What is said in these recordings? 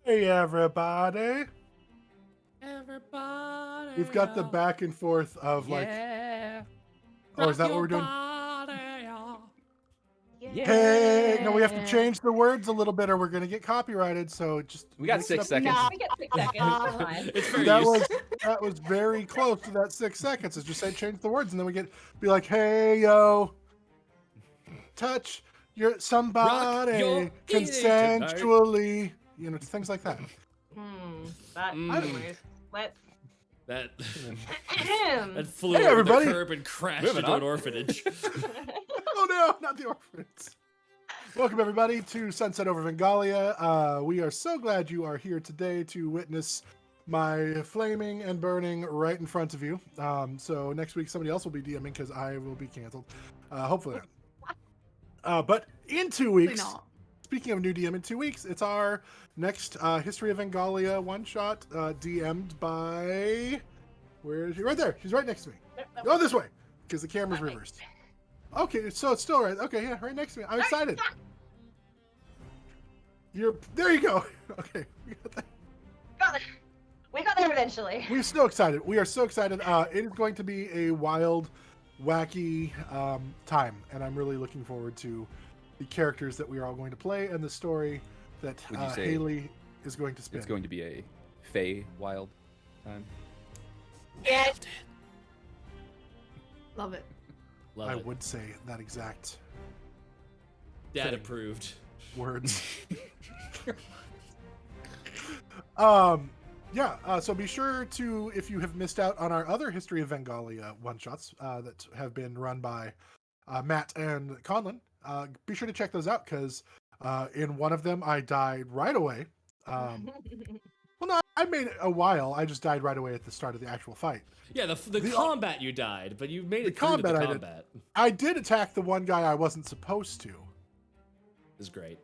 Hey everybody! Everybody, We've got the back and forth of like, yeah. oh, is that what Rock we're doing? your body, yeah. Hey, no, we have to change the words a little bit, or we're gonna get copyrighted. So just We got mix it 6 up. seconds. No, we get 6 seconds. We're fine. It's very That useful. was very close to that 6 seconds. It's just say change the words, and then we be like, hey yo, touch your somebody your consensually, you know, things like that. That. Mm. Anyways, let's. That Ahem. that flew Hey, over everybody. the curb and crashed Moving into on. an orphanage. Oh no, not the orphans. Welcome everybody to Sunset Over Vengalia. We are so glad you are here today to witness my flaming and burning right in front of you. So next week somebody else will be DMing because I will be canceled. Hopefully not. But in 2 weeks, speaking of new DM in 2 weeks, it's our next History of Vengalia one-shot DM'd by... Where is she? Right there. She's right next to me. Go this way because the camera's reversed. Okay, so it's still right. Okay, yeah, right next to me. I'm excited. There you go. Okay, we got that. Got it. We got there eventually. We're so excited. We are so excited. It is going to be a wild, wacky time, and I'm really looking forward to the characters that we are all going to play and the story that Would you say Haley is going to spin. It's going to be a Fey wild time. Yeah. Love it. Love I it. would say that exact Dad thing. approved. Words. Yeah, so be sure to, if you have missed out on our other History of Vengalia one-shots that have been run by Matt and Conlon, be sure to check those out, because in one of them I died right away. Well, no, I made it a while. I just died right away at the start of the actual fight. Yeah, the combat you died, but you made The it through to the combat I did. combat. I did attack the one guy I wasn't supposed to, Is great.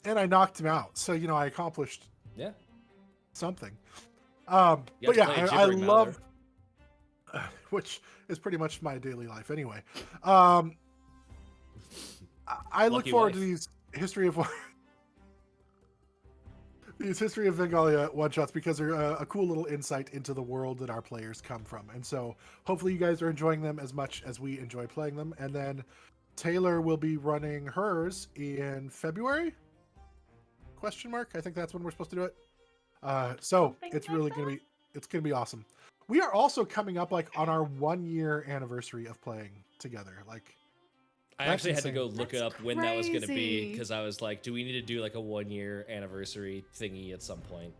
and I knocked him out. So, you know, I accomplished Yeah. something. You But have to yeah, play a I gibbering love, mouther. which is pretty much my daily life anyway. I look Lucky forward to wife. these History of Vengalia one shots because they're a cool little insight into the world that our players come from, and so hopefully you guys are enjoying them as much as we enjoy playing them. And then Taylor will be running hers in February? Question mark. I think that's when we're supposed to do it. So Something it's like really gonna be awesome. We are also coming up like on our 1-year anniversary of playing together. Like, I That's actually had to insane. go look That's up when that was going to be crazy. because I was like, do we need to do like a 1-year anniversary thingy at some point?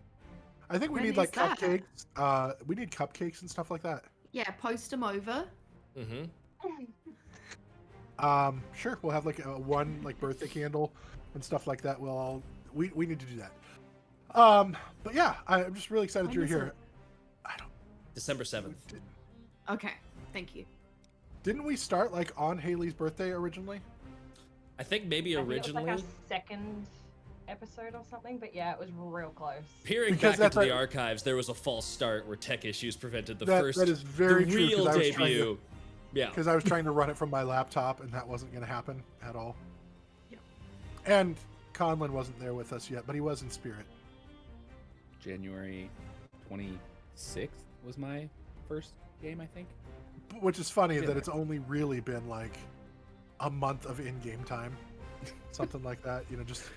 I think we When need like is that? cupcakes. We need cupcakes and stuff like that. Yeah, post them over. Mm-hmm. Sure, we'll have like a one like birthday candle and stuff like that. We need to do that. But yeah, I'm just really excited When you're is here. it? I don't. December 7th. Okay, thank you. Didn't we start like on Haley's birthday originally? I think maybe I think originally, it was like our second episode or something, but yeah, it was real close. peering Because back that's into the like- archives, there was a false start where tech issues prevented the That first, is very the true, 'cause real I was trying to- debut. Yeah. Because I was trying to run it from my laptop, and that wasn't going to happen at all. Yep. And Conlon wasn't there with us yet, but he was in spirit. January 26th was my first game, I think. Which is funny Yeah. that it's only really been like a month of in-game time, something like that. You know, just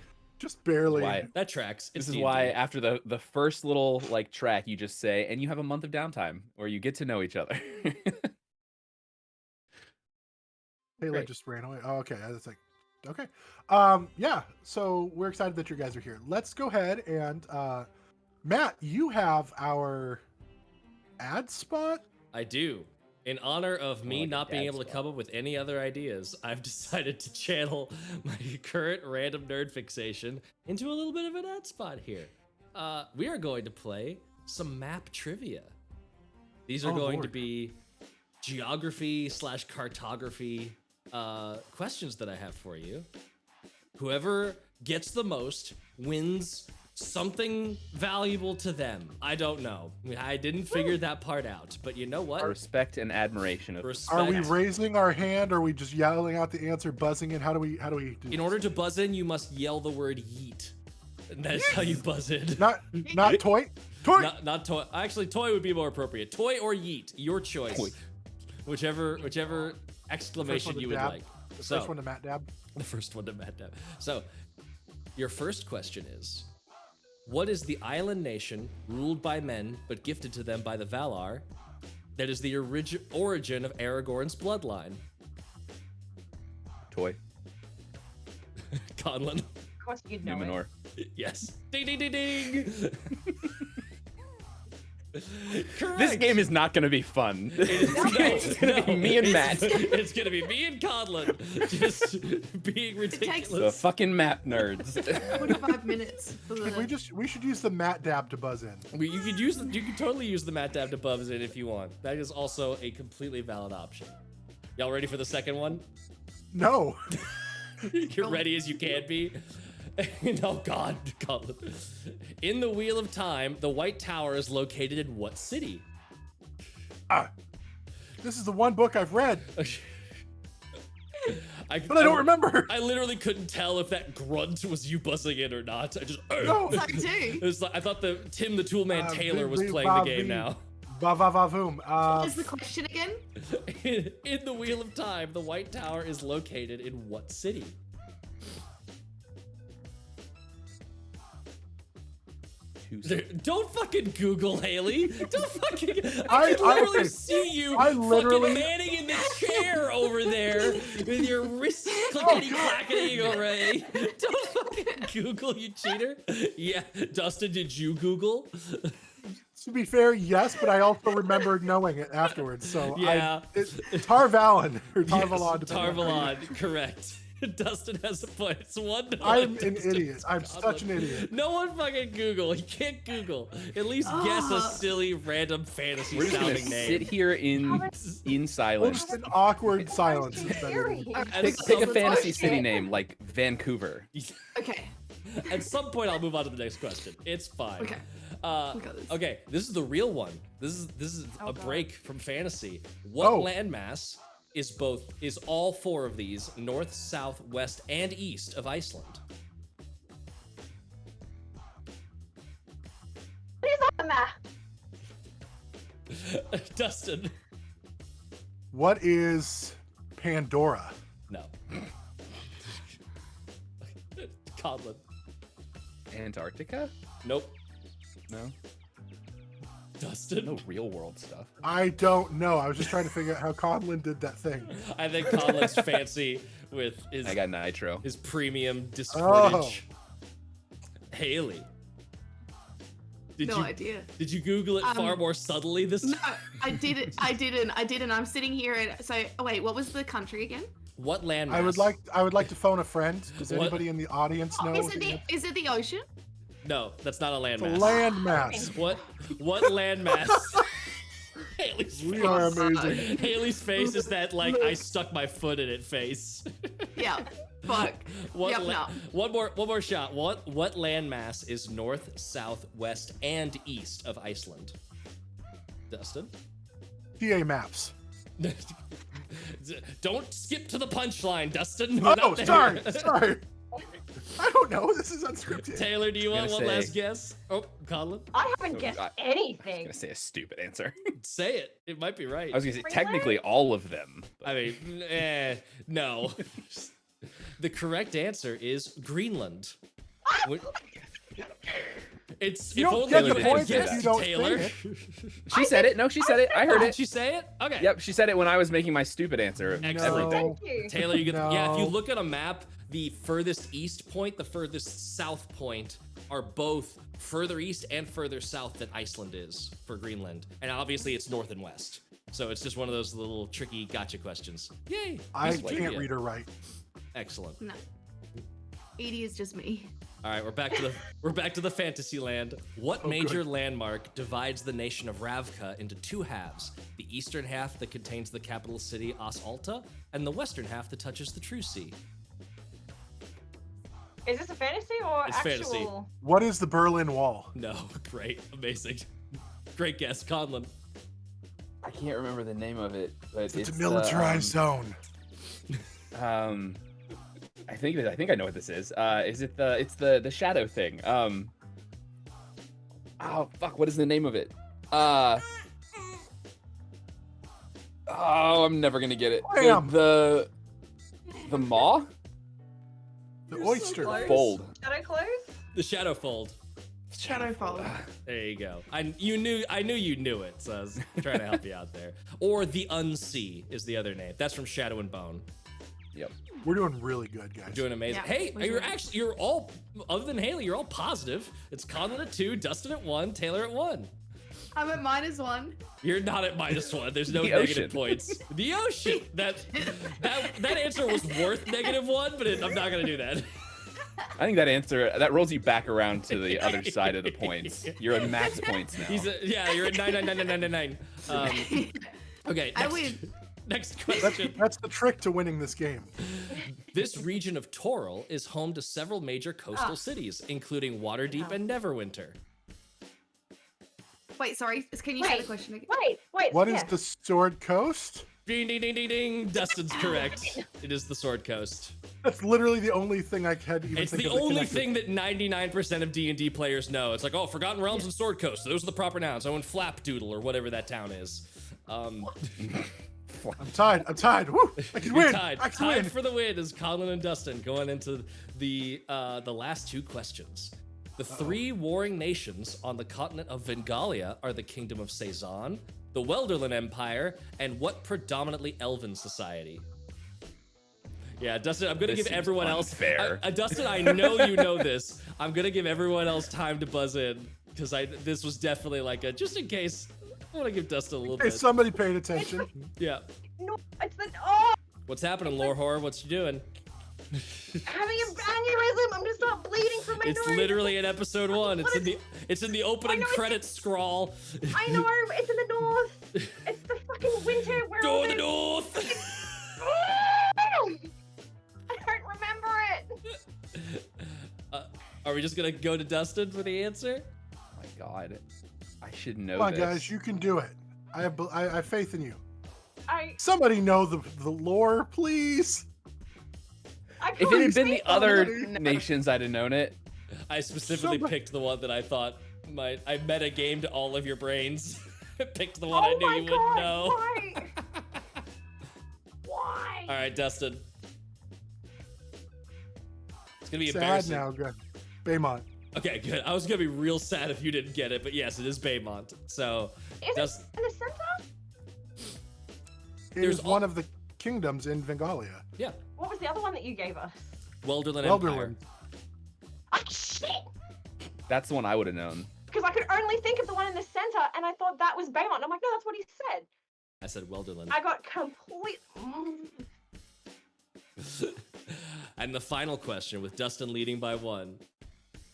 barely. Why? That tracks. It's This is D&D. why after the first little like track, you just say, and you have a month of downtime, or you get to know each other. Taylor Great. just ran away. Oh, okay. That's like, okay. Yeah. So we're excited that you guys are here. Let's go ahead and Matt, you have our ad spot. I do. In honor of me like a not being dad able to spot. come up with any other ideas, I've decided to channel my current random nerd fixation into a little bit of an ad spot here. We are going to play some map trivia. These are Oh, going to Lord. be geography/cartography questions that I have for you. Whoever gets the most wins something valuable to them. I don't know. I didn't figure that part out, but you know what? Respect and admiration of Respect. Are we raising our hand? Or are we just yelling out the answer, buzzing in? How do we do In this? order to buzz in, you must yell the word yeet. And that's how you buzz in. Not toy. Toy. Not toy. Actually, toy would be more appropriate. Toy or yeet, your choice. Toy. Whichever exclamation you would dab. like. The So, first one to Matt Dab. the first one to Matt Dab. So, your first question is, what is the island nation ruled by men but gifted to them by the Valar that is the origin of Aragorn's bloodline? Toy. Conlon. Of course you'd know Numenor. Yes. Ding ding ding ding. Correct. This game is not going to be fun. It's going to be me and Matt. It's gonna be me and Conlon just being The ridiculous. fucking map nerds. 45 minutes. For the... We should use the Matt Dab to buzz in. You could totally use the Matt Dab to buzz in if you want. That is also a completely valid option. Y'all ready for the second one? No. You're ready as you can be. Oh God, Conlon. In the Wheel of Time, the White Tower is located in what city? This is the one book I've read, But but I don't remember. I literally couldn't tell if that grunt was you buzzing in or not. I just No. I do. It was like, I thought the Tim the Toolman Taylor was Bing, playing the bing, game bing. now. Va va va voom. What is the question again? In the Wheel of Time, the White Tower is located in what city? Don't fucking Google, Haley. Don't fucking. I can literally okay. see you I literally- fucking manning in the chair over there with your wrists clickety clacketing already. Don't fucking Google, you cheater. Yeah, Dustin, did you Google? To be fair, yes, but I also remembered knowing it afterwards. So Yeah. Tarvalon or Tarvalon. Yes, depending on how you- Tarvalon, correct. Dustin has a point. It's 1-1. I'm an Dustin idiot. I'm to such an Conlon. idiot. No one fucking Google. You can't Google. At least guess a silly random fantasy We're just going to sounding name. sit here in Well, silence. just an awkward silence. is better than- Eerie. At Pick some a fantasy Oh, city shit. name like Vancouver. Okay. At some point, I'll move on to the next question. It's fine. Okay. We got this. Okay, this is the real one. This is Oh, a God. break from fantasy. What Oh. landmass is all four of these north, south, west, and east of Iceland? What is on the map? Dustin. What is Pandora? No. Conlon. Antarctica? Nope. No. Dustin. No real world stuff. I don't know. I was just trying to figure out how Conlon did that thing. I think Conlon's fancy with his I got Nitro. his premium disc Oh. footage. Haley. Did No you idea. did you Google it far more subtly this No, time? I didn't. I'm sitting here and so wait, what was the country again? What landmass? I would like to phone a friend. Does What? anybody in the audience know? Is it the ocean? No, that's not a It's a landmass. landmass. What landmass? Haley's We face. are amazing. Haley's face is that like I stuck my foot in it face. Yeah. Fuck. What Yep, la- no. one more shot. What landmass is north, south, west, and east of Iceland? Dustin? PA maps. Don't skip to the punchline, Dustin. Oh, We're not there. sorry. I don't know. This is unscripted. Taylor, do you want gonna one say- last guess? Oh, Colin, I haven't Oh, guessed God. I'm anything. gonna say a stupid answer. say it. It might be right. I was gonna say Greenland? technically all of them. I mean, no. The correct answer is Greenland. What- It's You if don't only get you the had point if guessed, you don't say Taylor. it. She said it. No, she said it. I heard Did it. she say it? Okay. Yep, she said it when I was making my stupid answer. Excellent. Everything. Thank you. Taylor, you get yeah. If you No. look at a map, the furthest east point, the furthest south point are both further east and further south than Iceland is for Greenland, and obviously it's north and west. So it's just one of those little tricky gotcha questions. Yay! I piece of can't trivia. read or write. Excellent. No. Edie is just me. All right, we're back to the fantasy land. What Oh, major good. landmark divides the nation of Ravka into two halves? The eastern half that contains the capital city As Alta, and the western half that touches the True Sea. Is this a fantasy or It's actual? fantasy. What is the Berlin Wall? No, great, amazing, great guess, Conlon. I can't remember the name of it, but It's a militarized zone. I think I know what this is. Is it it's the shadow thing? Oh fuck, what is the name of it? Oh, I'm never gonna get it. Bam! The maw? The You're so oyster. close. Fold. Shadow close? The shadow fold. Shadowfall. There you go. I knew you knew it, so I was trying to help you out there. Or the Unsea is the other name. That's from Shadow and Bone. Yep. We're doing really good, guys. Doing amazing. Yeah, Hey, we're you're all, other than Haley, you're all positive. It's Conlon at 2, Dustin at 1, Taylor at 1. I'm at -1. You're not at -1. There's no The negative ocean. points. The ocean. That answer was worth -1, but I'm not gonna do that. I think that answer that rolls you back around to the other side of the points. You're at max points now. You're at 99999. Okay. I Next, win. next question. That's the trick to winning this game. This region of Toril is home to several major coastal cities, including Waterdeep and Neverwinter. Wait, sorry. Can you say the question again? Wait. What is yeah. the Sword Coast? Ding ding ding ding ding. Dustin's correct. It is the Sword Coast. That's literally the only thing I had even It's think the of that only connected. thing that 99% of D&D players know. It's like, oh, Forgotten Realms and Sword Coast. Those are the proper nouns. I went Flapdoodle or whatever that town is. I'm tied. Woo! I can You're win. tied. I can Tied win. for the win is Colin and Dustin going into the last 2 questions. The 3 warring nations on the continent of Vengalia are the Kingdom of Cezanne, the Welderlin Empire, and what predominantly elven society? Yeah, Dustin, I'm gonna This give seems everyone else. unfair. Dustin, I know you know this. I'm gonna give everyone else time to buzz in because this was definitely like a just in case. I want to give Dustin a little Hey, bit. somebody paid attention. Yeah. No, it's the What's happening, Lore Horror? What's you doing? having an aneurysm. I'm gonna start bleeding from my It's nose. literally in episode 1. It's in the opening know, it's- credits scroll. I know. It's in the north. It's the fucking winter. Where Go all to the this- north. I don't remember it. Are we just gonna go to Dustin for the answer? Oh my god. I should know Come on, this. guys, you can do it. I have faith in you. I Somebody know the lore, please. If it had been the other No. nations, I'd have known it. I specifically Somebody- picked the one that I thought I meta gamed all of your brains. Picked the one I Oh knew my you God, wouldn't know. Why? Why? All right, Dustin. It's gonna be Sad embarrassing. now, good. Baymont. Okay, good. I was gonna be real sad if you didn't get it, but yes, it is Baymont. So, Is Dust- it in the center? It There's is one of the kingdoms in Vengalia. yeah, What was the other one that you gave us? Welderlin Welderlin. Empire. Oh shit! That's the one I would have known. Because I could only think of the one in the center, and I thought that was Baymont. I'm like, no, that's what he said. I said Welderlin. I got complete. And the final question, with Dustin leading by 1.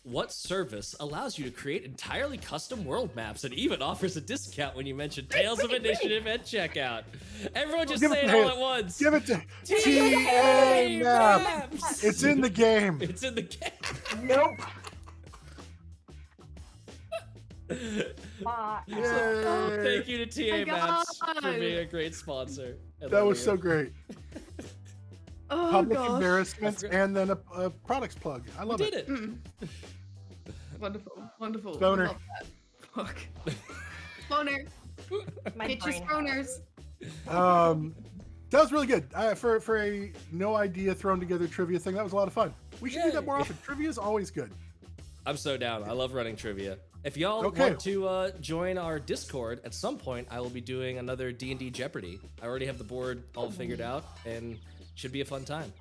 What service allows you to create entirely custom world maps and even offers a discount when you mention Tales of Initiative at checkout? Everyone just Give it say it to all him. at once. Give it to TA TA map. Maps. It's in the game. It's in the game. Nope. Yay. Thank you to TA my Maps for God. being a great sponsor. I That love was you. so great. Oh Public gosh. embarrassment That's and then a products plug. I We love did it. it. Wonderful. Stoner. Love that. Fuck. Stoner. My Get your brain hurts. stoners. That was really good. For a no idea thrown together trivia thing, that was a lot of fun. We should do that more often. Trivia is always good. I'm so down. I love running trivia. If y'all Okay. want to join our Discord, at some point I will be doing another D&D Jeopardy. I already have the board all figured out, and should be a fun time.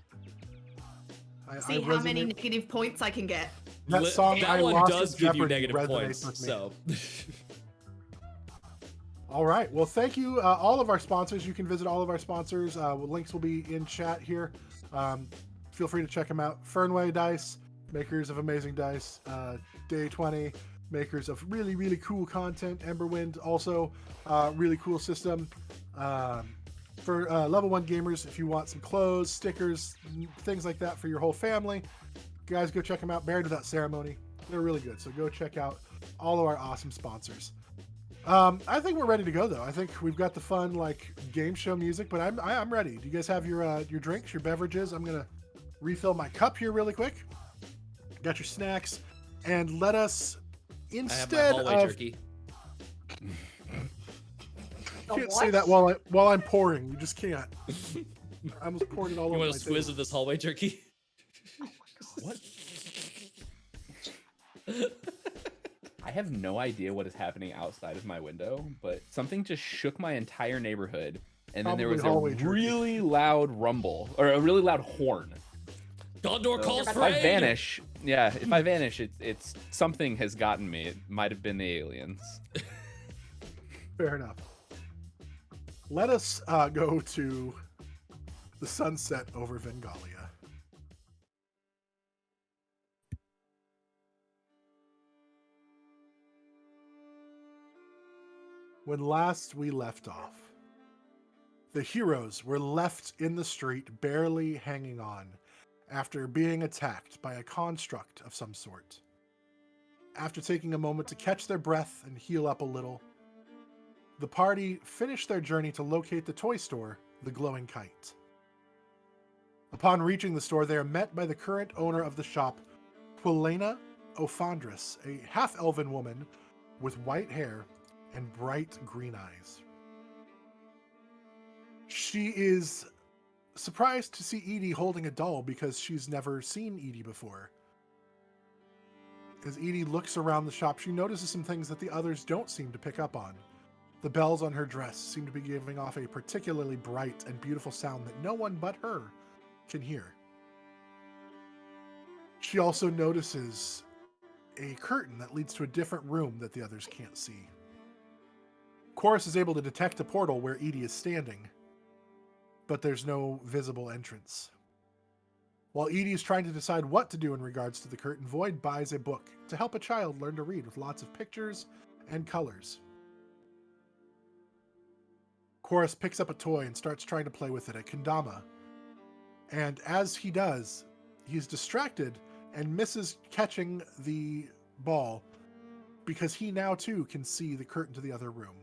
See how many negative points I can get. That song that I one lost does at give you Jeopardy negative resonates points. with me. So, All right. Well, thank you, all of our sponsors. You can visit all of our sponsors. Links will be in chat here. Feel free to check them out. Fernway Dice, makers of amazing dice. Day 20, makers of really, really cool content. Emberwind, also really cool system. For level 1 gamers, if you want some clothes, stickers, things like that for your whole family, guys, go check them out. Buried Without Ceremony. They're really good. So go check out all of our awesome sponsors. I think we're ready to go, though. I think we've got the fun, like, game show music, but I'm ready. Do you guys have your drinks, your beverages? I'm gonna refill my cup here really quick. Got your snacks, and let us I have my instead hallway of jerky. can't say that while I'm pouring. You just can't. I almost poured it all You over want my a squiz table. of this hallway jerky? What? I have no idea what is happening outside of my window, but something just shook my entire neighborhood, and then there was a Probably hallway jerky. really loud rumble, or a really loud horn. Gondor calls If for I aid! vanish, yeah, if I vanish, it's something has gotten me. It might have been the aliens. Fair enough. Let us go to the sunset over Vengalia. When last we left off, the heroes were left in the street barely hanging on after being attacked by a construct of some sort. After taking a moment to catch their breath and heal up a little, the party finished their journey to locate the toy store, the Glowing Kite. Upon reaching the store, they are met by the current owner of the shop, Quilena Ofandris, a half-elven woman with white hair and bright green eyes. She is surprised to see Edie holding a doll because she's never seen Edie before. As Edie looks around the shop, she notices some things that the others don't seem to pick up on. The bells on her dress seem to be giving off a particularly bright and beautiful sound that no one but her can hear. She also notices a curtain that leads to a different room that the others can't see. Quoras is able to detect a portal where Edie is standing, but there's no visible entrance. While Edie is trying to decide what to do in regards to the curtain, Void buys a book to help a child learn to read with lots of pictures and colors. Quoras picks up a toy and starts trying to play with it, a kendama. And as he does, he's distracted and misses catching the ball because he now too can see the curtain to the other room.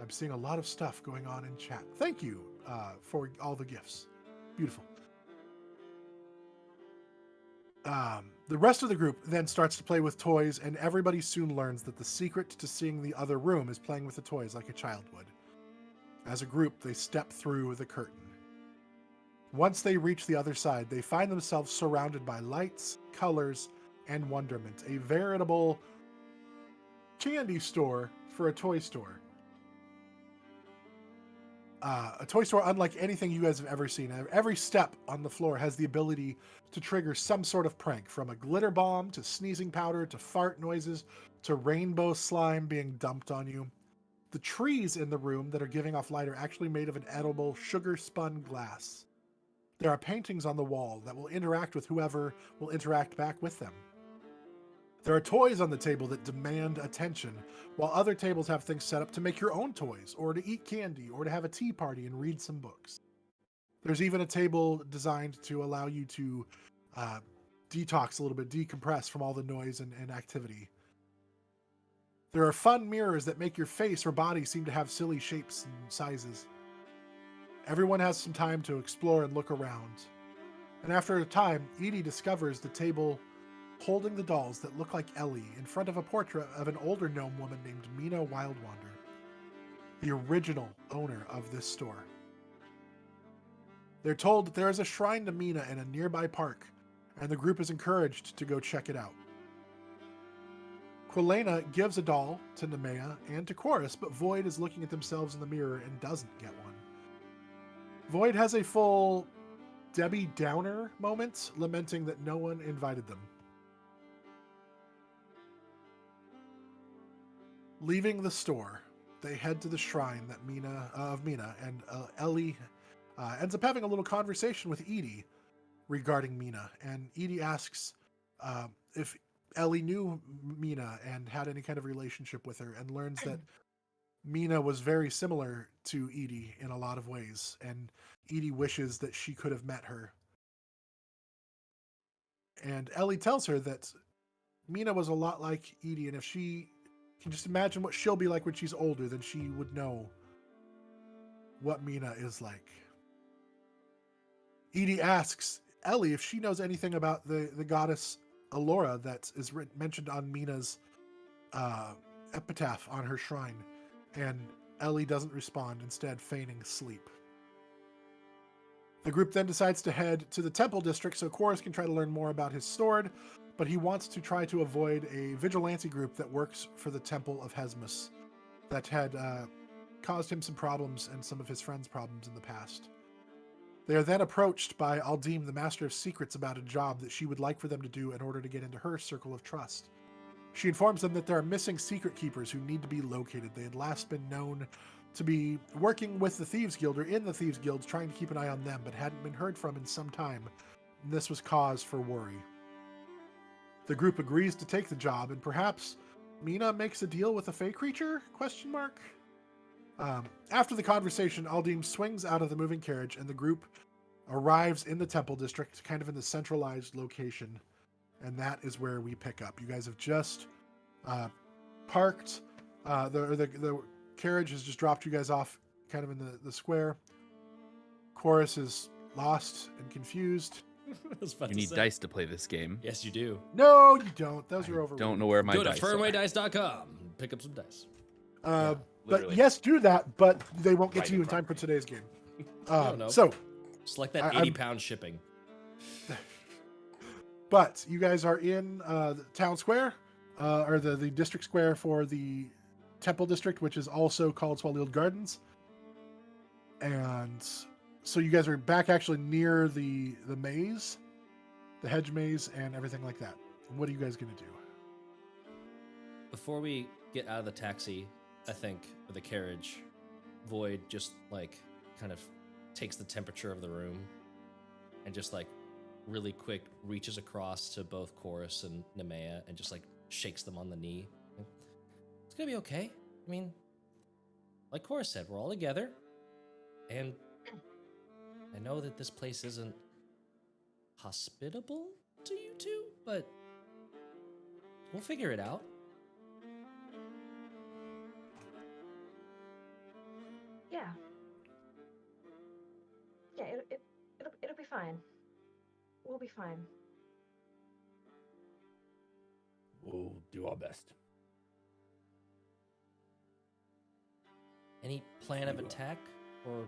I'm seeing a lot of stuff going on in chat. Thank you for all the gifts. Beautiful. The rest of the group then starts to play with toys, and everybody soon learns that the secret to seeing the other room is playing with the toys like a child would. As a group, they step through the curtain. Once they reach the other side, they find themselves surrounded by lights, colors, and wonderment. A veritable candy store for a toy store. A toy store unlike anything you guys have ever seen. Every step on the floor has the ability to trigger some sort of prank, from a glitter bomb to sneezing powder to fart noises to rainbow slime being dumped on you. The trees in the room that are giving off light are actually made of an edible sugar-spun glass. There are paintings on the wall that will interact with whoever will interact back with them. There are toys on the table that demand attention, while other tables have things set up to make your own toys, or to eat candy, or to have a tea party and read some books. There's even a table designed to allow you to detox a little bit, decompress from all the noise and activity. There are fun mirrors that make your face or body seem to have silly shapes and sizes. Everyone has some time to explore and look around. And after a time, Edie discovers the table holding the dolls that look like Ellie in front of a portrait of an older gnome woman named Mina Wildwander, the original owner of this store. They're told that there is a shrine to Mina in a nearby park, and the group is encouraged to go check it out. Quilena gives a doll to Nemeia and to Quoras, but Void is looking at themselves in the mirror and doesn't get one. Void has a full Debbie Downer moment, lamenting that no one invited them. Leaving the store, they head to the shrine that Mina, and Ellie ends up having a little conversation with Edie regarding Mina, and Edie asks if Ellie knew Mina and had any kind of relationship with her, and learns that Mina was very similar to Edie in a lot of ways, and Edie wishes that she could have met her. And Ellie tells her that Mina was a lot like Edie, and if she can just imagine what she'll be like when she's older, then she would know what Mina is like. Edie asks Ellie if she knows anything about the goddess Alora that is mentioned on Mina's epitaph on her shrine, and Ellie doesn't respond, instead feigning sleep. The group then decides to head to the temple district so Quoras can try to learn more about his sword, but he wants to try to avoid a vigilante group that works for the Temple of H.E.R.O.E.S that had caused him some problems and some of his friends' problems in the past. They are then approached by Aldym, the Master of Secrets, about a job that she would like for them to do in order to get into her circle of trust. She informs them that there are missing secret keepers who need to be located. They had last been known to be working with the Thieves Guild or in the Thieves Guilds, trying to keep an eye on them, but hadn't been heard from in some time. And this was cause for worry. The group agrees to take the job, and perhaps Mina makes a deal with a fey creature? ? After the conversation, Aldym swings out of the moving carriage, and the group arrives in the temple district, kind of in the centralized location, and that is where we pick up. You guys have just parked. The carriage has just dropped you guys off kind of in the square. Quoras is lost and confused. You need dice to play this game. Yes, you do. No, you don't. Those are over. Don't know where my Go to dice are. firmwaydice.com. Pick up some dice. But literally. yes, do that, but they won't get Right to you in in front time for of me. today's game. No. So, Select that I'm- 80-pound shipping. but you guys are in the town square, or the district square for the temple district, which is also called Swallow Gardens. And so you guys are back actually near the maze, the hedge maze, and everything like that. What are you guys going to do? Before we get out of the taxi, I think, or the carriage, Void just, like, kind of takes the temperature of the room and just, like, really quick reaches across to both Quoras and Nemeia and just, like, shakes them on the knee. It's gonna be okay. I mean, like Quoras said, we're all together. And I know that this place isn't hospitable to you two, but we'll figure it out. Yeah. Yeah, it'll be fine. We'll be fine. We'll do our best. Any plan of attack? Or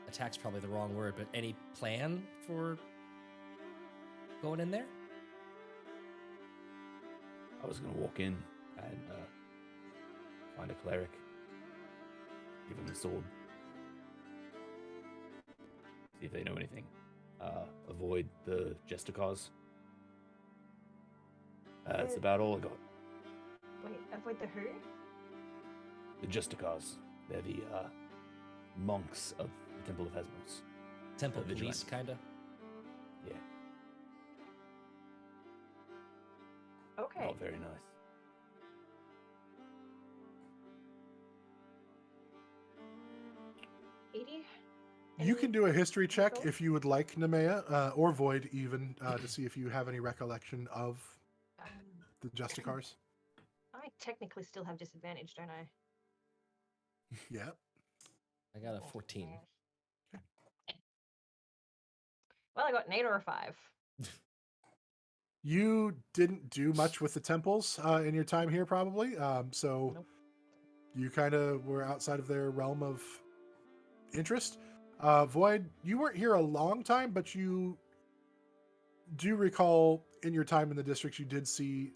attack's probably the wrong word, but any plan for going in there? I was gonna walk in and find a cleric, give him the sword, see if they know anything. Avoid the Jesticars. That's about all I got. Wait, avoid the who? The Jesticars. They're the monks of the Temple of H.E.R.O.E.S. Temple Vigilant. police, kinda. Yeah, Okay. not very nice. Edie? You can do a history check info? if you would like, Nemeia, or Void even, to see if you have any recollection of Um, the Justicars. I technically still have disadvantage, don't I? Yeah. I got a 14. Well, I got an 8 or a 5. You didn't do much with the temples in your time here, probably. So Nope. you kind of were outside of their realm of interest. Void, you weren't here a long time, but you do recall in your time in the district, you did see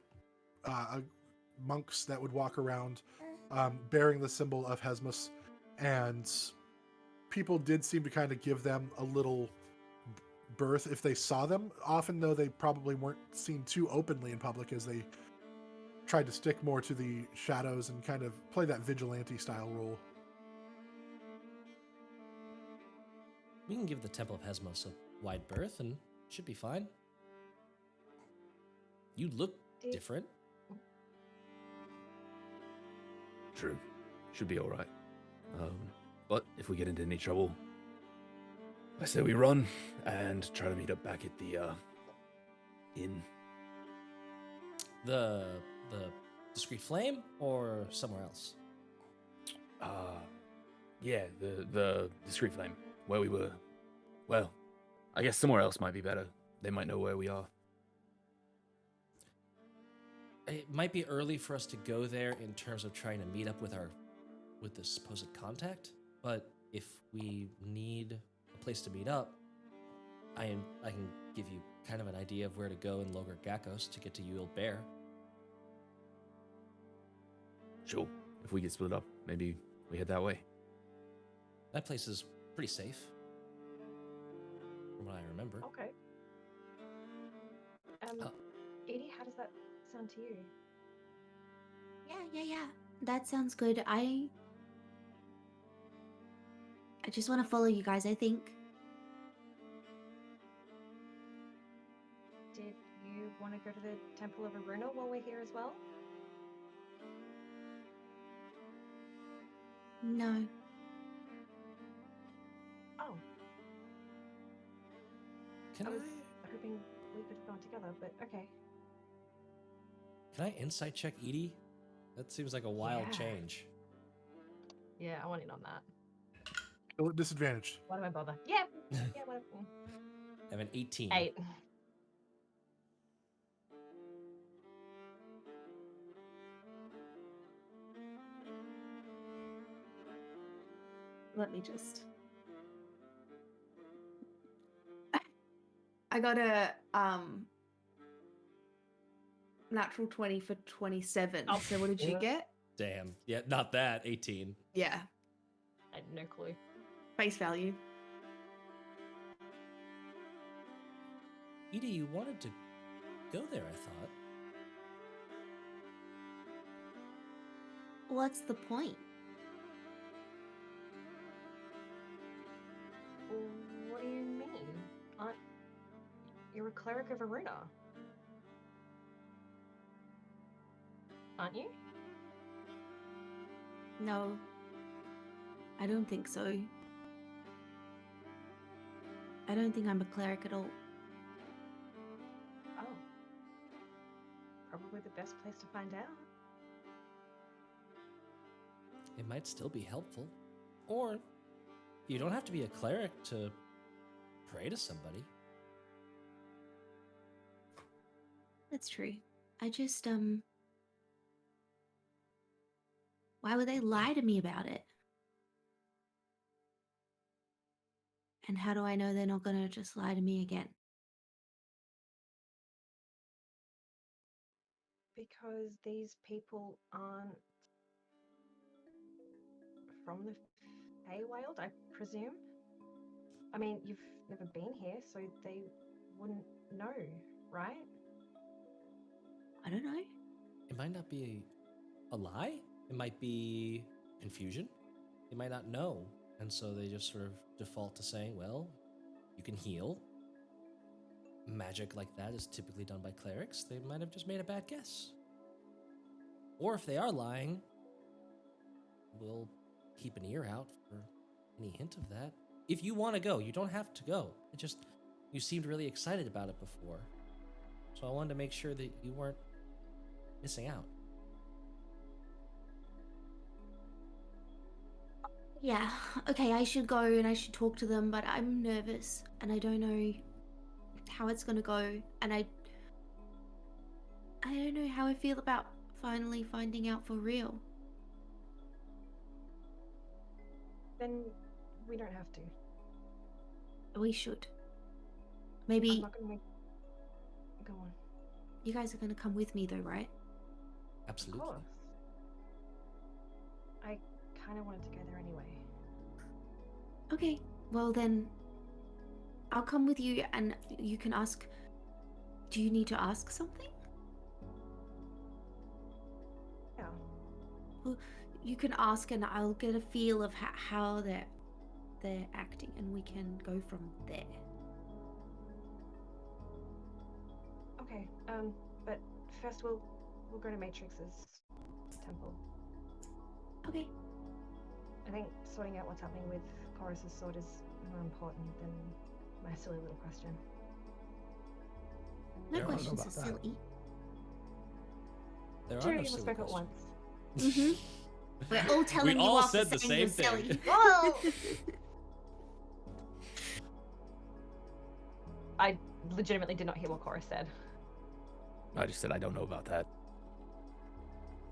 monks that would walk around bearing the symbol of H.E.R.O.E.S, and people did seem to kind of give them a little berth if they saw them, often though they probably weren't seen too openly in public, as they tried to stick more to the shadows and kind of play that vigilante style role. We can give the Temple of H.E.R.O.E.S a wide berth and should be fine. You look Did- different. True. Should be alright. But if we get into any trouble, I say we run and try to meet up back at the inn. The discreet flame or somewhere else? Yeah, the discreet flame, where we were, well, I guess somewhere else might be better. They might know where we are. It might be early for us to go there in terms of trying to meet up with the supposed contact, but if we need a place to meet up, I can give you kind of an idea of where to go in Logar Gakos to get to Eulogy. Sure. If we get split up, maybe we head that way. That place is pretty safe, from what I remember. Okay. Edie, how does that sound to you? Yeah. That sounds good. I just want to follow you guys, I think. Did you want to go to the Temple of Aruna while we're here as well? No. Oh, Can I I was hoping we could go together, but okay. can I insight check Edie? That seems like a wild Yeah. change. Yeah, I want in on that. Still at disadvantage. Why do I bother? Yeah, whatever. I have an 18. 8. Let me just. I got a natural 20 for 27. Oh, So what did you yeah. get? Damn. Yeah, not that. 18. Yeah, I had no clue. face value. Edie, you wanted to go there, I thought. What's the point? What do you mean? You're a cleric of Aruna, aren't you? No. I don't think so. I don't think I'm a cleric at all. Oh. Probably the best place to find out. It might still be helpful. Or you don't have to be a cleric to pray to somebody. That's true. I just, why would they lie to me about it? And how do I know they're not gonna just lie to me again? Because these people aren't from the Feywild, I presume? I mean, you've never been here, so they wouldn't know, right? I don't know. It might not be a lie. It might be confusion. They might not know. And so they just sort of default to saying, well, you can heal. Magic like that is typically done by clerics. They might have just made a bad guess. Or if they are lying, we'll keep an ear out for any hint of that. If you want to go, you don't have to go. It just, you seemed really excited about it before. So I wanted to make sure that you weren't missing out. Yeah, okay, I should go and I should talk to them, but I'm nervous and I don't know how it's gonna go, and I don't know how I feel about finally finding out for real. Then we don't have to. We should. I'm Maybe not gonna make... Go on. you guys are gonna come with me though, right? Absolutely. Of course. I kind of wanted to go there anyway. Okay, well then, I'll come with you and you can ask. Do you need to ask something? Yeah. Well, you can ask and I'll get a feel of how they're acting and we can go from there. Okay. But first we'll go to Matrix's temple. Okay. I think sorting out what's happening with Quoras' sword is more important than my silly little question. No Yeah, I don't know questions about are that. silly. There Two are no of you silly spoke at questions. once. Mm-hmm. We're all telling you all off for said the saying same you're thing. silly. Whoa! legitimately did not hear what Quoras said. I just said I don't know about that.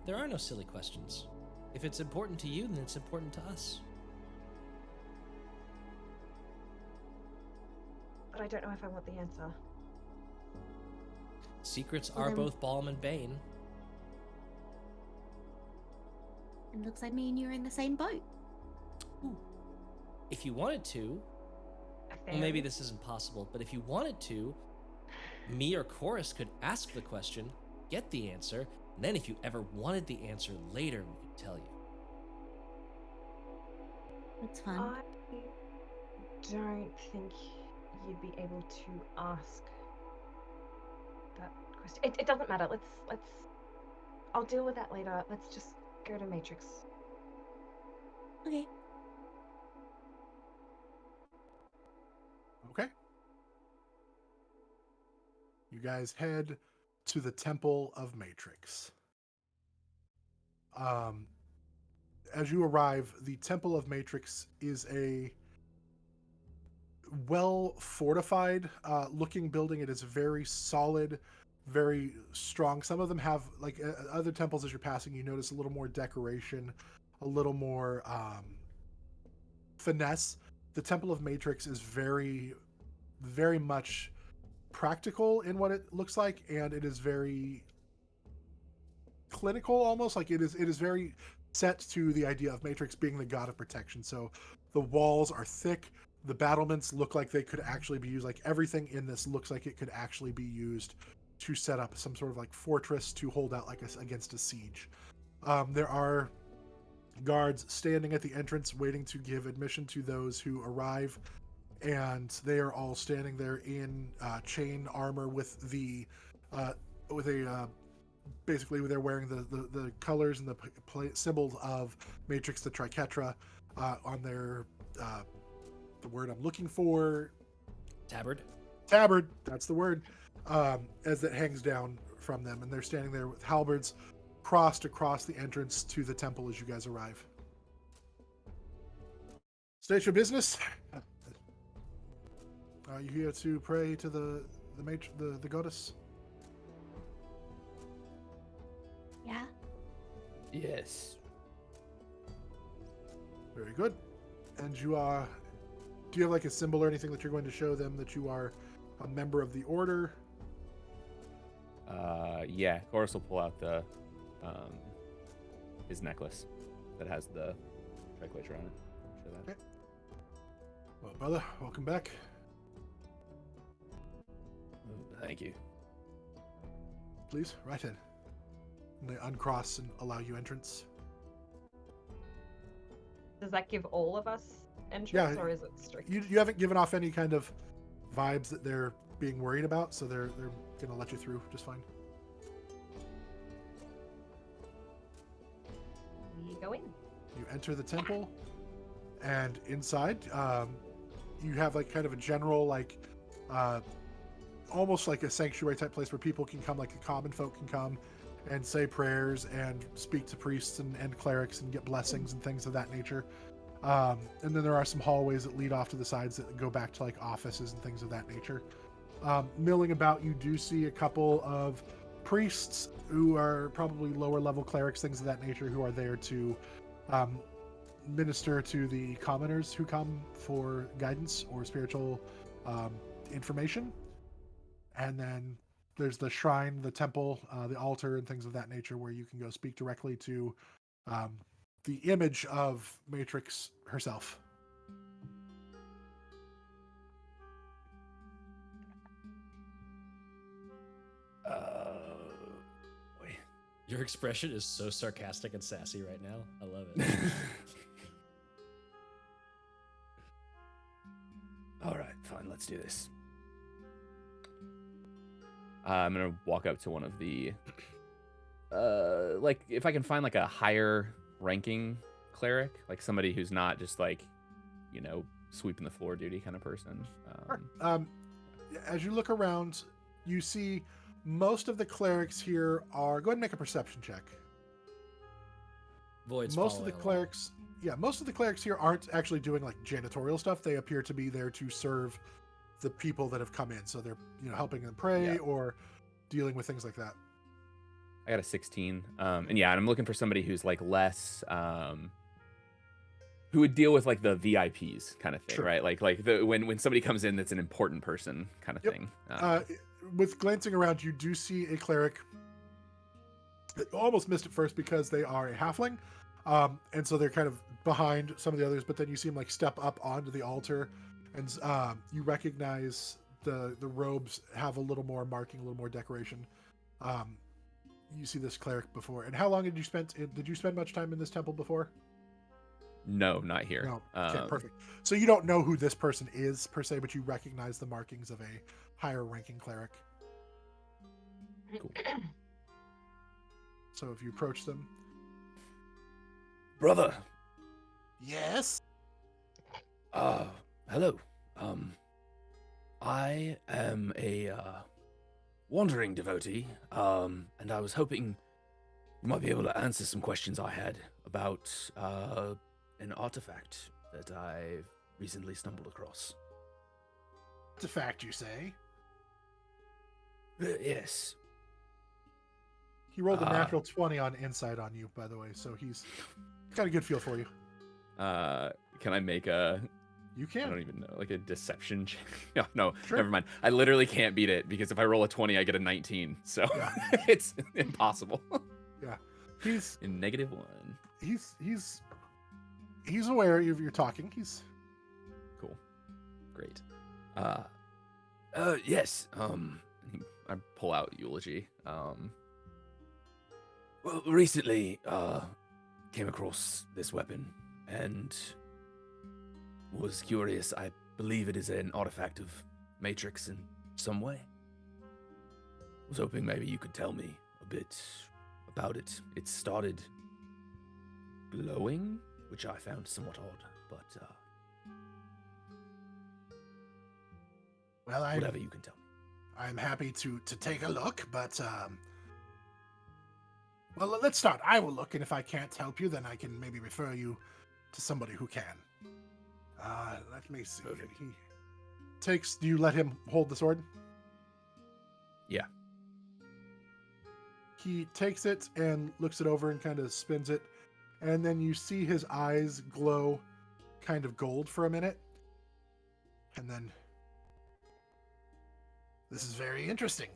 There are no silly questions. If it's important to you, then it's important to us. But I don't know if I want the answer. Secrets Well, are then- both balm and bane. It looks like me and you are in the same boat. If you wanted to, well, maybe this isn't possible, but if you wanted to, me or Chorus could ask the question, get the answer, and then if you ever wanted the answer later, we could tell you. That's fun. I don't think you'd be able to ask that question. It doesn't matter. Let's. I'll deal with that later. Let's just go to Matrix. Okay. Okay. You guys head to the Temple of Matrix. As you arrive, the Temple of Matrix is a well fortified looking building. It is very solid, very strong. Some of them have, like other temples as you're passing, you notice a little more decoration, a little more finesse. The Temple of Matrix is very, very much practical in what it looks like, and it is very clinical, almost like it is very set to the idea of Matrix being the god of protection. So the walls are thick, the battlements look like they could actually be used, like everything in this looks like it could actually be used to set up some sort of like fortress to hold out like against a siege. There are guards standing at the entrance waiting to give admission to those who arrive, and they are all standing there in chain armor with the basically they're wearing the colors and the symbols of Matrix, the triquetra, on their the word I'm looking for, Tabard? that's the word, as it hangs down from them, and they're standing there with halberds crossed across the entrance to the temple as you guys arrive. State your business. Are you here to pray to the goddess? Yeah. Yes. Very good. And you are... Do you have like a symbol or anything that you're going to show them that you are a member of the order? Yeah. Chorus will pull out the his necklace that has the triquetra on it. Show that. Okay. Well, brother, welcome back. Thank you. Please, right in. And they uncross and allow you entrance. Does that give all of us entrance, Yeah, or is it strict? You haven't given off any kind of vibes that they're being worried about, so they're going to let you through just fine. We go in. You enter the temple, and inside, you have like kind of a general, like, almost like a sanctuary type place where people can come, like the common folk can come and say prayers and speak to priests and clerics and get blessings and things of that nature. And then there are some hallways that lead off to the sides that go back to like offices and things of that nature. Milling about, you do see a couple of priests who are probably lower level clerics, things of that nature, who are there to minister to the commoners who come for guidance or spiritual information. And then there's the shrine, the temple, the altar, and things of that nature where you can go speak directly to the image of Matrix herself. Wait. Your expression is so sarcastic and sassy right now. I love it. All right, fine. Let's do this. I'm gonna walk up to one of the, like if I can find like a higher ranking cleric, like somebody who's not just like, you know, sweeping the floor duty kind of person. As you look around, you see most of the clerics here are. Go ahead and make a perception check. Void's Most of the following along. clerics, most of the clerics here aren't actually doing like janitorial stuff. They appear to be there to serve the people that have come in. So they're helping them pray Yeah. or dealing with things like that. I got a 16. And yeah, and I'm looking for somebody who's like less who would deal with like the VIPs kind of thing, Sure. right? Like the when somebody comes in that's an important person kind of Yep. thing. With glancing around, you do see a cleric. I almost missed it first because they are a halfling, and so they're kind of behind some of the others. But then you see them like step up onto the altar, and you recognize the robes have a little more marking, a little more decoration. You see this cleric before. And how long did you spend? Did you spend much time in this temple before? No, not here. No. Okay, perfect. So you don't know who this person is per se, but you recognize the markings of a higher ranking cleric. Cool. So if you approach them, Brother. yes. Hello. I am a wandering devotee, and I was hoping you might be able to answer some questions I had about an artifact that I recently stumbled across. Artifact, you say? Yes. He rolled a natural 20 on insight on you, by the way, so he's got a good feel for you. Can I make a... You I don't can. even know, like a deception check? No, Sure. never mind. I literally can't beat it because if I roll a 20, I get a 19. So Yeah. it's impossible. Yeah. He's In -1. he's aware of you're talking. He's Cool. Great. Yes. I pull out Eulogy. Well, recently, came across this weapon and was curious. I believe it is an artifact of Matrix in some way. Was hoping maybe you could tell me a bit about it. It started glowing, which I found somewhat odd, but well, whatever you can tell me. I'm happy to take a look, but well, let's start. I will look, and if I can't help you, then I can maybe refer you to somebody who can. Let me see. Perfect. He takes. Do you let him hold the sword? Yeah. He takes it and looks it over and kind of spins it, and then you see his eyes glow kind of gold for a minute, and then this is very interesting.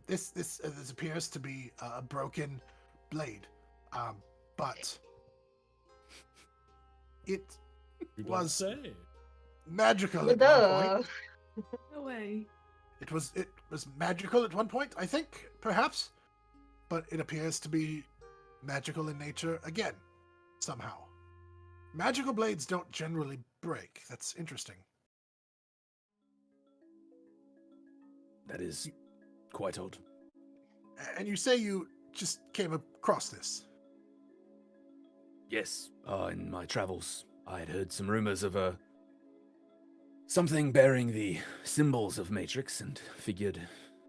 This appears to be a broken blade, but it You don't was say. magical at one point. No way. It was magical at one point, I think, perhaps, but it appears to be magical in nature again, somehow. Magical blades don't generally break. That's interesting. That is quite odd. And you say you just came across this. Yes, in my travels, I had heard some rumors of something bearing the symbols of Matrix and figured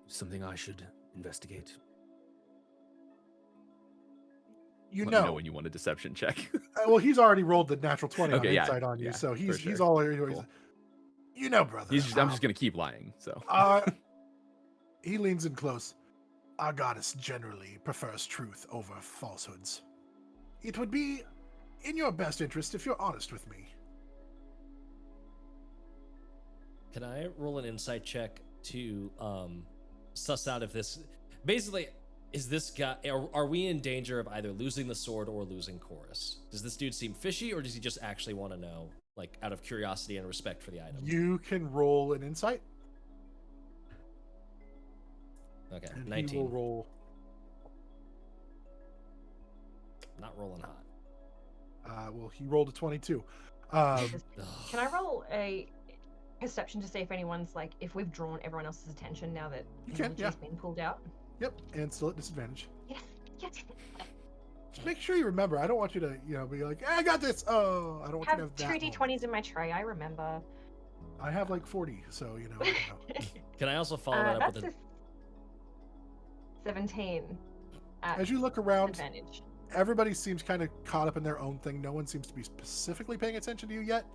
something I should investigate. You Let me know know. when you want a deception check. Well, he's already rolled the natural 20 Okay, on yeah, insight on you, yeah, so he's for he's sure. all Cool. you know, brother. I'm just gonna keep lying. So He leans in close. Our goddess generally prefers truth over falsehoods. It would be in your best interest if you're honest with me. Can I roll an insight check to suss out if this basically is this guy? Are we in danger of either losing the sword or losing Quoras? Does this dude seem fishy, or does he just actually want to know, like out of curiosity and respect for the item? You can roll an insight. Okay, And 19. he will roll. Not rolling hot. Well, he rolled a 22. Ugh. Can I roll a perception to see if anyone's like, if we've drawn everyone else's attention now that You can, Eulogy's been pulled out? Yep, and still at disadvantage. Yes, yes. Just make sure you remember. I don't want you to, be like, I got this. Oh, I don't want you Have to have that. two moment. d20s in my tray. I remember. I have like 40, so I don't know. Can I also follow that up That's with a? a 17 at As you look around, advantage. everybody seems kind of caught up in their own thing. No one seems to be specifically paying attention to you yet.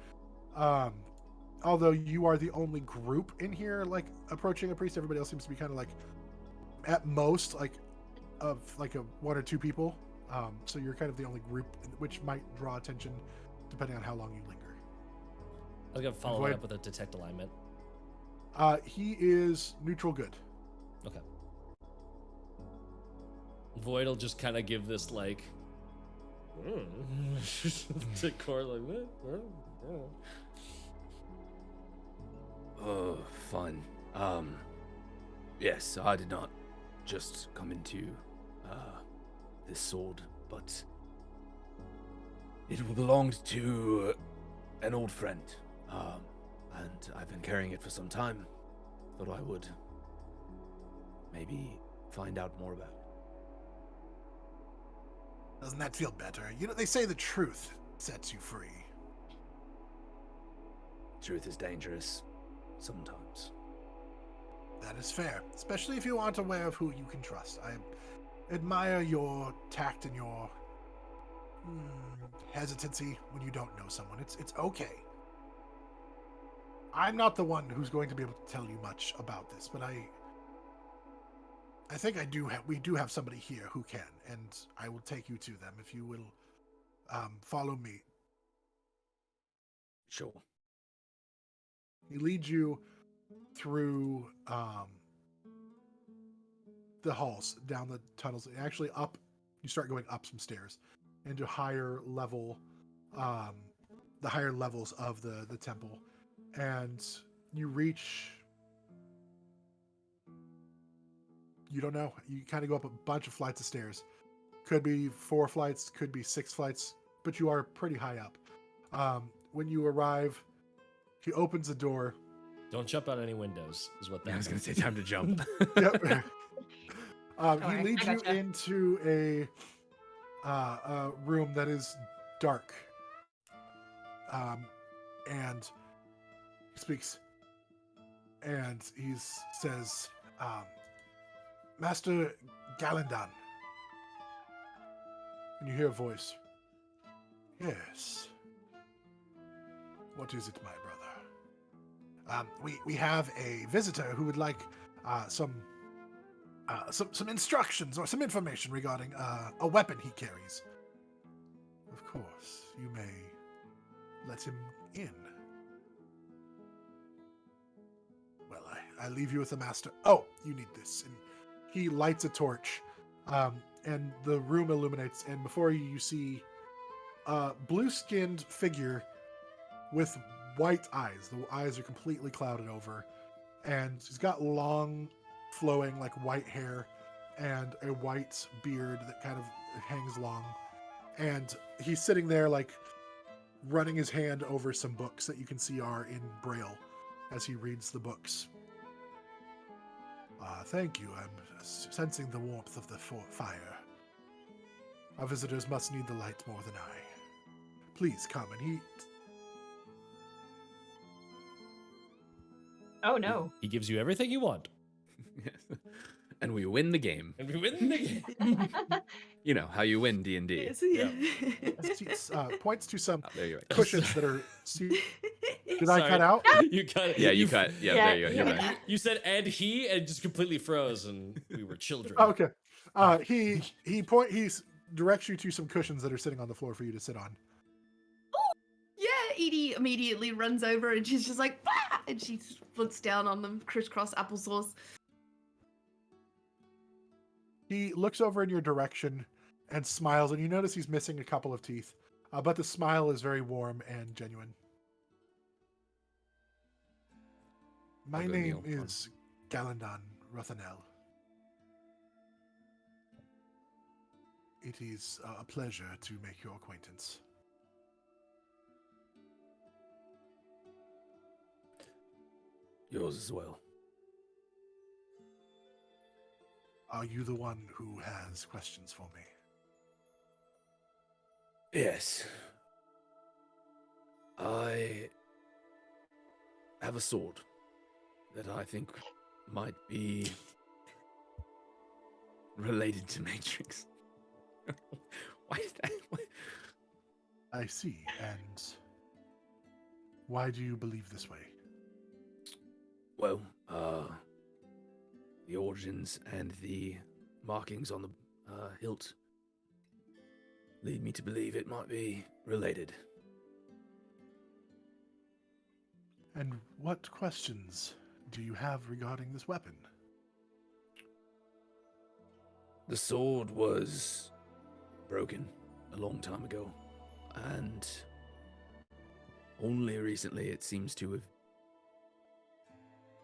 although you are the only group in here like approaching a priest, everybody else seems to be kind of like at most like of like a one or two people. So you're kind of the only group, which might draw attention depending on how long you linger. I was gonna follow Void- that up with a detect alignment. He is neutral good. Okay. Void will just kind of give this like to Core like that. Oh, fun. Yes, I did not just come into this sword, but it belonged to an old friend, and I've been carrying it for some time. Thought I would maybe find out more about it. Doesn't that feel better? You know, they say the truth sets you free. Truth is dangerous sometimes. That is fair, especially if you aren't aware of who you can trust. I admire your tact and your hesitancy when you don't know someone. It's okay. I'm not the one who's going to be able to tell you much about this, but I think we do have somebody here who can, and I will take you to them if you will follow me. Sure. He leads you through the halls, down the tunnels, actually up. You start going up some stairs into higher level, the higher levels of the temple, and you reach. You don't know. You kind of go up a bunch of flights of stairs. Could be 4 flights, could be 6 flights, but you are pretty high up. When you arrive, he opens the door. Don't jump out any windows, is what that I was going means. to say time to jump. Yep. He worry, leads I you gotcha. into a room that is dark. And he speaks. And he says, Master Galandan. And you hear a voice. Yes. What is it, my brother? We have a visitor who would like some instructions or some information regarding a weapon he carries. Of course, you may let him in. Well, I leave you with the master. Oh, you need this. And he lights a torch, and the room illuminates, and before you see a blue-skinned figure with white eyes. The eyes are completely clouded over, and he's got long, flowing, like white hair, and a white beard that kind of hangs long. And he's sitting there, like running his hand over some books that you can see are in Braille as he reads the books. Thank you. I'm sensing the warmth of the fire. Our visitors must need the light more than I. Please come. And he Oh no. He gives you everything you want, Yes. And we win the game. and we win the game. You know how you win D&D. Yes, yeah. points to some Oh, there you go. cushions that are. Did I Sorry. cut out? You cut. Yeah, you cut. Yeah, Yeah, there you go. You're yeah. right. You said and he, and just completely froze, and we were children. Oh, okay. He directs you to some cushions that are sitting on the floor for you to sit on. Yeah, Edie immediately runs over and she's just like, bah! And she flips down on them, crisscross applesauce. He looks over in your direction and smiles, and you notice he's missing a couple of teeth, but the smile is very warm and genuine. My I'll go name kneel. is Galandan Rothanel. It is a pleasure to make your acquaintance. Yours as well. Are you the one who has questions for me? Yes. I have a sword that I think might be related to Matrix. Why is that? I see, and Why do you believe this way? Well, the origins and the markings on the hilt lead me to believe it might be related. And what questions do you have regarding this weapon? The sword was broken a long time ago, and only recently it seems to have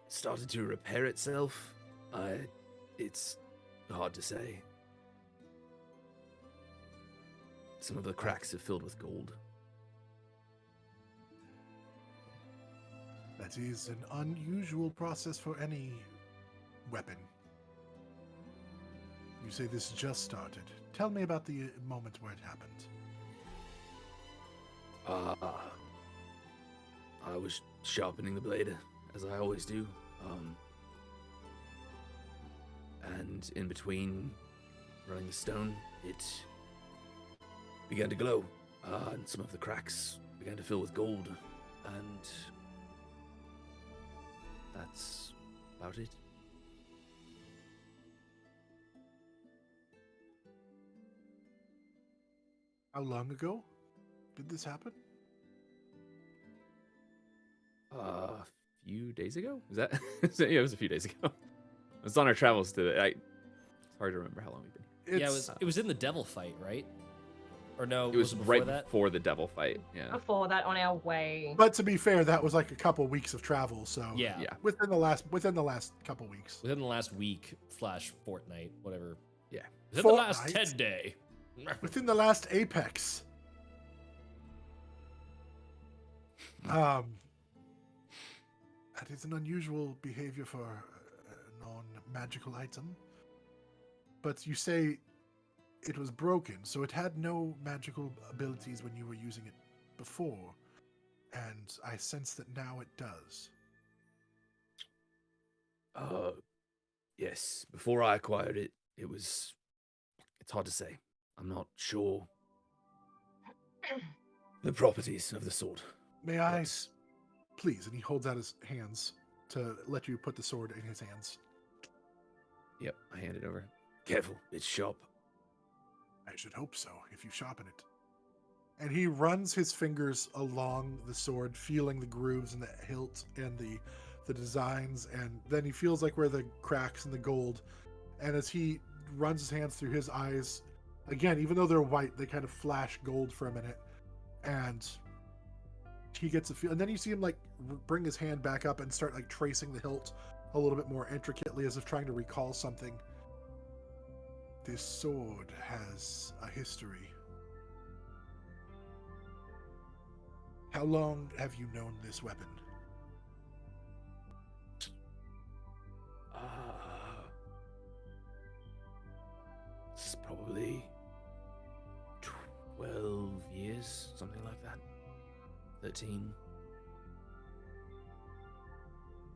started to repair itself. It's hard to say. Some of the cracks are filled with gold. That is an unusual process for any weapon. You say this just started. Tell me about the moment where it happened. I was sharpening the blade, as I always do. And in between running the stone, it began to glow, and some of the cracks began to fill with gold, and that's about it. How long ago did this happen? A few days ago? Is that? Yeah, it was a few days ago. It's on our travels today. It's hard to remember how long we've been. Yeah, it was in the devil fight, right? Or no, It was before right that? before the devil fight. Yeah. Before that, on our way. But to be fair, that was like a couple weeks of travel, so Yeah. Yeah. within the last couple weeks. Within the last week / fortnight, whatever. Yeah. Within the last Fortnight? 10 day. Within the last Apex. That is an unusual behavior for a non-magical item. But you say it was broken, so it had no magical abilities when you were using it before. And I sense that now it does. Yes. Before I acquired it, it's hard to say. I'm not sure the properties of the sword. May I, Yes. please? And he holds out his hands to let you put the sword in his hands. Yep, I hand it over. Careful, it's sharp. I should hope so, if you sharpen it. And he runs his fingers along the sword, feeling the grooves in the hilt and the designs, and then he feels like where the cracks and the gold. And as he runs his hands through his eyes, again, even though they're white, they kind of flash gold for a minute. And he gets a feel, and then you see him like bring his hand back up and start like tracing the hilt a little bit more intricately, as if trying to recall something. This sword has a history. How long have you known this weapon? It's probably 12 years, something like that. 13.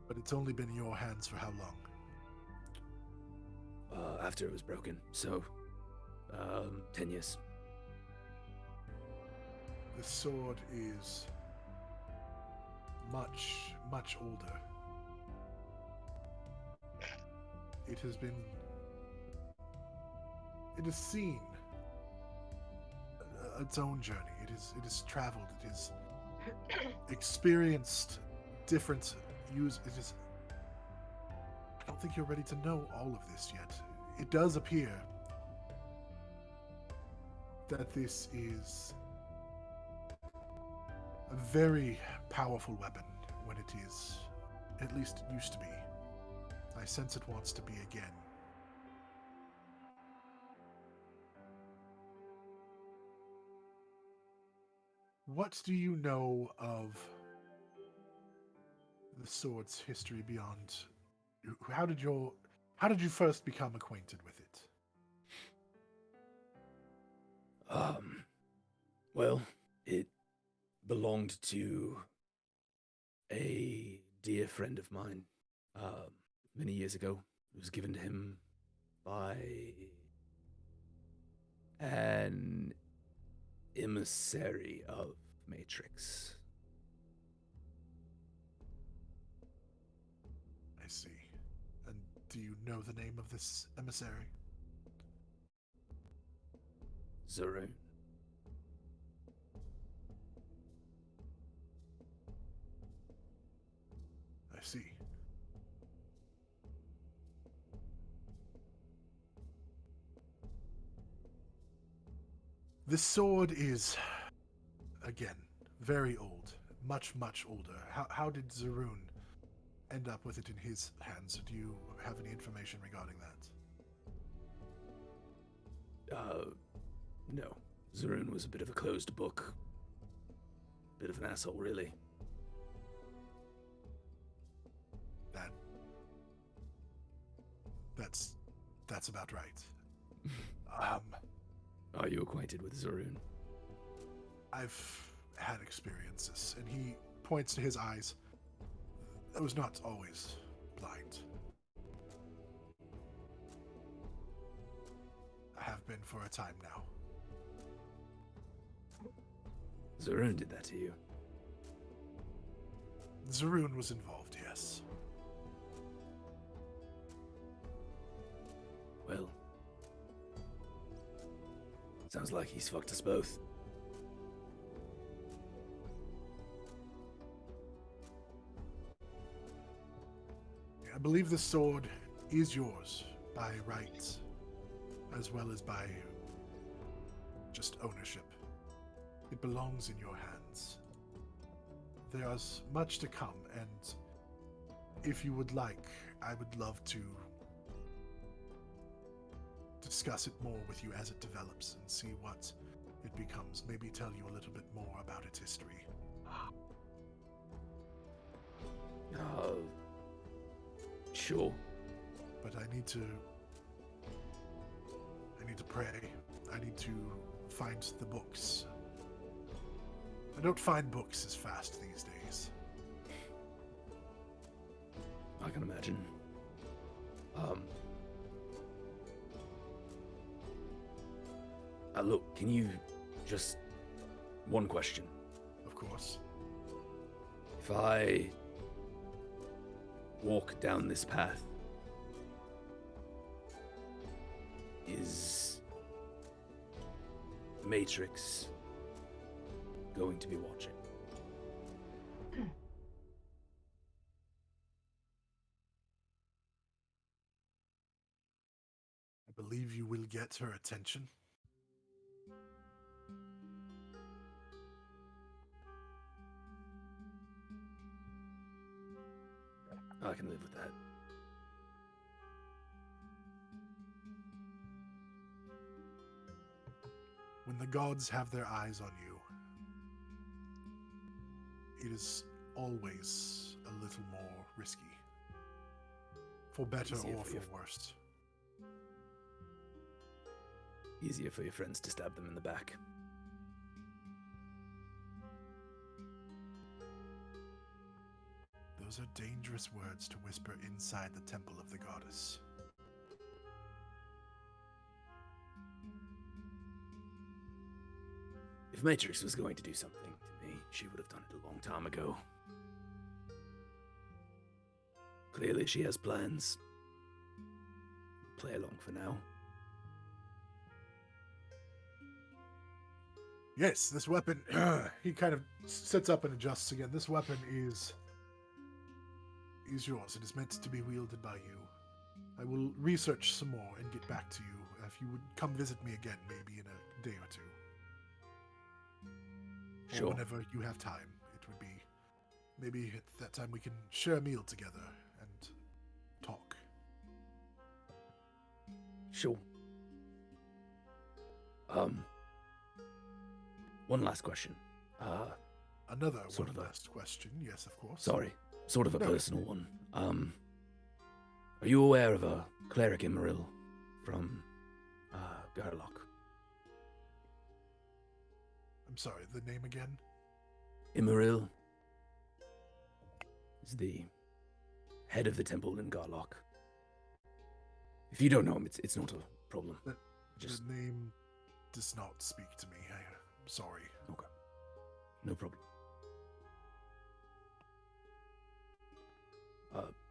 But it's only been in your hands for how long? After it was broken, so 10 years. The sword is much, much older. It has seen its own journey. It has traveled. It has experienced different use. I don't think you're ready to know all of this yet. It does appear that this is a very powerful weapon when it is, at least it used to be. I sense it wants to be again. What do you know of the sword's history beyond? How did you first become acquainted with it? Well, it belonged to a dear friend of mine many years ago. It was given to him by an emissary of Matrix. I see. And do you know the name of this emissary? Zaroon. I see. This sword is, again, very old. Much, much older. How did Zaroon end up with it in his hands? Do you have any information regarding that? No. Zaroon was a bit of a closed book. Bit of an asshole, really. That's about right. Are you acquainted with Zaroon? I've had experiences, and he points to his eyes. I was not always blind. I have been for a time now. Zaroon did that to you? Zaroon was involved, yes. Well, sounds like he's fucked us both. I believe the sword is yours by right, as well as by just ownership. It belongs in your hands. There's much to come, and if you would like, I would love to discuss it more with you as it develops and see what it becomes. Maybe tell you a little bit more about its history. Sure. But I need to pray. I need to find the books. I don't find books as fast these days. I can imagine. Look, can you just... One question. Of course. If I walk down this path, is Matrix going to be watching? I believe you will get her attention. I can live with that. When the gods have their eyes on you, it is always a little more risky. For better Easier or for for your- worse. Easier for your friends to stab them in the back. Those are dangerous words to whisper inside the temple of the goddess. If Matrix was going to do something to me, she would have done it a long time ago. Clearly she has plans. Play along for now. Yes, this weapon, he kind of sits up and adjusts again. This weapon is yours. It is meant to be wielded by you. I will research some more and get back to you. If you would come visit me again, maybe in a day or two. Or Sure. whenever you have time. It would be, maybe at that time we can share a meal together and talk. Sure. One last question. Another Sort one of a- last question. Yes, of course. Sorry, sort of a No. personal one. Are you aware of a cleric H.E.R.O.E.S from Garlock? I'm sorry, the name again? H.E.R.O.E.S is the head of the temple in Garlock. If you don't know him, it's not a problem. Just The name does not speak to me. I'm sorry. okay. No problem.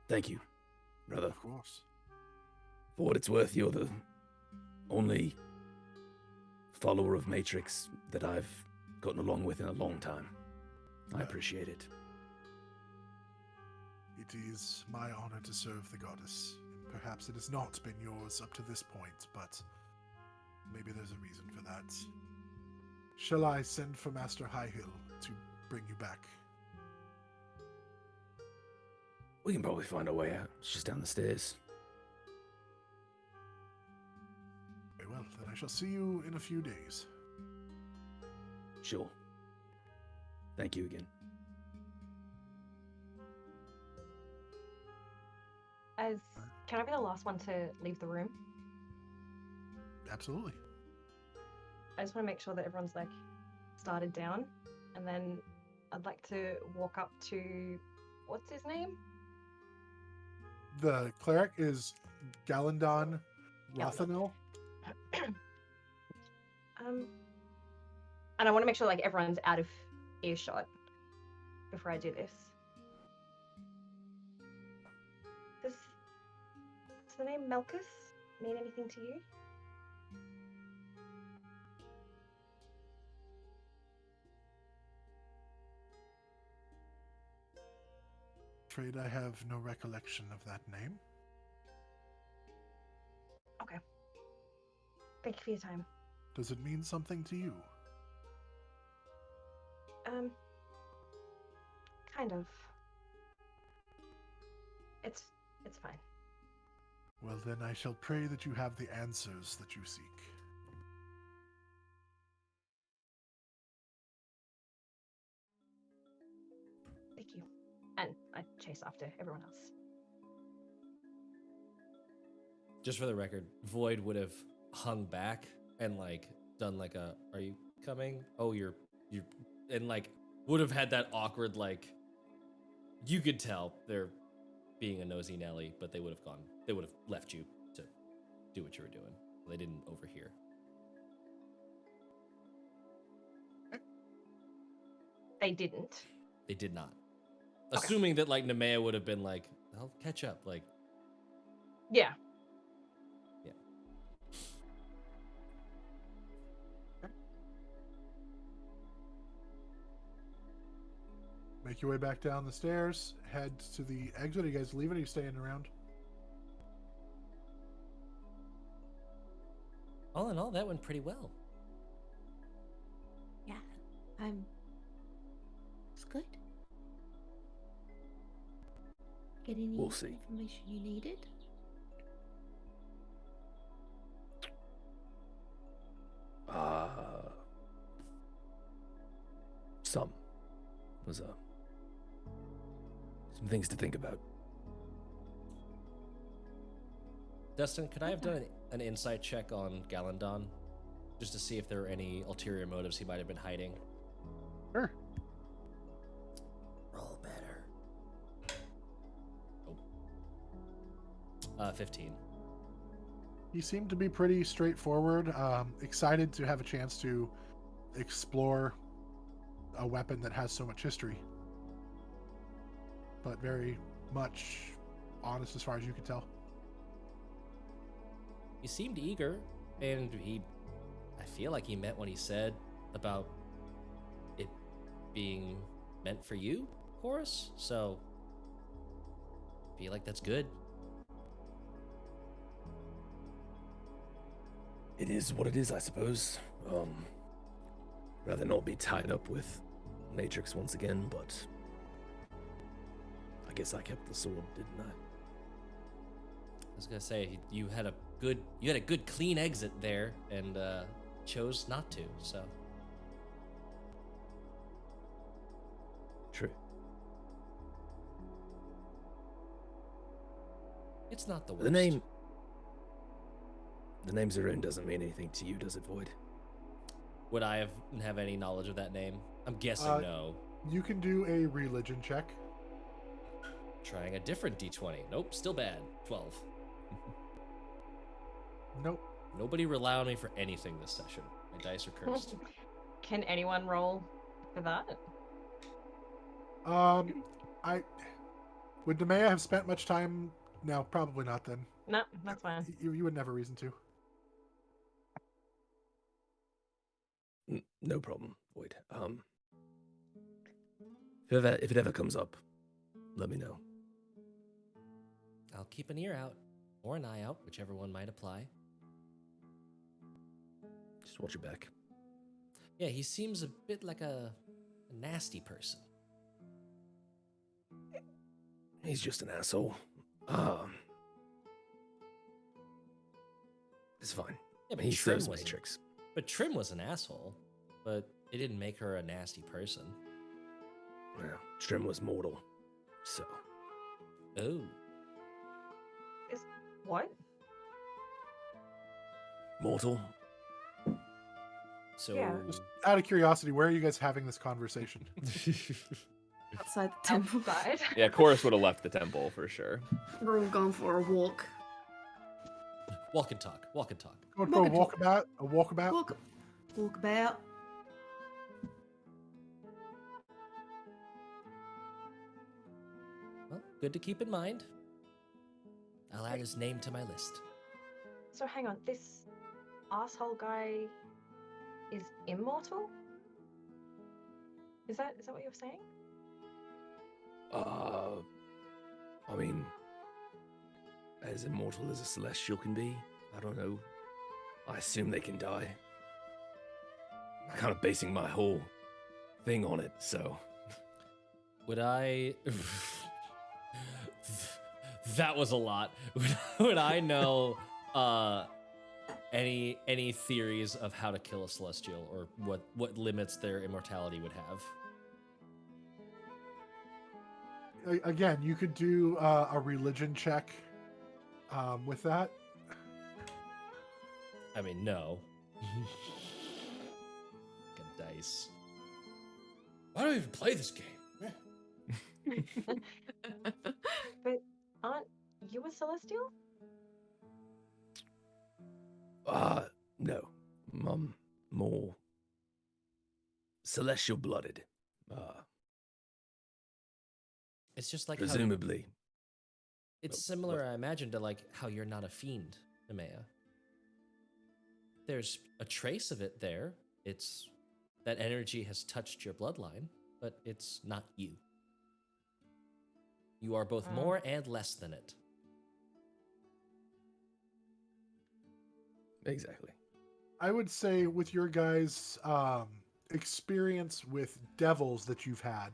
Thank you. Brother, Of course. for what it's worth, you're the only follower of Matrix that I've gotten along with in a long time. I appreciate it. It is my honor to serve the goddess. Perhaps it has not been yours up to this point, but maybe there's a reason for that. Shall I send for Master Highhill to bring you back? We can probably find our way out. It's just down the stairs. Very well, then I shall see you in a few days. Sure. Thank you again. Can I be the last one to leave the room? Absolutely. I just want to make sure that everyone's like started down, and then I'd like to walk up to what's his name? The cleric is Galandon Rothanil. And I want to make sure like everyone's out of earshot before I do this. Does the name Melkus mean anything to you? Afraid I have no recollection of that name. Okay. Thank you for your time. Does it mean something to you? Kind of. It's fine. Well, then I shall pray that you have the answers that you seek. Thank you. And I chase after everyone else. Just for the record, Void would have hung back and like done like a, "Are you coming? Oh, you're," and like would have had that awkward like. You could tell they're being a nosy Nelly, but they would have gone. They would have left you to do what you were doing. They didn't overhear. They didn't. They did not. Okay. Assuming that like Nemeia would have been like, "I'll catch up." Like, Yeah. yeah. Make your way back down the stairs, head to the exit. Are you guys leaving or are you staying around? All in all, that went pretty well. Yeah, it's good. Get any We'll see. information you needed? Some. Was some things to think about. Dustin, could I have done an insight check on Galandon? Just to see if there were any ulterior motives he might have been hiding? Sure. Roll better. Oh. 15. He seemed to be pretty straightforward, excited to have a chance to explore a weapon that has so much history, but very much honest as far as you could tell. He seemed eager, and I feel like he meant what he said about it being meant for you, Quoras, so I feel like that's good. It is what it is, I suppose. Rather not be tied up with Matrix once again, but I guess I kept the sword, didn't I? I was gonna say you had a good clean exit there, and chose not to. So True. it's not the worst. The name Zaroon doesn't mean anything to you, does it, Void? Would I have any knowledge of that name? I'm guessing no. You can do a religion check. Trying a different D20. Nope, still bad. 12. Nope. Nobody rely on me for anything this session. My dice are cursed. Can anyone roll for that? Would Nemeia have spent much time No, probably not then. No, that's fine. You would never reason to. No problem, Void. If it ever comes up, let me know. I'll keep an ear out, or an eye out, whichever one might apply. Just watch your back. Yeah, he seems a bit like a nasty person. He's just an asshole. It's fine. Yeah, but He Trim serves was Matrix. But Trim was an asshole, but it didn't make her a nasty person. Well, Trim was mortal, so. Oh. Is what? Mortal? So Yeah. Just out of curiosity, where are you guys having this conversation? Outside the temple. Outside. Yeah, Quoras would have left the temple for sure. We're all going for a walk. walk and talk. Walk and talk. Going for a walkabout? A walkabout? Walk about. Well, good to keep in mind. I'll add his name to my list. So hang on, this asshole guy is immortal? Is that what you're saying? I mean, as immortal as a celestial can be. I don't know. I assume they can die. I'm kind of basing my whole thing on it, so. Would I... that was a lot. Would I know any theories of how to kill a celestial, or what limits their immortality would have? Again, you could do a religion check with that. I mean, no. Get dice. Why do I even play this game? But aren't you a celestial? No. More celestial blooded. It's just like how, Presumably. it's Oh, similar, what? I imagine, to like how you're not a fiend, Nemeia. There's a trace of it there. It's that energy has touched your bloodline, but it's not you. You are both more and less than it. Exactly. I would say with your guys' experience with devils that you've had,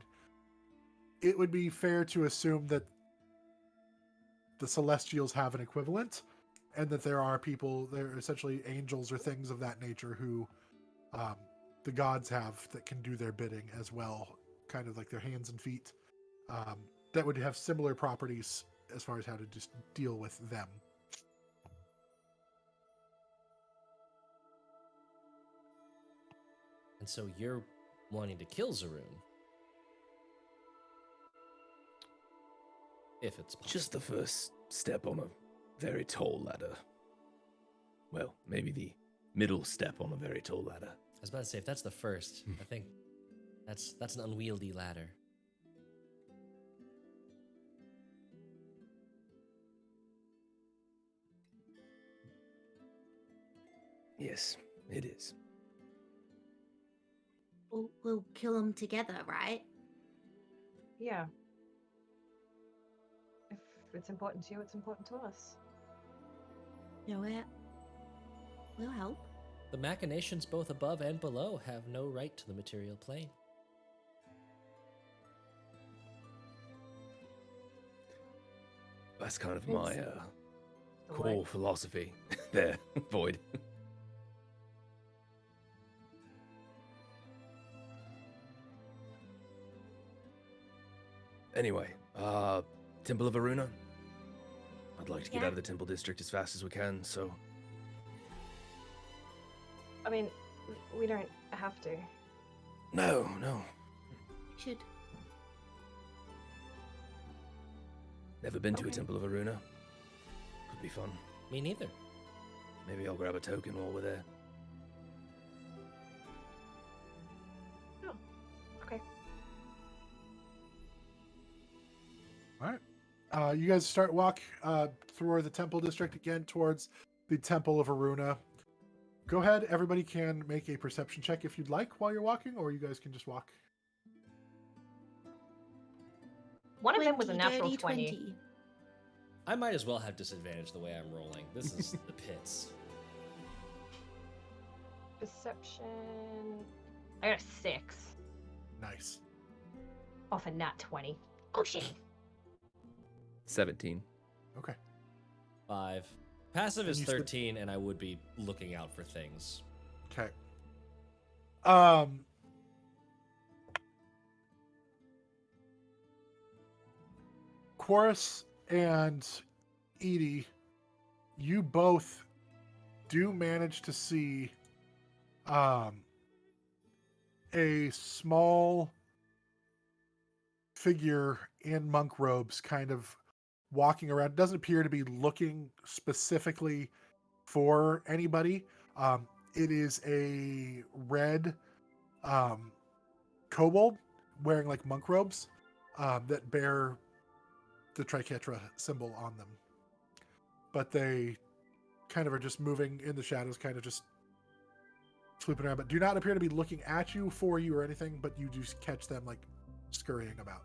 it would be fair to assume that the Celestials have an equivalent, and that there are people, they're essentially angels or things of that nature who the gods have that can do their bidding as well, kind of like their hands and feet, that would have similar properties as far as how to just deal with them. And so you're wanting to kill Zaroon. If it's possible. Just the first step on a very tall ladder. Well, maybe the middle step on a very tall ladder. I was about to say, if that's the first, I think that's an unwieldy ladder. Yes, it is. We'll kill them together, right? Yeah. If it's important to you, it's important to us. No, we'll help. The machinations both above and below have no right to the material plane. That's kind of my The core way. philosophy there, Void. Anyway, Temple of Aruna. I'd like to get Yeah. out of the Temple District as fast as we can, so I mean, we don't have to. no. Should. Never been to a Okay. Temple of Aruna. Could be fun. Me neither. Maybe I'll grab a token while we're there. Okay. All right. You guys start walk through the temple district again towards the Temple of Aruna. Go ahead, everybody can make a perception check if you'd like while you're walking, or you guys can just walk. One of them was a 20, natural dirty 20. I might as well have disadvantage the way I'm rolling. This is the pits. Perception. I got a 6 Nice. off a nat 20. Oh shit. 17. Okay. 5. Passive is you said- 13, and I would be looking out for things. Okay. Quoras and Edie, you both do manage to see a small figure in monk robes kind of walking around. It doesn't appear to be looking specifically for anybody. It is a red kobold wearing like monk robes that bear the Triquetra symbol on them. But they kind of are just moving in the shadows, kind of just swooping around, but do not appear to be looking at you, for you, or anything, but you do catch them like scurrying about.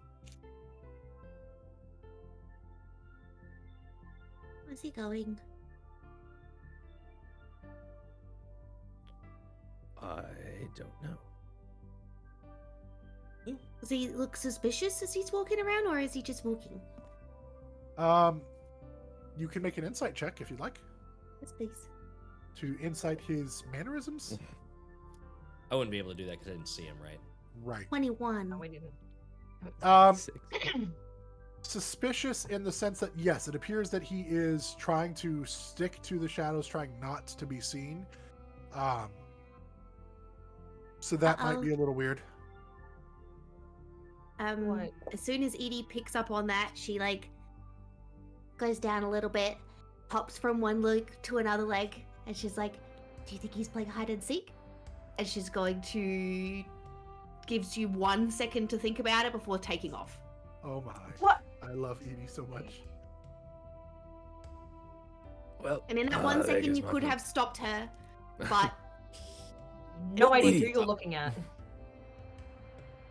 Where's he going? I don't know. Does he look suspicious as he's walking around, or is he just walking? You can make an insight check if you'd like Yes, please. to insight his mannerisms. I wouldn't be able to do that because I didn't see him, right? Right. 21. No, we didn't. Six. Suspicious in the sense that, yes, it appears that he is trying to stick to the shadows, trying not to be seen. So that might be a little weird. What? As soon as Edie picks up on that, she like goes down a little bit, hops from one leg to another leg, and she's like, "Do you think he's playing hide and seek?" And she's going to gives you 1 second to think about it before taking off. Oh my. What? I love Edie so much. Well, And in that there 1 second, goes you my could point. have stopped her, but No idea who Edie. you're looking at.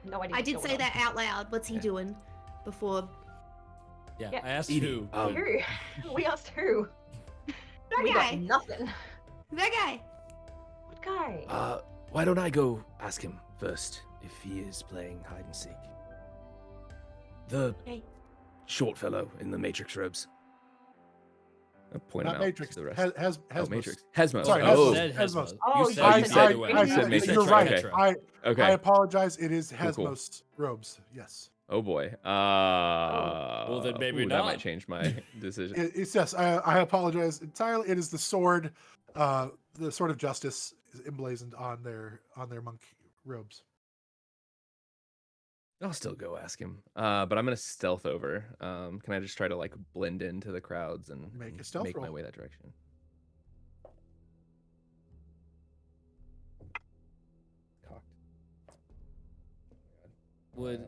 No idea. I what's did going say on. that out loud. What's he Yeah. doing? Before Yeah, Yeah. I asked Edie, who. Who? We asked who. that We guy, got nothing. that guy. What guy? Why don't I go ask him first if he is playing hide and seek? The Okay. short fellow in the Matrix robes. I'll point Not him out Matrix. to the rest. Has Oh, Matrix. Hesmo. Sorry, oh, Hesmo. said Hesmos. Hesmos. Oh, You said, I- you said I- the way. I- You said I- Matrix. you're right. Triquetra. I okay. apologize. It is Cool, cool. Hesmos robes. Yes. Oh boy. Well, then maybe That not. might change my decision. It's yes. I apologize entirely. It is the sword of justice is emblazoned on their monk robes. I'll still go ask him. But I'm gonna stealth over. Can I just try to like blend into the crowds and Make a and stealth make my roll. way that direction? Cocked. Would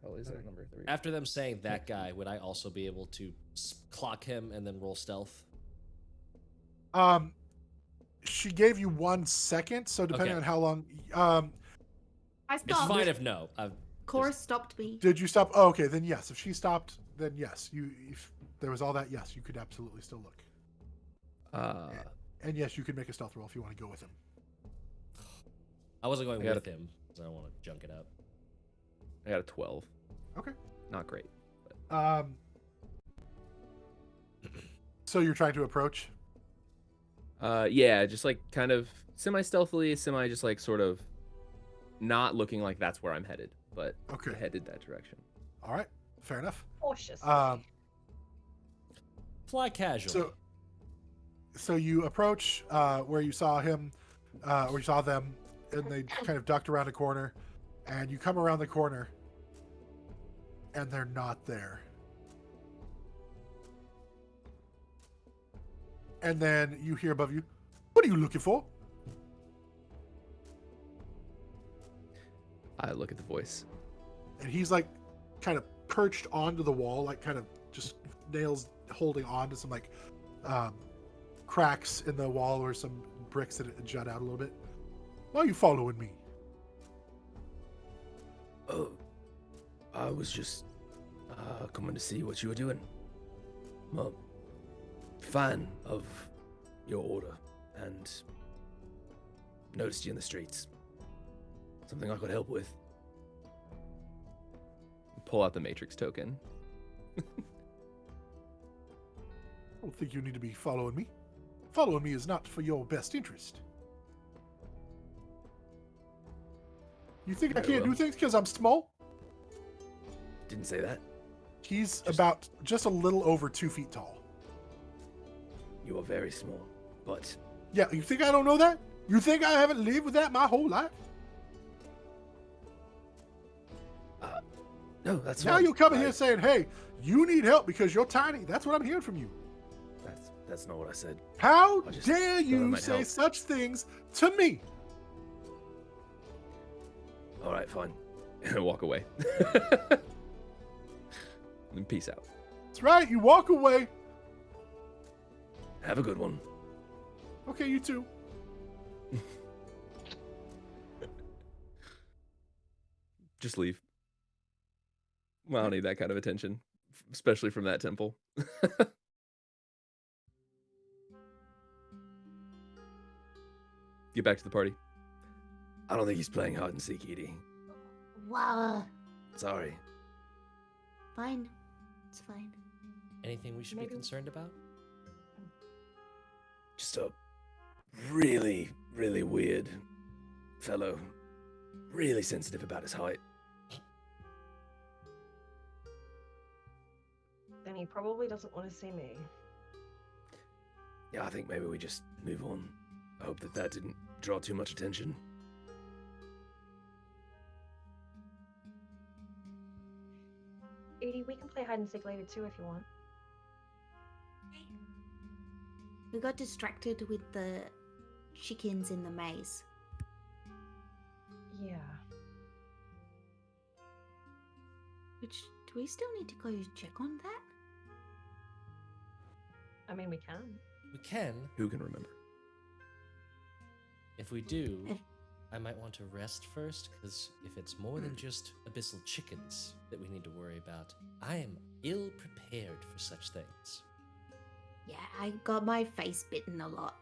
Hell is that number 3? after them saying that guy, would I also be able to clock him and then roll stealth? She gave you 1 second, so depending Okay. on how long. I It's stopped. fine if no. Chorus stopped me. Did you stop? Oh, okay, then yes. If she stopped, then yes. If there was all that, yes, you could absolutely still look. And yes, you could make a stealth roll if you want to go with him. I wasn't going I got with him because I don't want to junk it up. I got a 12. Okay. Not great. So you're trying to approach. Yeah, just like kind of semi-stealthily, just like sort of not looking like that's where I'm headed, but Okay. headed that direction. All right. Fair enough. Cautious. Fly casually. So you approach where you saw him, where you saw them, and they kind of ducked around a corner, and you come around the corner, and they're not there. And then you hear above you, "What are you looking for?" I look at the voice. And he's like kind of perched onto the wall, like kind of just nails holding on to some like cracks in the wall or some bricks that jut out a little bit. Why are you following me? Oh, I was just coming to see what you were doing. I'm a fan of your order and noticed you in the streets. Something I could help with. Pull out the Matrix token. I don't think you need to be following me. Following me is not for your best interest. You think I Very can't do well. things because I'm small? Didn't say that. He's about just a little over 2 feet tall. You are very small, but Yeah, you think I don't know that? You think I haven't lived with that my whole life? no, that's Now fine. you're coming I- here saying, hey, you need help because you're tiny. That's what I'm hearing from you. That's not what I said. How I just dare thought it you might say help. such things to me? All right, fine. Walk away. And peace out. That's right, you walk away. Have a good one. Okay, you too. Just leave. Well, I don't need that kind of attention, especially from that temple. Get back to the party. I don't think he's playing hide and seek, Edie. Wow. Sorry. Fine. It's fine. Anything we should be Maybe- concerned about? Just a really, really weird fellow. Really sensitive about his height. Then he probably doesn't want to see me. Yeah, I think maybe we just move on. I hope that didn't draw too much attention. Edie, we can play hide and seek later too if you want. We got distracted with the chickens in the maze. Yeah. Which, do we still need to go check on that? I mean, we can. We can. Who can remember? If we do, If- I might want to rest first, because if it's more than just abyssal chickens that we need to worry about, I am ill prepared for such things. Yeah, I got my face bitten a lot.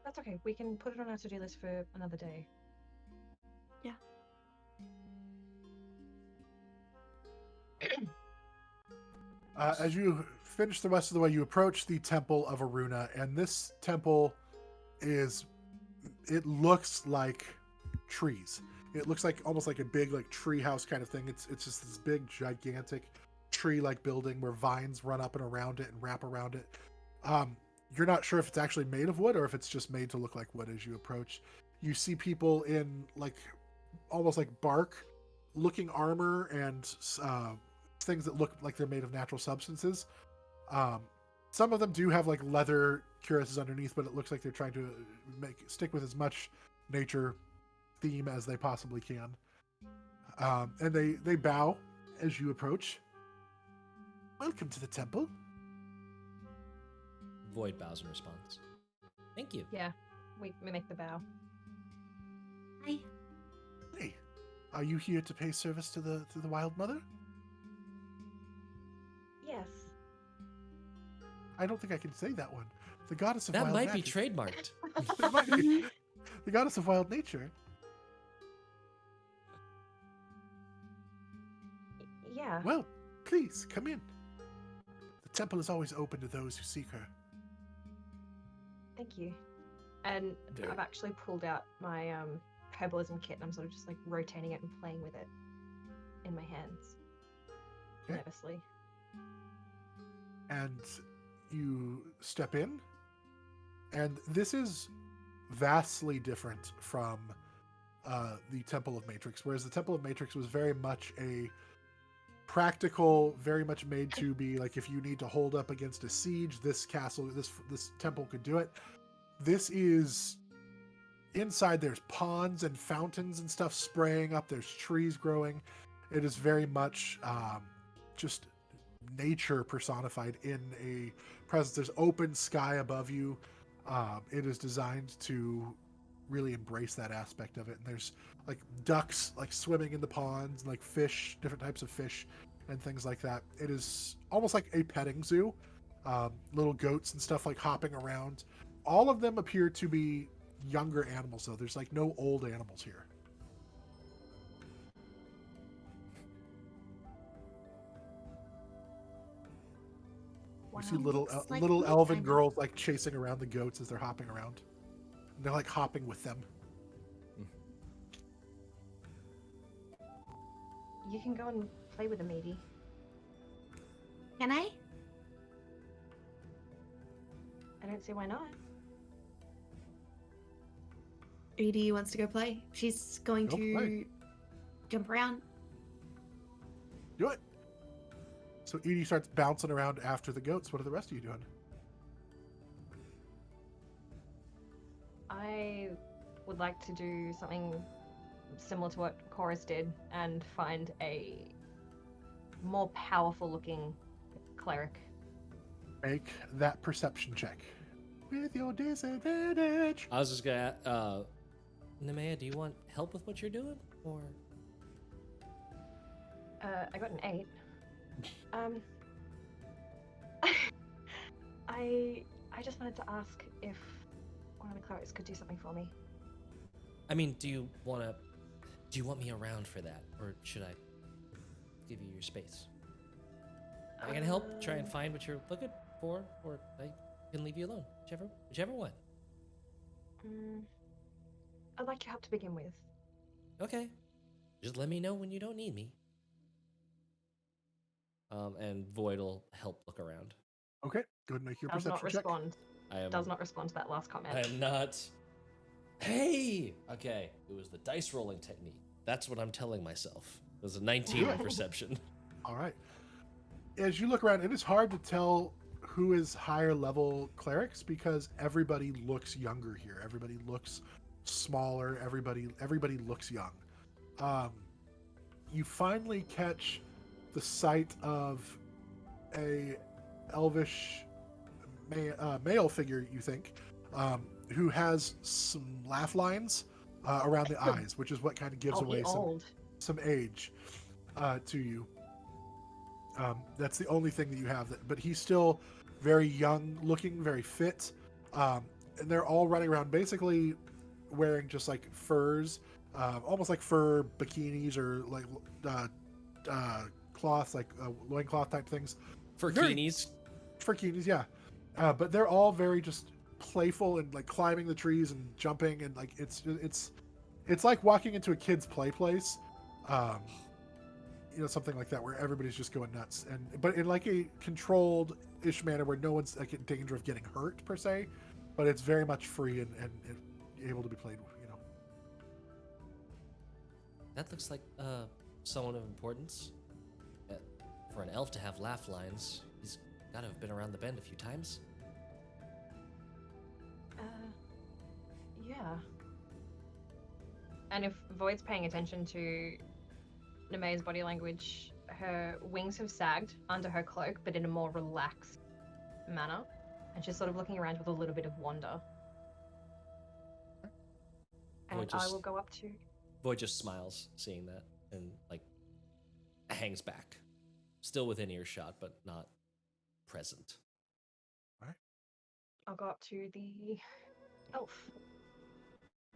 That's okay. We can put it on our to-do list for another day. As you finish the rest of the way, you approach the temple of Aruna, and this temple it looks like trees. It looks like almost like a big like tree house kind of thing. It's just this big gigantic tree-like building where vines run up and around it and wrap around it. You're not sure if it's actually made of wood or if it's just made to look like wood as you approach. You see people in like almost like bark looking armor and things that look like they're made of natural substances. Some of them do have like leather cuirasses underneath, but it looks like they're trying to stick with as much nature theme as they possibly can. And they bow as you approach. Welcome to the temple. Void bows in response. Thank you. Yeah, we make the bow. Hi. Hey, are you here to pay service to the Wild Mother? Yes. I don't think I can say that one. The goddess of That wild might be magic. trademarked. It might be. The goddess of wild nature. Yeah. Well, please come in. The temple is always open to those who seek her. Thank you. And Very- I've actually pulled out my herbalism kit and I'm sort of just like rotating it and playing with it in my hands. Okay. Nervously. And you step in, and this is vastly different from the Temple of Matrix, whereas the Temple of Matrix was very much a practical, very much made to be like if you need to hold up against a siege, this castle, this temple could do it. This is inside there's ponds and fountains and stuff spraying up. There's trees growing. It is very much just nature personified in a presence. There's open sky above you. It is designed to really embrace that aspect of it. And there's like ducks like swimming in the ponds, and like fish, different types of fish and things like that. It is almost like a petting zoo. Little goats and stuff like hopping around. All of them appear to be younger animals, though. There's like no old animals here. You see little looks like little me, elven kind of. girls like chasing around the goats as they're hopping around. And they're like hopping with them. You can go and play with them, Edie. Can I? I don't see why not. Edie wants to go play. She's going Go to play. Jump around. Do it. So Edie starts bouncing around after the goats. What are the rest of you doing? I would like to do something similar to what Quoras did and find a more powerful looking cleric. Make that perception check with your disadvantage. I was just gonna, Nemeia, do you want help with what you're doing, or? I got an 8. I just wanted to ask if one of the clerics could do something for me. I mean, do you want me around for that, or should I give you your space? I can help try and find what you're looking for, or I can leave you alone. Whichever one. I'd like your help to begin with. Okay. Just let me know when you don't need me. And Void will help look around. Okay, go ahead and make your Does not perception check. respond. I am. Does not respond to that last comment. I am not. Hey. Okay. It was the dice rolling technique. That's what I'm telling myself. It was a 19 in perception. All right. As you look around, it is hard to tell who is higher level clerics because everybody looks younger here. Everybody looks smaller. Everybody looks young. You finally catch the sight of a elvish male figure, you think, who has some laugh lines around the eyes, which is what kind of gives away some age to you. That's the only thing that you have. But he's still very young looking, very fit. And they're all running around basically wearing just like furs, almost like fur bikinis or like cloths, like loincloth type things. Furkinis. Furkinis, yeah. But they're all very just playful and like climbing the trees and jumping, and like it's like walking into a kid's play place. Something like that where everybody's just going nuts, but in like a controlled-ish manner where no one's like in danger of getting hurt per se, but it's very much free and able to be played. That looks like someone of importance. For an elf to have laugh lines, he's got to have been around the bend a few times. Yeah. And if Void's paying attention to Nemeia's body language, her wings have sagged under her cloak, but in a more relaxed manner. And she's sort of looking around with a little bit of wonder. And I will go up to... Void just smiles, seeing that, and, like, hangs back. Still within earshot, but not present. All right. I'll go up to the elf.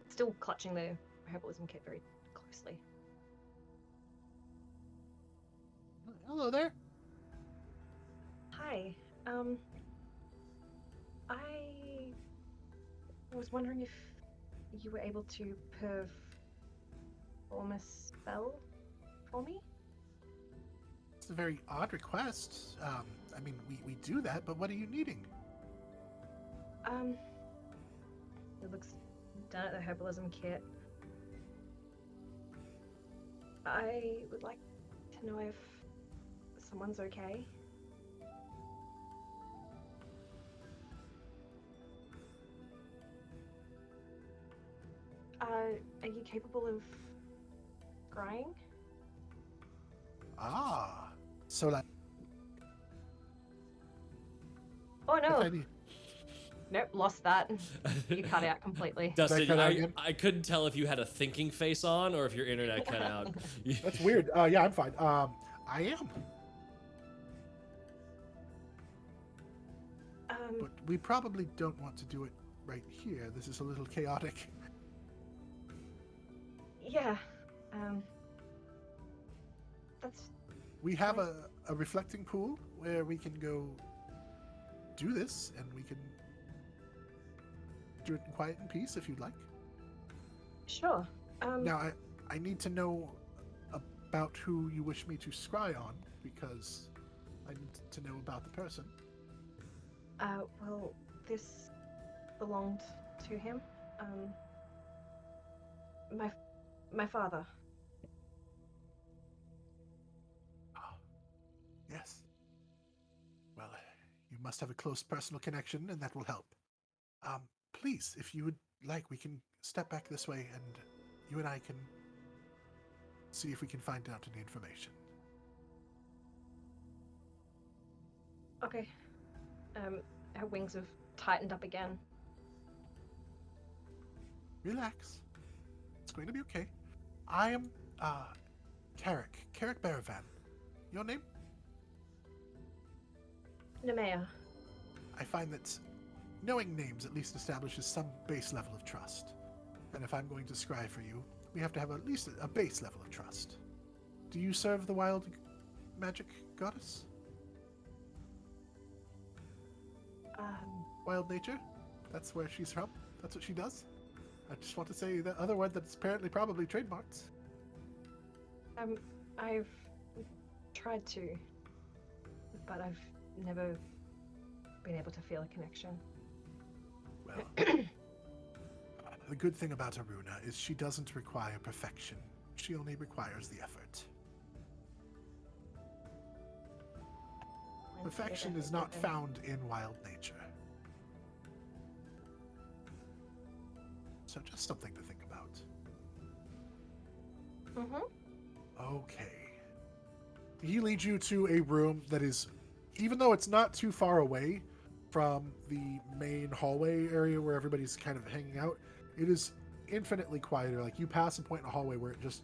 Still clutching the herbalism kit very closely. Hello there. Hi. I was wondering if you were able to perform a spell for me? It's a very odd request. I mean, we do that, but what are you needing? It looks down at the herbalism kit. I would like to know if someone's okay. are you capable of scrying? Ah, so like, Oh if no. I need- Nope, lost that. You cut out completely. Dustin, cut out again? I couldn't tell if you had a thinking face on or if your internet cut out. That's weird. Yeah, I'm fine. I am, but we probably don't want to do it right here. This is a little chaotic. Yeah. That's We have a reflecting pool where we can go do this, and we can do it in quiet and peace if you'd like. sure. Now, I need to know about who you wish me to scry on, because I need to know about the person. Well, this belonged to him. My father. Yes. Well, you must have a close personal connection, and that will help. Please, if you would like, we can step back this way, and you and I can see if we can find out any information. Okay. Her wings have tightened up again. Relax. It's going to be okay. I am, Carrick Baravan. Your name? Nemeia. I find that knowing names at least establishes some base level of trust. And if I'm going to scry for you, we have to have at least a base level of trust. Do you serve the wild magic goddess? Wild nature? That's where she's from? That's what she does? I just want to say that other word that's apparently probably trademarked. I've tried to, but I've never been able to feel a connection. Well, the good thing about Aruna is she doesn't require perfection. She only requires the effort. Perfection is not found in wild nature. So just something to think about. Okay. He leads you to a room that is, even though it's not too far away from the main hallway area where everybody's kind of hanging out, it is infinitely quieter. Like, you pass a point in a hallway where it just,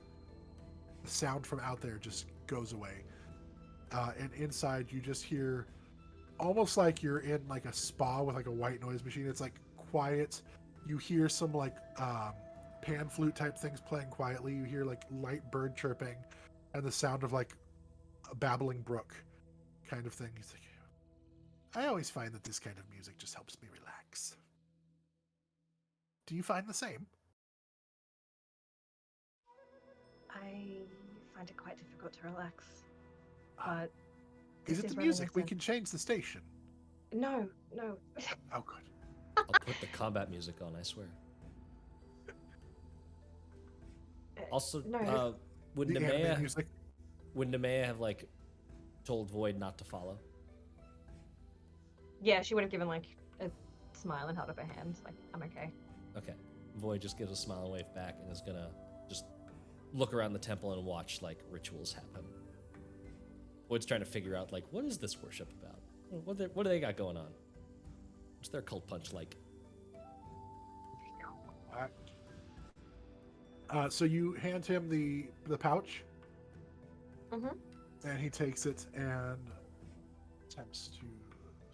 the sound from out there just goes away. And inside you just hear, almost like you're in like a spa with like a white noise machine. It's like quiet. You hear some like pan flute type things playing quietly. You hear like light bird chirping and the sound of like a babbling brook kind of thing. He's like, I always find that this kind of music just helps me relax. Do you find the same? I find it quite difficult to relax. But Is it the music? We can change the station. No. Oh, good. I'll put the combat music on, I swear. Also, no. would The anime music. Nemeia have like told Void not to follow? Yeah, she would have given like a smile and held up her hand. Like, I'm okay. Okay. Void just gives a smile and wave back and is gonna just look around the temple and watch like rituals happen. Void's trying to figure out like, what is this worship about? What do they got going on? What's their cult punch like? So you hand him the pouch, Mm-hmm. and he takes it and attempts to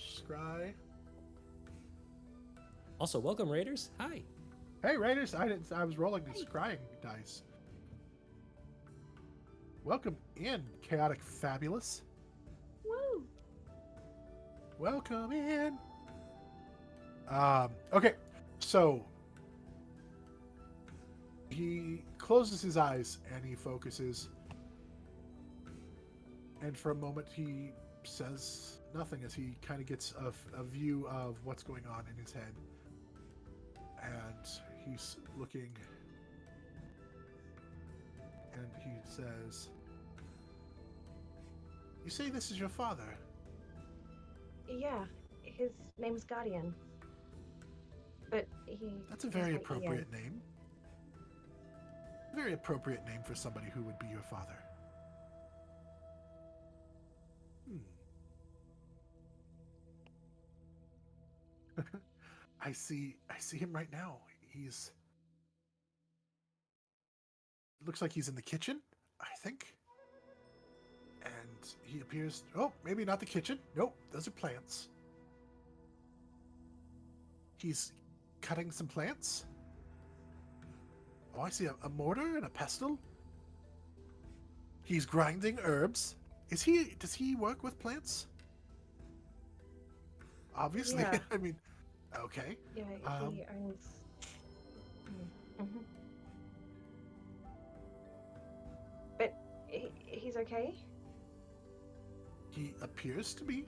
scry. Also, welcome Raiders. Hi. Hey Raiders, I was rolling the scrying dice. Welcome in, Chaotic Fabulous. Woo! Welcome in. Okay, so he closes his eyes and he focuses, and for a moment he says nothing as he kind of gets a view of what's going on in his head, and he's looking, and he says, "You say this is your father?" Yeah, his name's Guardian. But he... That's a very he's my appropriate name. Very appropriate name for somebody who would be your father. I see him right now. He's looks like he's in the kitchen, I think. And he appears, oh, maybe not the kitchen. Nope, those are plants. He's cutting some plants. Oh, I see a mortar and a pestle. He's grinding herbs. Does he work with plants? Obviously. Yeah. I mean, okay. Yeah, he owns. Mm-hmm. But he's okay. He appears to be.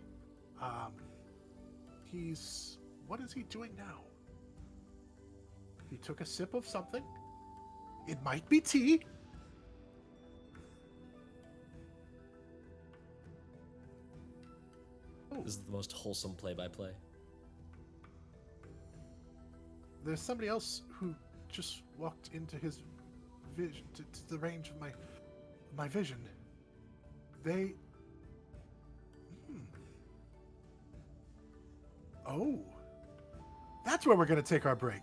What is he doing now? He took a sip of something. It might be tea. This is the most wholesome play-by-play. There's somebody else who just walked into his vision, to the range of my vision. They. Oh, that's where we're gonna take our break.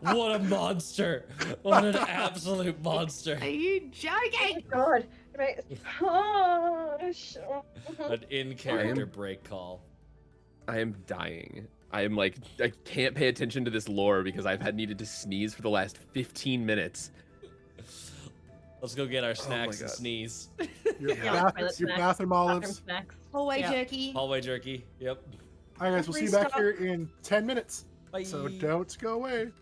What a monster! What an absolute monster! Are you joking? God. Right. An in-character break call. I am dying. I am like, I can't pay attention to this lore because I've needed to sneeze for the last 15 minutes. Let's go get our snacks and God. sneeze. Your, Yeah, your bathroom olives. Snacks. Hallway Yeah. jerky. Hallway jerky. Yep. All right, guys, we'll see you Please back stop. here in 10 minutes. Bye. So don't go away.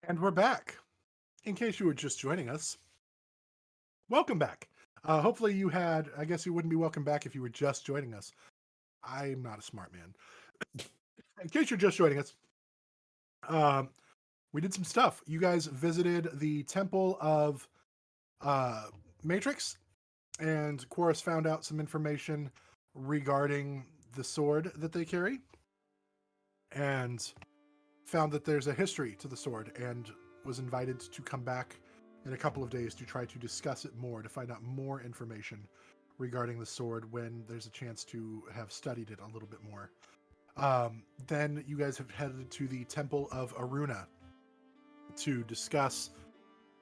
And we're back. In case you were just joining us, welcome back. Hopefully you had, I guess you wouldn't be welcome back if you were just joining us. I'm not a smart man. In case you're just joining us, we did some stuff. You guys visited the Temple of Matrix, and Quoras found out some information regarding the sword that they carry, and found that there's a history to the sword, and was invited to come back in a couple of days to try to discuss it more, to find out more information regarding the sword when there's a chance to have studied it a little bit more. Then you guys have headed to the Temple of Aruna to discuss,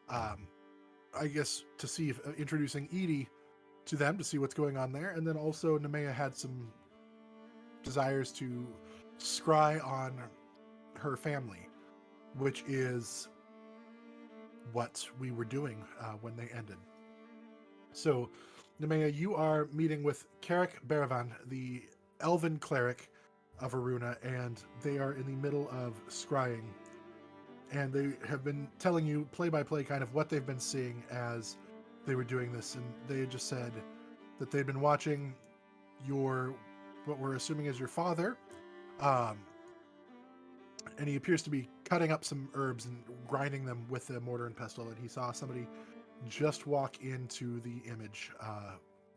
I guess, to see if introducing Ihjki to them to see what's going on there. And then also Nemeia had some desires to scry on her family, which is what we were doing when they ended. So, Nemeia, you are meeting with Cleric Baravan, the elven cleric of Aruna, and they are in the middle of scrying. And they have been telling you play-by-play kind of what they've been seeing as they were doing this. And they had just said that they'd been watching what we're assuming is your father, and he appears to be cutting up some herbs and grinding them with a mortar and pestle, and he saw somebody just walk into the image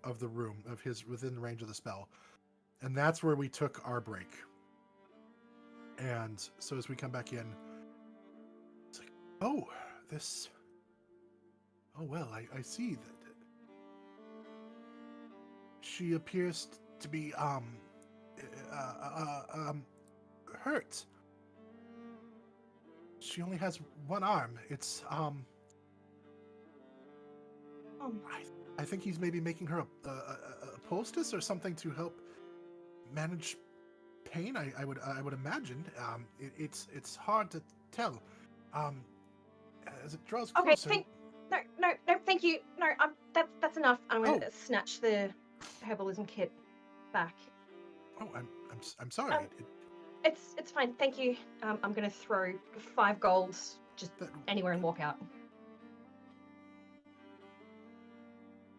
of the room, of his, within the range of the spell. And that's where we took our break. And so as we come back in, it's like, oh well, I see that she appears to be hurt. She only has one arm. It's I think he's maybe making her a poultice or something to help manage pain. I would imagine. It's hard to tell. As it draws closer. Okay, no, thank you. No, that's enough. I'm gonna snatch the herbalism kit back. Oh, I'm sorry. It's fine. Thank you. I'm gonna throw 5 gold just anywhere and walk out.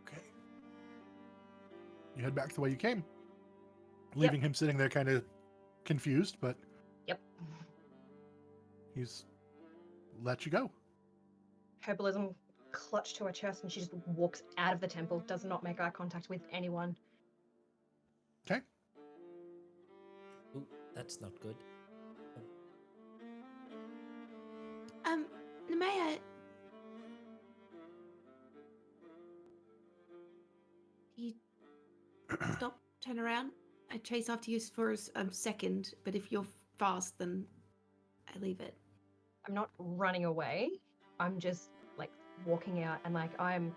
Okay. You head back the way you came, leaving him sitting there kind of confused, but yep, he's let you go. Herbalism clutched to her chest, and she just walks out of the temple. Does not make eye contact with anyone. Okay. Ooh, that's not good. Nemeia, you stop, turn around. I chase after you for a second, but if you're fast, then I leave it. I'm not running away. I'm just like walking out, and like I'm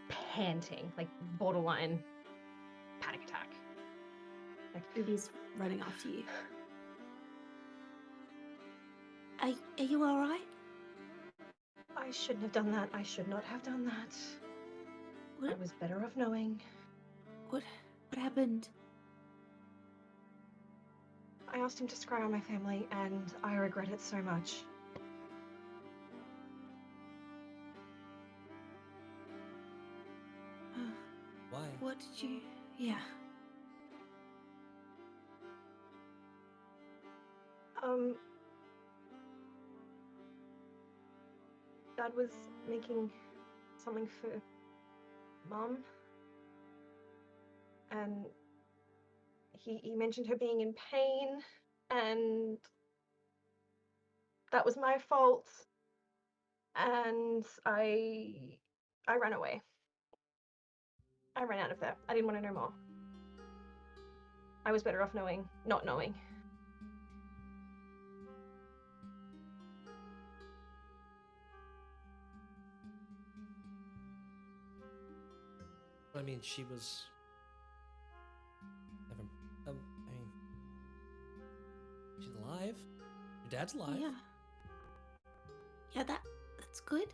panting, like borderline panic attack. Like Udi's running after you. Are you all right? I shouldn't have done that. I should not have done that. What? I was better off knowing. What happened? I asked him to scry on my family, and I regret it so much. Why? What did you... Yeah. Dad was making something for Mum, and he mentioned her being in pain, and that was my fault, and I ran away. I ran out of there. I didn't want to know more. I was better off not knowing. I mean, she was. Never. I mean, she's alive. Your dad's alive. Yeah. Yeah, that's good.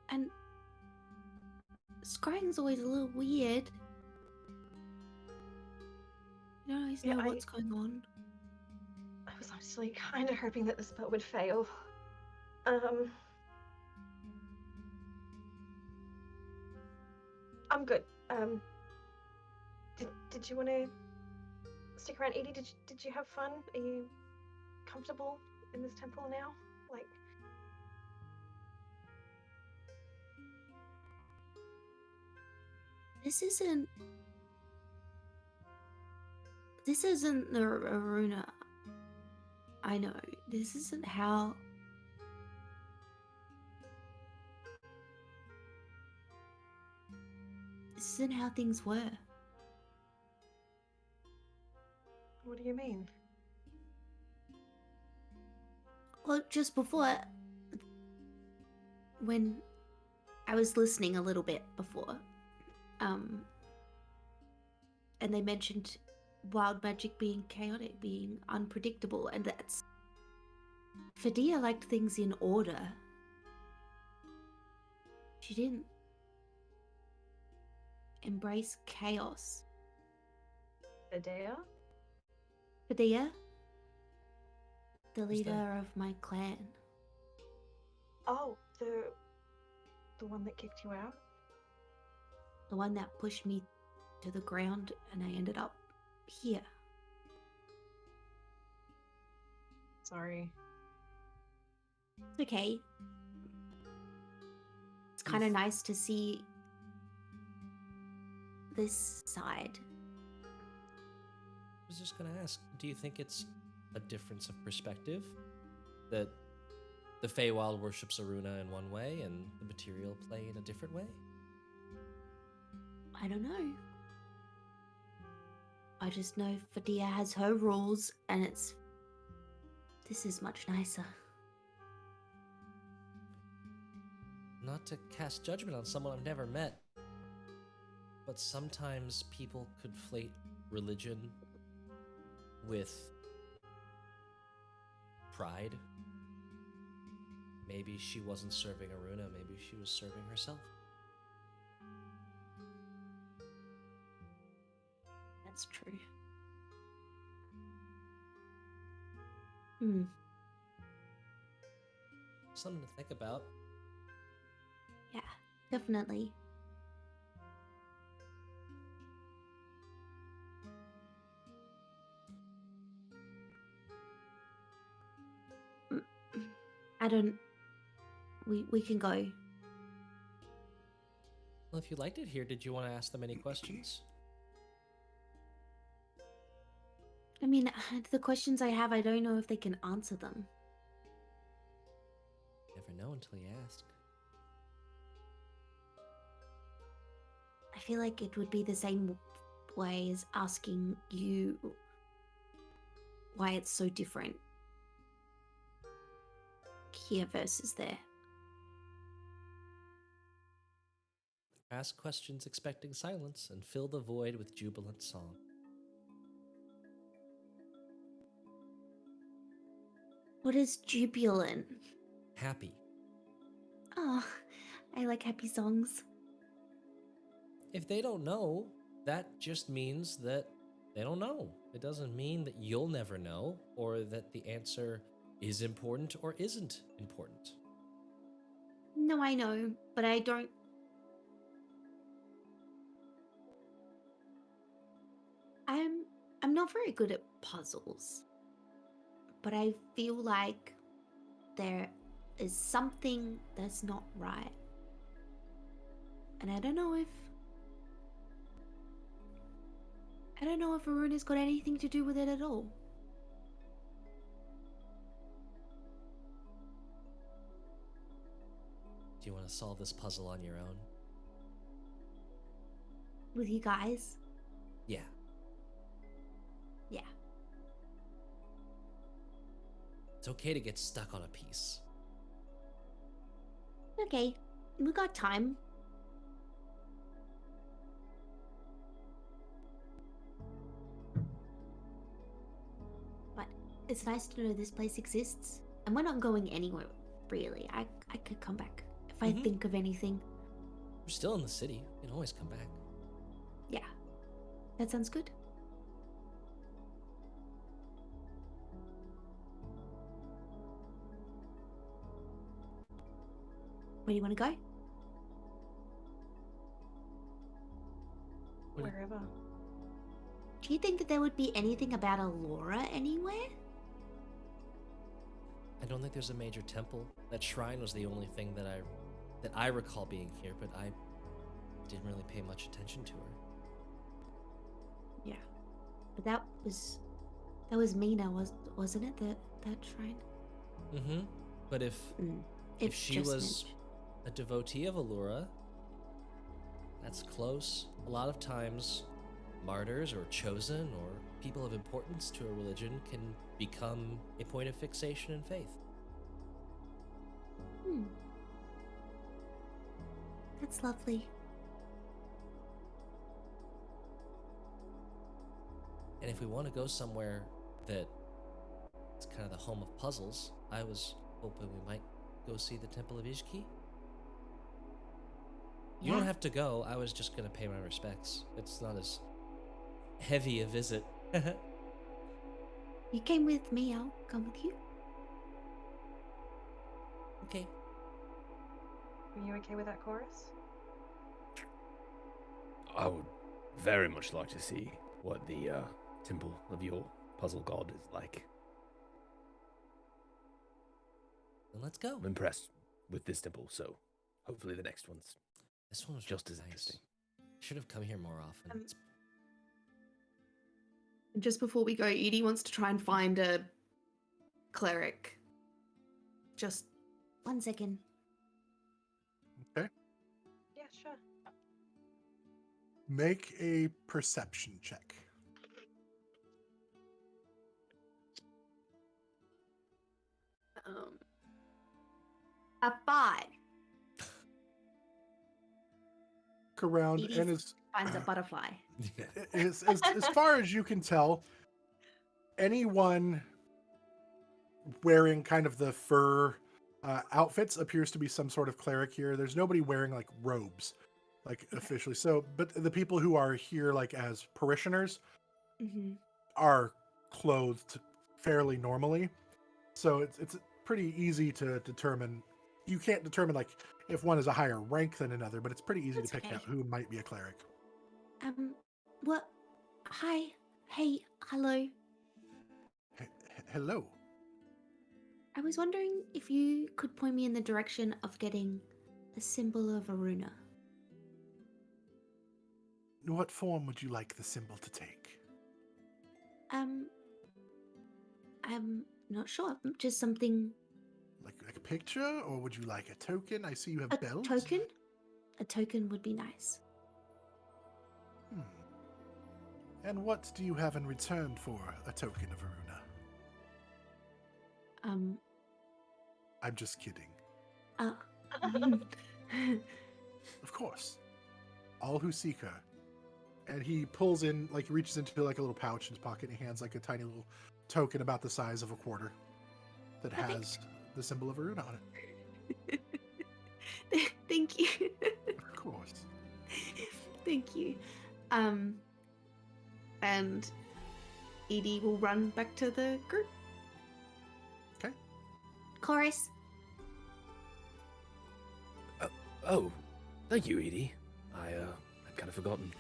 And scrying's always a little weird. You don't always know what's going on. was honestly kind of hoping that the spell would fail. I'm good. Did you want to stick around, Edie? Did you have fun? Are you comfortable in this temple now? Like, This isn't the Aruna. I know. This isn't how. This isn't how things were. what do you mean? Well, just before, when I was listening a little bit before, and they mentioned wild magic being chaotic, being unpredictable, and that's... Fadia liked things in order. She didn't embrace chaos. Adea? Fadia? The Who's leader that? of my clan. Oh, the one that kicked you out? The one that pushed me to the ground and I ended up here. Sorry. It's okay. It's kind of nice to see this side. I was just gonna ask, do you think it's a difference of perspective? That the Feywild worships Aruna in one way and the material play in a different way? I don't know. I just know Fadia has her rules and this is much nicer. Not to cast judgment on someone I've never met, but sometimes people conflate religion with pride. Maybe she wasn't serving Aruna, maybe she was serving herself. That's true. Something to think about. Yeah, definitely. I don't... We can go. Well, if you liked it here, did you want to ask them any questions? I mean, the questions I have, I don't know if they can answer them. Never know until you ask. I feel like it would be the same way as asking you why it's so different here versus there. Ask questions expecting silence and fill the void with jubilant song. What is jubilant? Happy. Oh, I like happy songs. If they don't know, that just means that they don't know. It doesn't mean that you'll never know or that the answer is important or isn't important. No, I know, but I don't... I'm not very good at puzzles, but I feel like there is something that's not right. And I don't know if Aruna's got anything to do with it at all. Do you want to solve this puzzle on your own? With you guys? Yeah. Yeah. It's okay to get stuck on a piece. Okay, we got time. But it's nice to know this place exists. And we're not going anywhere, really. I could come back if I think of anything. We're still in the city. We can always come back. Yeah, that sounds good. Where do you want to go? What do you- Wherever. Do you think that there would be anything about Allura anywhere? I don't think there's a major temple. That shrine was the only thing that I recall being here, but I didn't really pay much attention to her. Yeah. But that was Mina, wasn't it? That shrine? Mm-hmm. But if It's she just was Mitch. a devotee of Allura, that's close. A lot of times, martyrs or chosen or people of importance to a religion can become a point of fixation in faith. That's lovely. And if we want to go somewhere that is kind of the home of puzzles, I was hoping we might go see the Temple of Ihjki. You don't Yeah. have to go. I was just going to pay my respects. It's not as heavy a visit. You came with me, I'll come with you. Okay. Are you okay with that, Chorus? I would very much like to see what the temple of your puzzle god is like. Then let's go. I'm impressed with this temple, so hopefully the next one's This one was just really as nice. interesting. Should have come here more often. Um, It's- And just before we go, Edie wants to try and find a cleric. Just 1 second. Yeah, sure. Make a perception check. a 5. Look around, and Edie's finds a butterfly. as far as you can tell, anyone wearing kind of the fur outfits appears to be some sort of cleric here. There's nobody wearing like robes, like officially. So, but the people who are here like as parishioners Mm-hmm. are clothed fairly normally. So it's pretty easy to determine. You can't determine like if one is a higher rank than another, but it's pretty easy That's to pick okay. out who might be a cleric. What? Hi. Hey, hello. Hello. I was wondering if you could point me in the direction of getting a symbol of Aruna. What form would you like the symbol to take? I'm not sure. Just something. Like a picture, or would you like a token? I see you have A bells. token? A token would be nice. Hmm. And what do you have in return for a token of Aruna? I'm just kidding. Of course. All who seek her. And he pulls in, like, reaches into like a little pouch in his pocket and he hands like a tiny little token about the size of a quarter that has the symbol of Aruna on it. Thank you. Of course. Thank you. And Edie will run back to the group. Okay. Chorus. Oh, thank you, Edie. I'd kind of forgotten.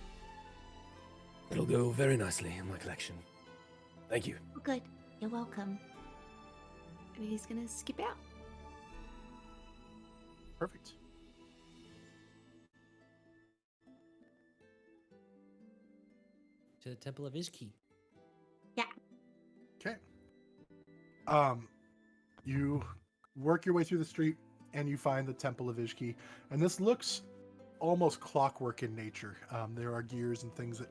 It'll go very nicely in my collection. Thank you. Oh, good. You're welcome. And he's gonna skip out. Perfect. To the Temple of Ihjki. Okay. You work your way through the street and you find the Temple of Ihjki, and this looks almost clockwork in nature. There are gears and things that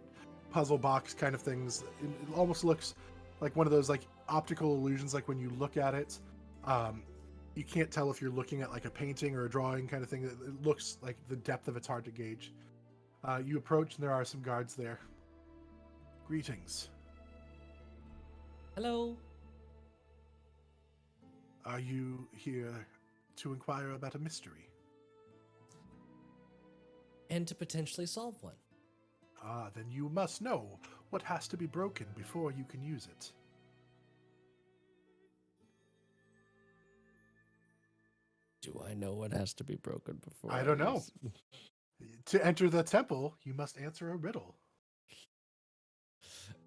puzzle box kind of things. It almost looks like one of those like optical illusions, like when you look at it, you can't tell if you're looking at like a painting or a drawing kind of thing. It looks like the depth of it's hard to gauge. You approach and there are some guards there. Greetings. Hello. Are you here to inquire about a mystery? And to potentially solve one. Ah, then you must know what has to be broken before you can use it. Do I know what has to be broken before? I don't know. To enter the temple, you must answer a riddle.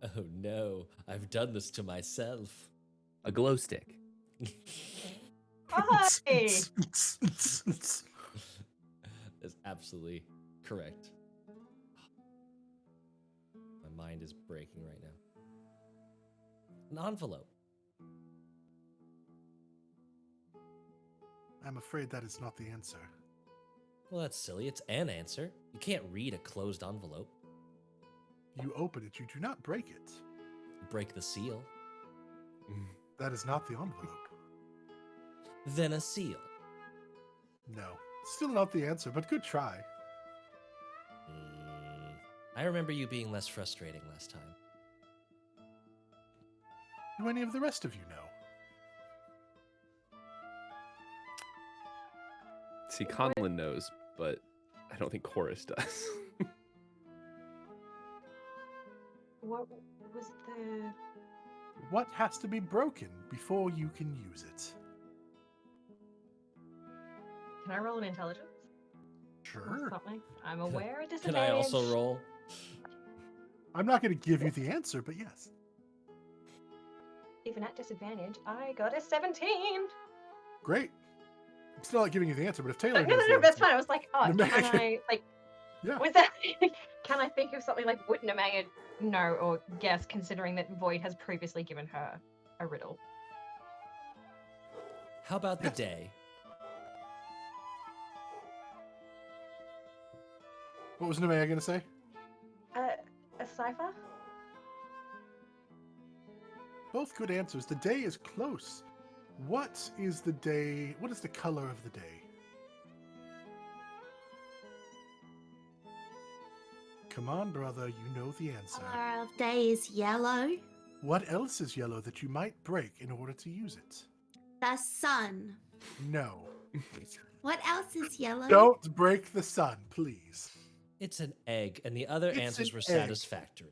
Oh no, I've done this to myself. A glow stick. Hi! That's absolutely correct. My mind is breaking right now. An envelope. I'm afraid that is not the answer. Well, that's silly. It's an answer. You can't read a closed envelope. You open it, you do not break it. Break the seal. That is not the envelope. Then a seal. No, still not the answer, but good try. I remember you being less frustrating last time. Do any of the rest of you know? See, Conlon knows, but I don't think Quoras does. What was the... What has to be broken before you can use it? Can I roll an intelligence? Or Sure. something? I'm aware of Can disadvantage. I also roll? I'm not going to give you the answer, but yes. Even at disadvantage, I got a 17. Great. I'm still not giving you the answer, but if Taylor No, knows the that's answer- fine. I was like, oh, Nemeia can can- I, like, Yeah. was that, can I think of something like, would Nemeia know or guess, considering that Void has previously given her a riddle? How about the Yes. day? What was Nemeia going to say? A cipher? Both good answers. The day is close. What is the day? What is the color of the day? Come on, brother. You know the answer. Color of day is yellow. What else is yellow that you might break in order to use it? The sun. No. What else is yellow? Don't break the sun, please. It's an egg, and the other It's answers an were egg. satisfactory.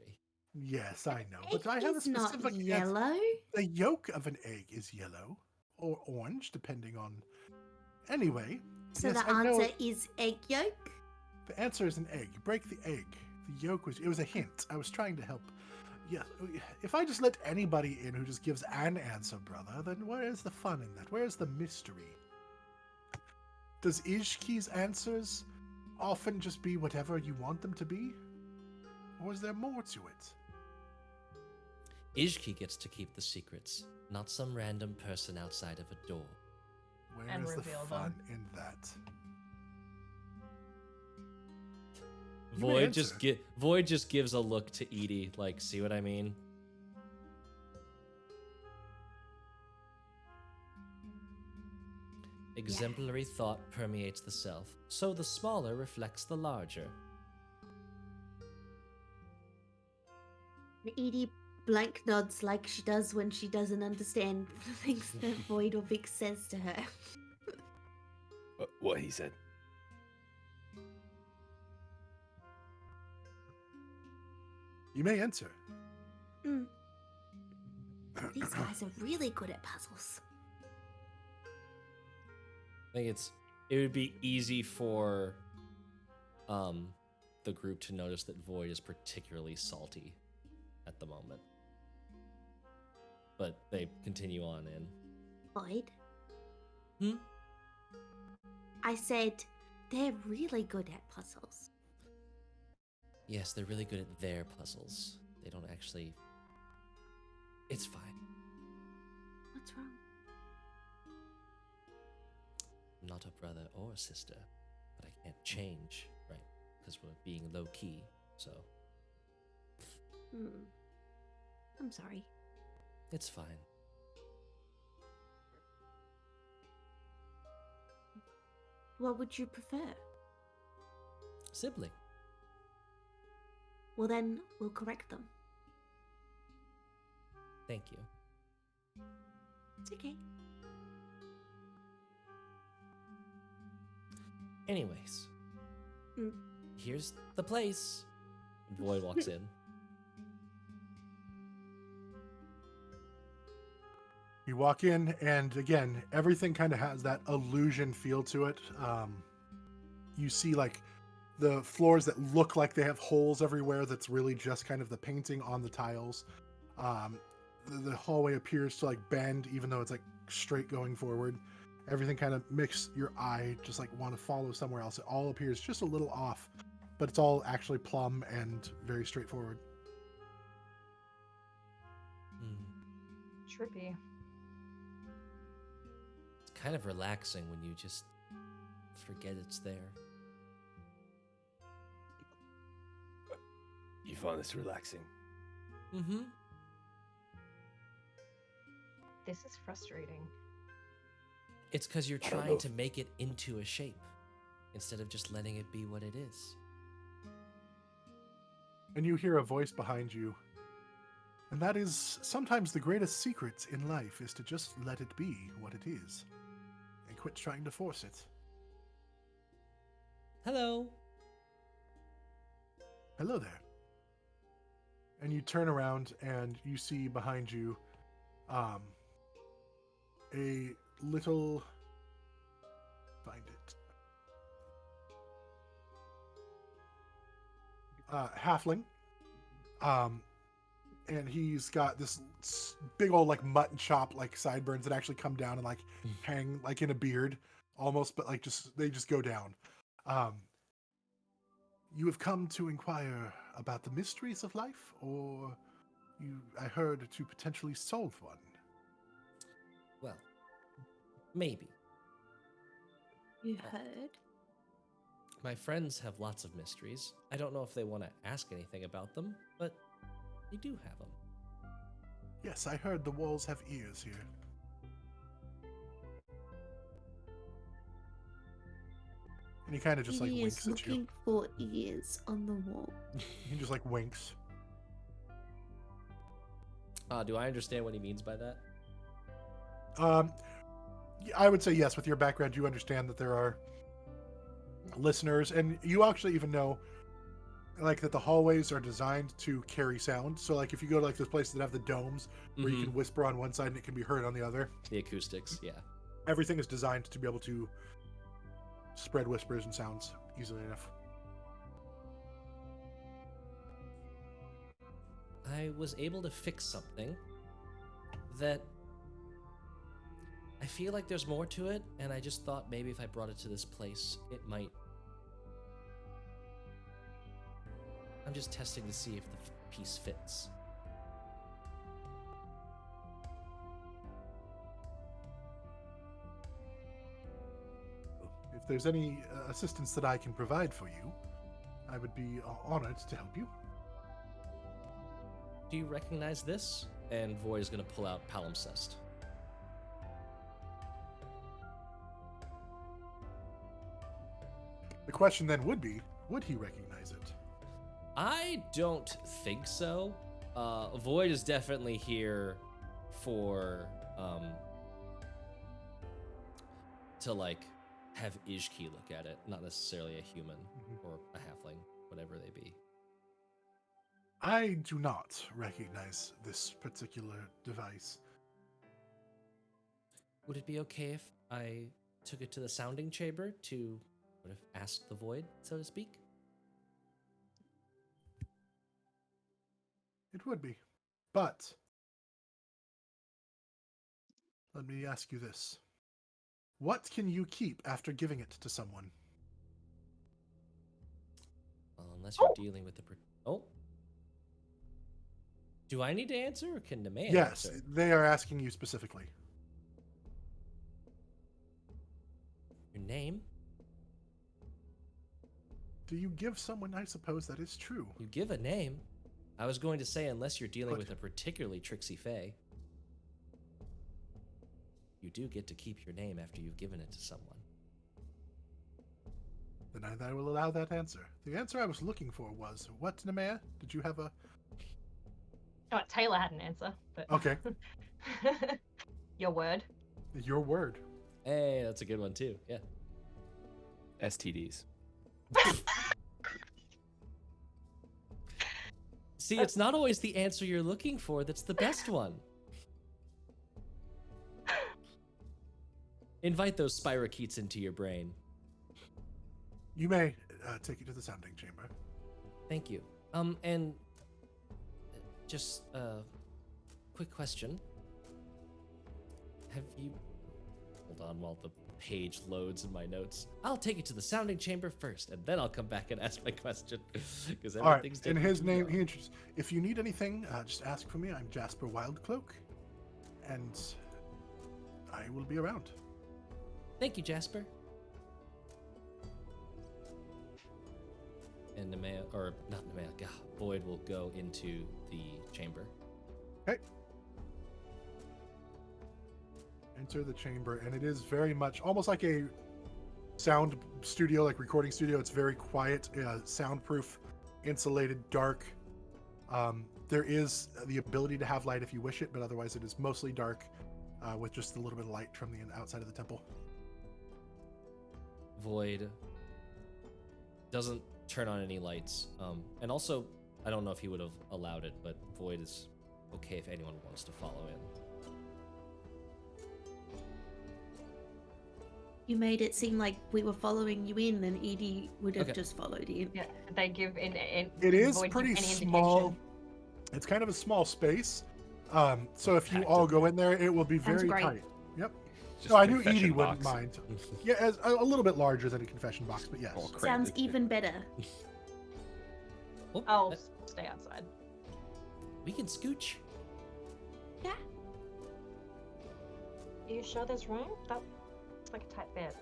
Yes, I know, Egg but I have a is not specific answer. yellow. The yolk of an egg is yellow or orange, depending on. Anyway, So yes, the I know answer is egg yolk. the answer is an egg. You break the egg. The yolk was. It was a hint. I was trying to help. Yes, if I just let anybody in who just gives an answer, brother, then where is the fun in that? Where is the mystery? Does Ihjki's answers often just be whatever you want them to be? Or is there more to it? Ihjki gets to keep the secrets, not some random person outside of a door. Where And is the reveal fun them. in that? You may Void just gives a look to Edie, like, see what I mean? Exemplary thought permeates the self, so the smaller reflects the larger. Edie blank nods like she does when she doesn't understand the things that Void or Vic says to her. What he said. You may enter. Mm. These guys are really good at puzzles. I think it would be easy for the group to notice that Void is particularly salty at the moment. But they continue on in. Void? Hmm? I said they're really good at puzzles. Yes, they're really good at their puzzles. They don't actually. It's fine. What's wrong? I'm not a brother or a sister, but I can't change, right? Because we're being low key, so I'm sorry. it's fine. What would you prefer? Sibling. Well, then we'll correct them. Thank you. It's okay. Anyways, Mm. here's the place. Void walks in. You walk in, and again, everything kind of has that illusion feel to it. You see, like, the floors that look like they have holes everywhere. That's really just kind of the painting on the tiles. The hallway appears to, like, bend, even though it's, like, straight going forward. Everything kind of makes your eye just, like, want to follow somewhere else. It all appears just a little off, but it's all actually plumb and very straightforward. Trippy. It's kind of relaxing when you just forget it's there. You find this relaxing? Mm-hmm. This is frustrating. It's because you're I don't know trying if- to make it into a shape instead of just letting it be what it is. And you hear a voice behind you. And that is sometimes the greatest secret in life is to just let it be what it is and quit trying to force it. Hello. Hello there. And you turn around and you see behind you a little, find it, halfling. And he's got this big old, like, mutton chop, like, sideburns that actually come down and, like, hang, like, in a beard almost, but, like, they just go down. You have come to inquire about the mysteries of life, or I heard, to potentially solve one. Well, maybe. You heard? My friends have lots of mysteries. I don't know if they want to ask anything about them, but they do have them. Yes, I heard the walls have ears here. And he kind of just, like, He winks is at you. looking for ears on the wall. He just, like, winks. Do I understand what he means by that? I would say yes. With your background, you understand that there are listeners, and you actually even know, like, that the hallways are designed to carry sound. So, like, if you go to, like, those places that have the domes where you can whisper on one side and it can be heard on the other, The acoustics, yeah. everything is designed to be able to spread whispers and sounds easily enough. I was able to fix something that I feel like there's more to it, and I just thought maybe if I brought it to this place, it might. I'm just testing to see if the piece fits. If there's any assistance that I can provide for you, I would be honored to help you. Do you recognize this? And Void is going to pull out palimpsest. The question then would be, would he recognize it? I don't think so. Void is definitely here for to, like, have Ihjki look at it, not necessarily a human or a halfling, whatever they be. I do not recognize this particular device. Would it be okay if I took it to the sounding chamber to sort of ask the void, so to speak? It would be. But let me ask you this. What can you keep after giving it to someone? Well, unless you're dealing with the... Do I need to answer, or can Nemeia Yes, answer? they are asking you specifically. Your name? Do you give someone? I suppose that is true. You give a name. I was going to say, unless you're dealing But- with a particularly tricksy fae, you do get to keep your name after you've given it to someone. Then I will allow that answer. The answer I was looking for was, what, Nemeia? Did you have a... Oh, Taylor had an answer, but Okay, your word. your word. Hey, that's a good one too. Yeah. STDs. See, it's not always the answer you're looking for that's the best one. invite those spirochetes into your brain. You may take it to the sounding chamber. Thank you. And just quick question. Have you... Hold on while the page loads in my notes. I'll take it to the sounding chamber first, and then I'll come back and ask my question. Because All right. everything's In taking his too name, long. he introduced. If you need anything, just ask for me. I'm Jasper Wildcloak, and I will be around. Thank you, Jasper. And Nemeia, or not Nemeia, God, Void will go into the chamber. Okay. Enter the chamber, and it is very much almost like a sound studio, like recording studio. It's very quiet, soundproof, insulated, dark. There is the ability to have light if you wish it, but otherwise it is mostly dark, with just a little bit of light from the outside of the temple. Void doesn't turn on any lights. And also, I don't know if he would have allowed it, but Void is okay if anyone wants to follow in. You made it seem like we were following you in, then Edie would have Okay. just followed in. Yeah, did they give in. It is Void give pretty any small. indication? It's kind of a small space. So if you all go in there, it will be Sounds very great. tight. Yep. Just No, I knew confession Edie wouldn't box. mind. Yeah, as a little bit larger than a confession box, but yes. All crammed Sounds into- even better. Oh, I'll stay outside. we can scooch. Yeah. Are you sure there's room? That's like a tight bit.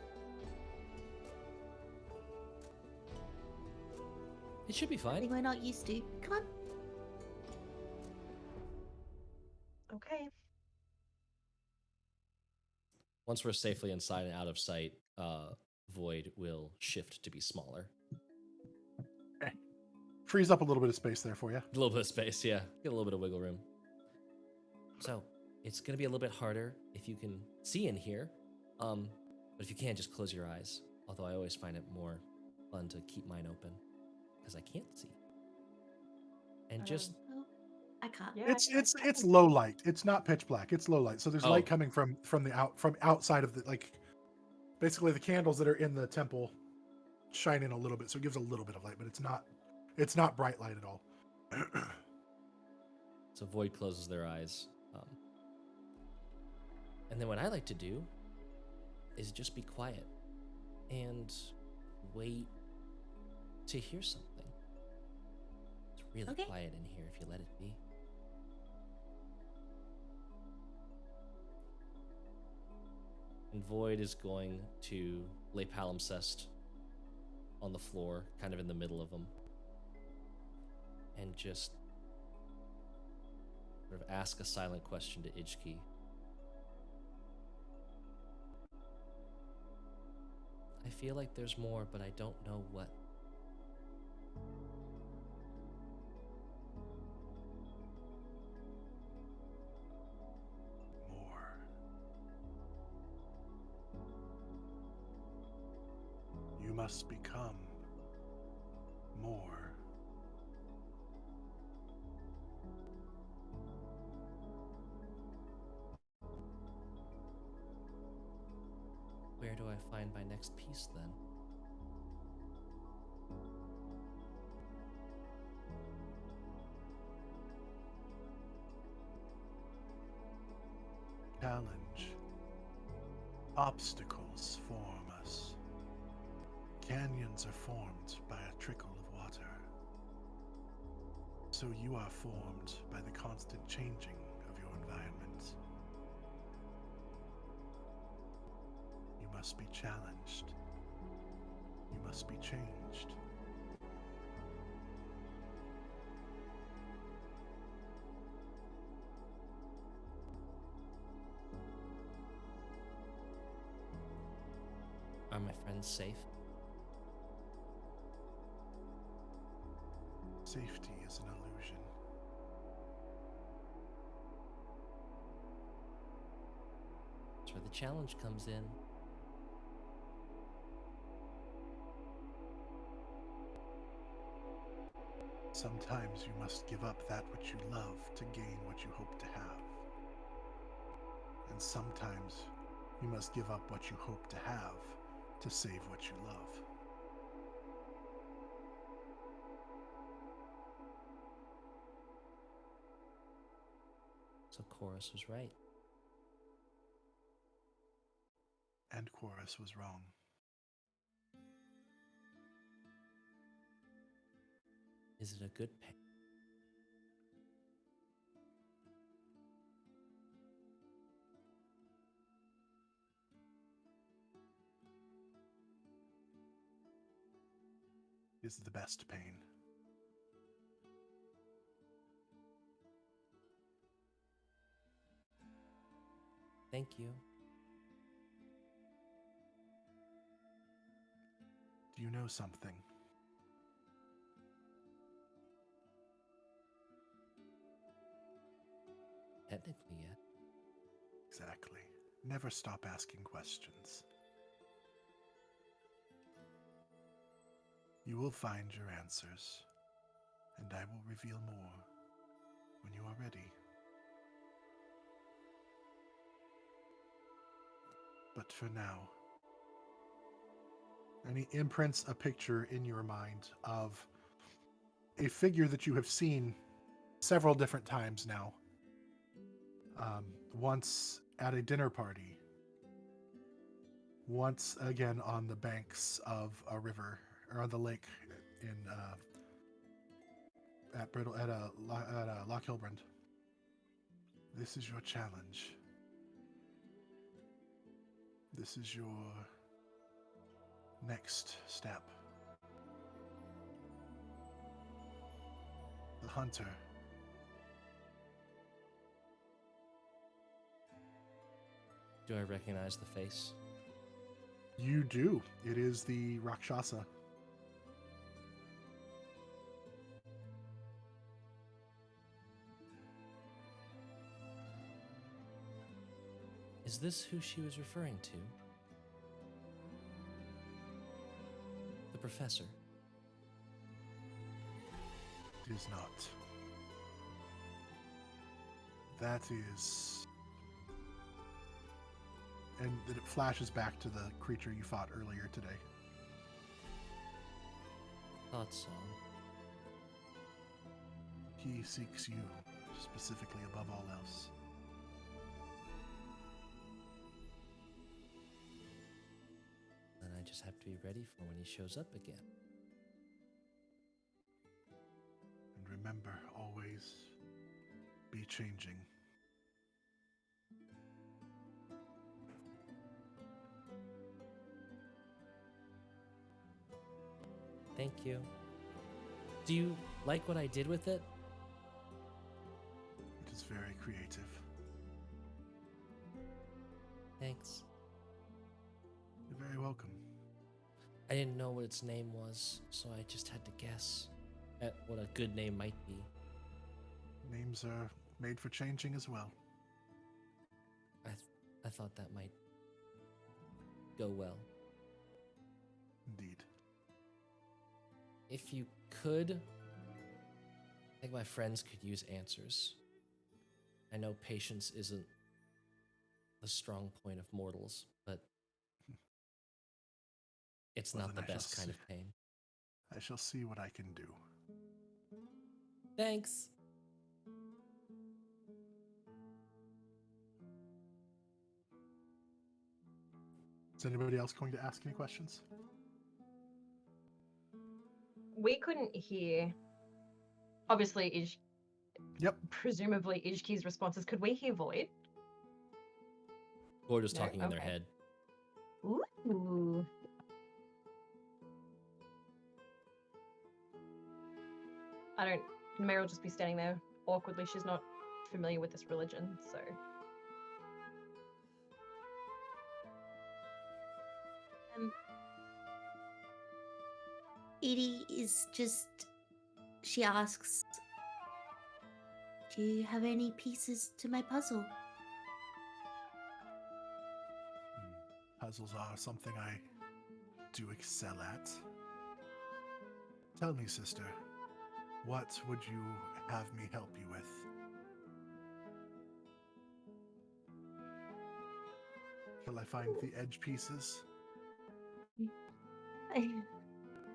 It should be fine. Something we're not used to. Come on. Okay. Once we're safely inside and out of sight, Void will shift to be smaller. Frees up a little bit of space there for you. A little bit of space, yeah. Get a little bit of wiggle room. So, it's going to be a little bit harder if you can see in here. But if you can, just close your eyes. Although I always find it more fun to keep mine open because I can't see. And just Oh, I can't. Yeah. It's low light. It's not pitch black. It's low light. So there's Oh. light coming from outside of the, like, basically the candles that are in the temple shine in a little bit. So it gives a little bit of light, but it's not bright light at all. so Void closes their eyes. And then what I like to do is just be quiet and wait to hear something. It's really Okay. quiet in here if you let it be. And Void is going to lay palimpsest on the floor, kind of in the middle of them, and just sort of ask a silent question to Ihjki. I feel like there's more, but I don't know what. More. You must become more. Where do I find my next piece then? Challenge. Obstacles form us. Canyons are formed by a trickle of water. So you are formed by the constant changing of your environment. You must be challenged. You must be changed. Are my friends safe? Safety is an illusion. That's where the challenge comes in. Sometimes you must give up that which you love to gain what you hope to have. And sometimes You must give up what you hope to have to save what you love. So Quoras was right. And Quoras was wrong. Is it a good pain? It is the best pain. Thank you. Do you know something? Technically, yeah. Exactly. Never stop asking questions. You will find your answers, and I will reveal more when you are ready. But for now, and he imprints a picture in your mind of a figure that you have seen several different times now. Once at a dinner party, once again on the banks of a river or on the lake in at Loch Hilbrand. This is your challenge. This is your next step. The hunter. Do I recognize the face? You do. It is the Rakshasa. Is this who she was referring to? The professor. It is not. That is... And then it flashes back to the creature you fought earlier today. Thought so. He seeks you, specifically above all else. Then I just have to be ready for when he shows up again. And remember, always be changing. Thank you. Do you like what I did with it? It is very creative. Thanks. You're very welcome. I didn't know what its name was, so I just had to guess at what a good name might be. Names are made for changing as well. I thought that might go well. Indeed. If you could, I think my friends could use answers. I know patience isn't the strong point of mortals, but it's Well, not the then I best shall kind see. of pain. I shall see what I can do. Thanks. Is anybody else going to ask any questions? We couldn't hear. Obviously, Yep. presumably Ihjki's responses. Could we hear Void? Or just No? talking in their Okay. head. Ooh. I don't. Nemeia will just be standing there awkwardly. She's not familiar with this religion, so. Edie is just. She asks, "Do you have any pieces to my puzzle?" Puzzles are something I do excel at. Tell me, sister, what would you have me help you with? till I find the edge pieces.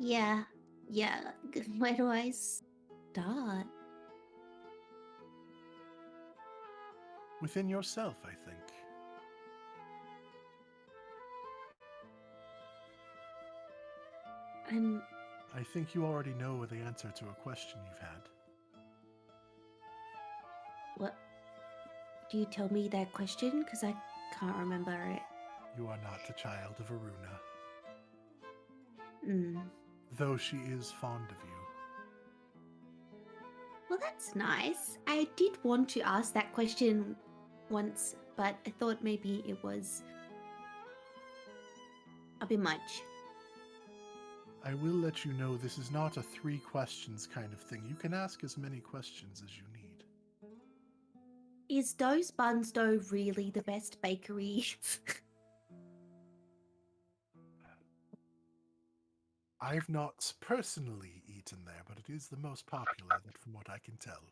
Yeah. Yeah. Where do I start? Within yourself, I think. And I think you already know the answer to a question you've had. what? Do you tell me that question? Because I can't remember it. You are not the child of Aruna, Mm. though she is fond of you. Well, that's nice. I did want to ask that question once, but I thought maybe it was a bit much. I will let you know this is not a 3 questions kind of thing. You can ask as many questions as you need. Is Dough's Buns Dough really the best bakery? I've not personally eaten there, but it is the most popular, from what I can tell.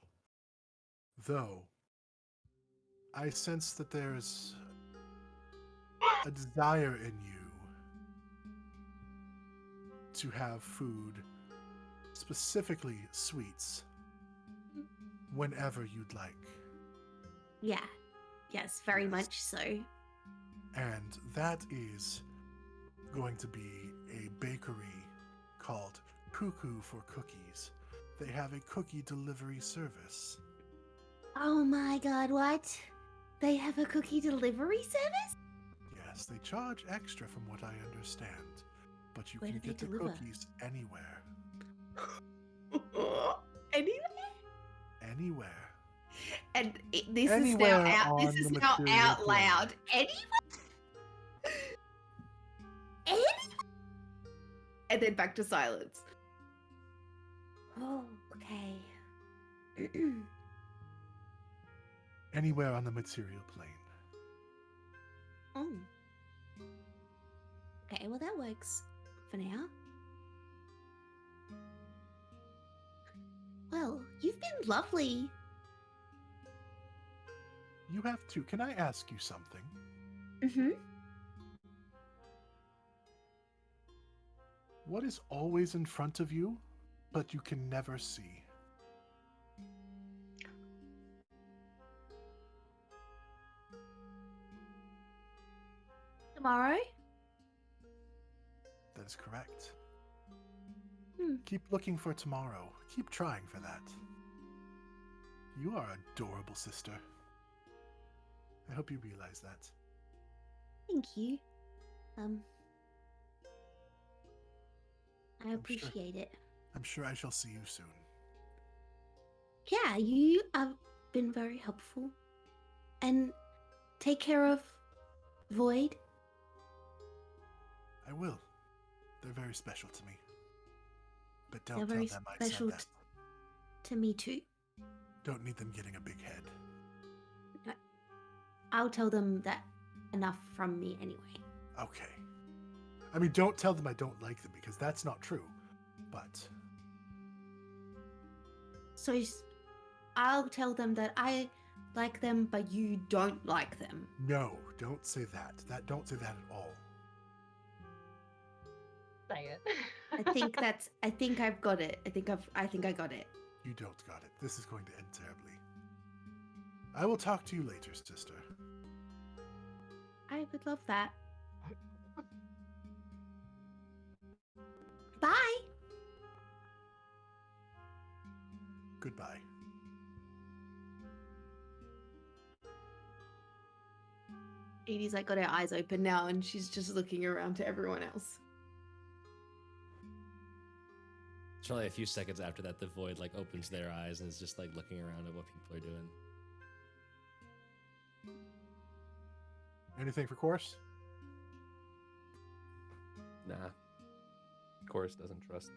Though, I sense that there's a desire in you to have food, specifically sweets, whenever you'd like. Yeah. Yes, very Yes. much so. And that is going to be a bakery called Cuckoo for Cookies. They have a cookie delivery service. Oh my god, what? They have a cookie delivery service? Yes, they charge extra from what I understand, but you Where can do they get the deliver? cookies anywhere. Anyway, Anywhere. and this Anywhere is now out. This on is the now material out plane. loud. Anyway, and then back to silence. Oh, okay. Anywhere on the material plane. Oh. Okay, well that works for now. Well, you've been lovely. You have to. Can I ask you something? Mm-hmm. What is always in front of you, but you can never see? Tomorrow? That is correct. Hmm. Keep looking for tomorrow. Keep trying for that. You are adorable, sister. I hope you realize that. Thank you. I sure. appreciate it. I'm sure I shall see you soon. Yeah, you have been very helpful. And take care of Void. I will. They're very special to me. But They're don't tell very them I special said that. to me too. Don't need them getting a big head. I'll tell them that enough from me anyway. Okay. I mean, don't tell them I don't like them, because that's not true. But So I'll tell them that I like them, but you don't like them. no, don't say that. Don't say that at all. Say it. I think I've got it. I think I got it. You don't got it. This is going to end terribly. I will talk to you later, sister. I would love that. Bye. Goodbye. Edie's like got her eyes open now, and she's just looking around to everyone else. It's probably a few seconds after that the Void like opens their eyes and is just like looking around at what people are doing. Anything for Quoras? Nah. Chorus doesn't trust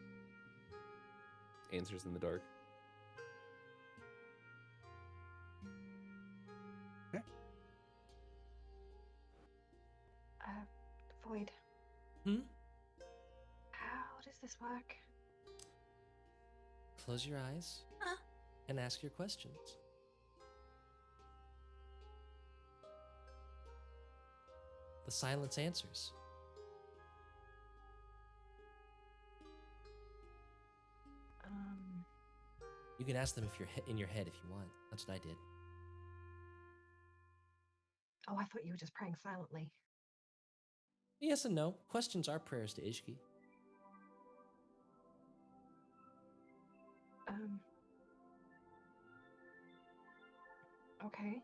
answers in the dark. Okay. Void. Hmm? How does this work? Close your eyes and ask your questions. the silence answers. You can ask them if you're in your head if you want. That's what I did. Oh, I thought you were just praying silently. Yes and no. Questions are prayers to Ihjki. Okay.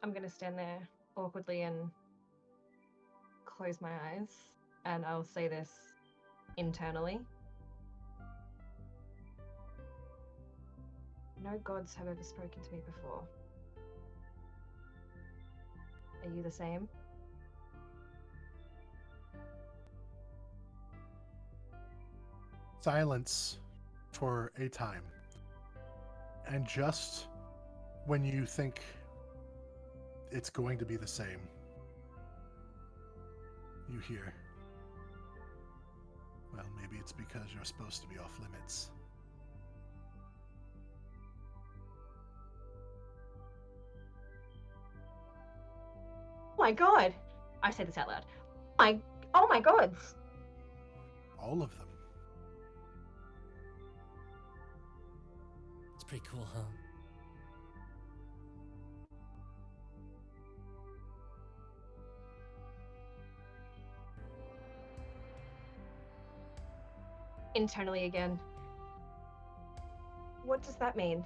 I'm gonna stand there awkwardly and close my eyes, and I'll say this internally. No gods have ever spoken to me before. Are you the same? Silence for a time. And just when you think it's going to be the same, you hear, well, maybe it's because you're supposed to be off limits. Oh my god! I say this out loud. Oh my gods! All of them. It's pretty cool, huh? Internally again. What does that mean?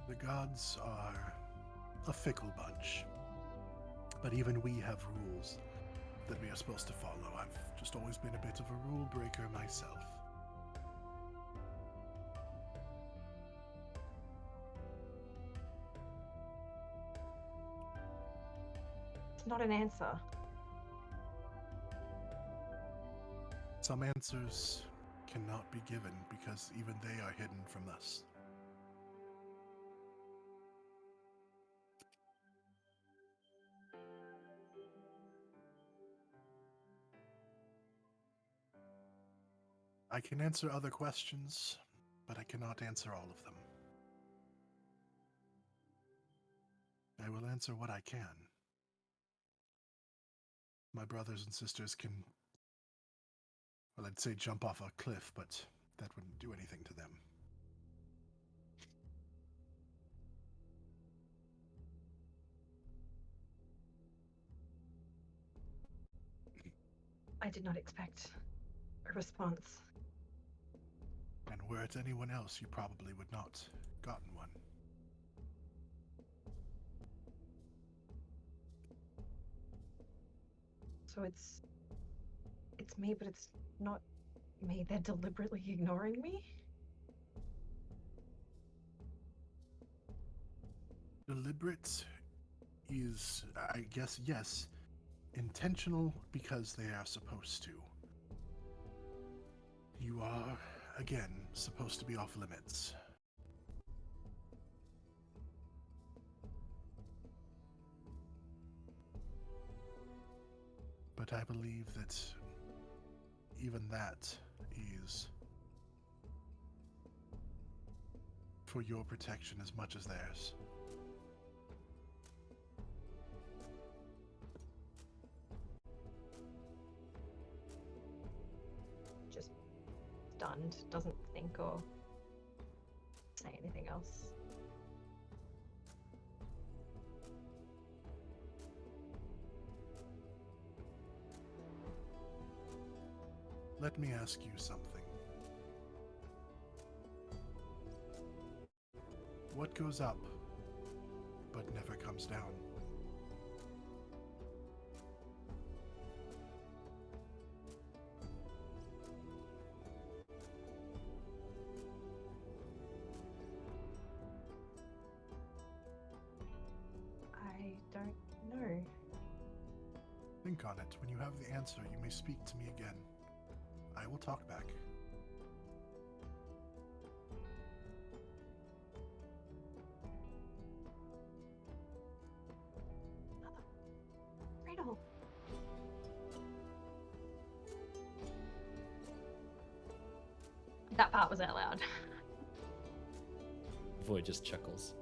The gods are a fickle bunch. But even we have rules that we are supposed to follow. I've just always been a bit of a rule breaker myself. It's not an answer. Some answers cannot be given because even they are hidden from us. I can answer other questions, but I cannot answer all of them. I will answer what I can. My brothers and sisters can, well, I'd say jump off a cliff, but that wouldn't do anything to them. I did not expect a response. And were it anyone else, you probably would not gotten one. So it's me, but it's not me. They're deliberately ignoring me? Deliberate is, I guess, yes. Intentional because they are supposed to. You are, again, supposed to be off limits. But I believe that even that is for your protection as much as theirs. Just stunned, doesn't think or say anything else. Let me ask you something. What goes up, but never comes down? I don't know. Think on it. When you have the answer, you may speak to me again. I will talk back. Riddle. That part was out loud. Void just chuckles.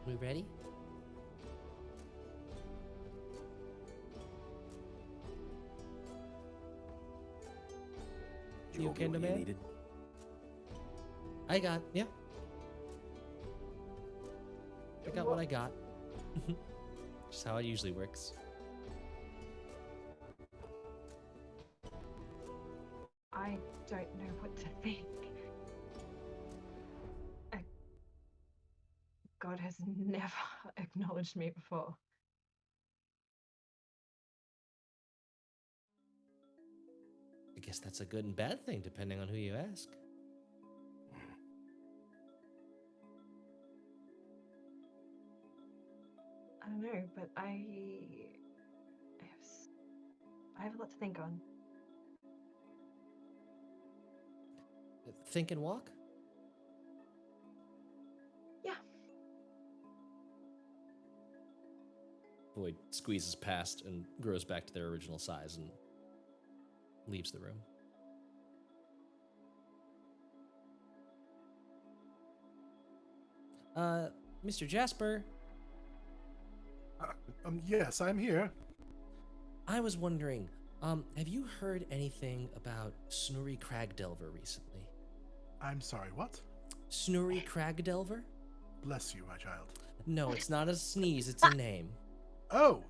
We ready? You okay, Nemeia? I got, yeah. I got what I got. Just how it usually works. I don't know what to think. God has never acknowledged me before. I guess that's a good and bad thing, depending on who you ask. I don't know, but I have a lot to think on. Think and walk? Yeah. Void squeezes past and grows back to their original size and leaves the room. Mr. Jasper, Yes, I'm here. I was wondering, have you heard anything about Snurry Cragdelver recently? I'm sorry, what? Snurry Cragdelver? Bless you, my child. No, it's not a sneeze, it's a name. Oh!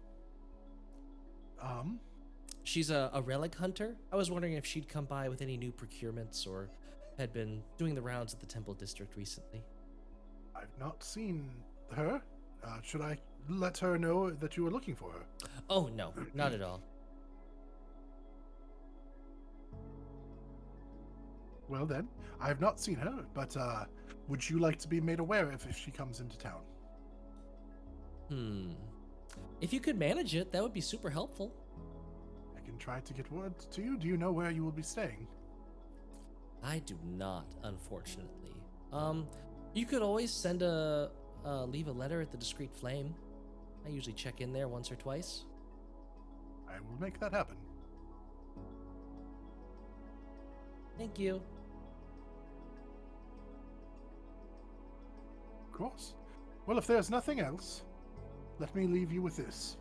She's a relic hunter. I was wondering if she'd come by with any new procurements or had been doing the rounds at the Temple District recently. I've not seen her. Should I let her know that you were looking for her? Oh, no, not at all. Well then, I have not seen her, but would you like to be made aware if she comes into town? If you could manage it, that would be super helpful. I can try to get word to you. Do you know where you will be staying? I do not, unfortunately. You could always send leave a letter at the Discreet Flame. I usually check in there once or twice. I will make that happen. Thank you. Of course. Well, if there's nothing else, let me leave you with this.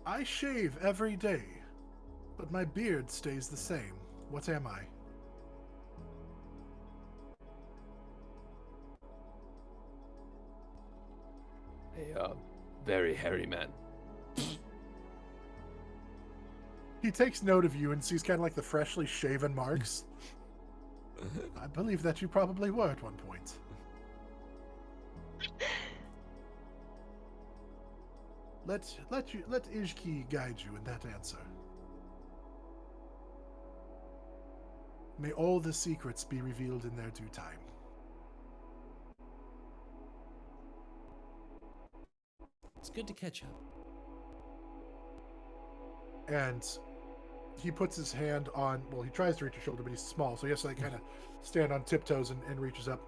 I shave every day, but my beard stays the same. What am I? A very hairy man. He takes note of you and sees kind of like the freshly shaven marks. I believe that you probably were at one point. Let Ihjki guide you in that answer. May all the secrets be revealed in their due time. It's good to catch up. And he puts his hand on, well, he tries to reach your shoulder, but he's small, so he has to like kind of stand on tiptoes and reaches up.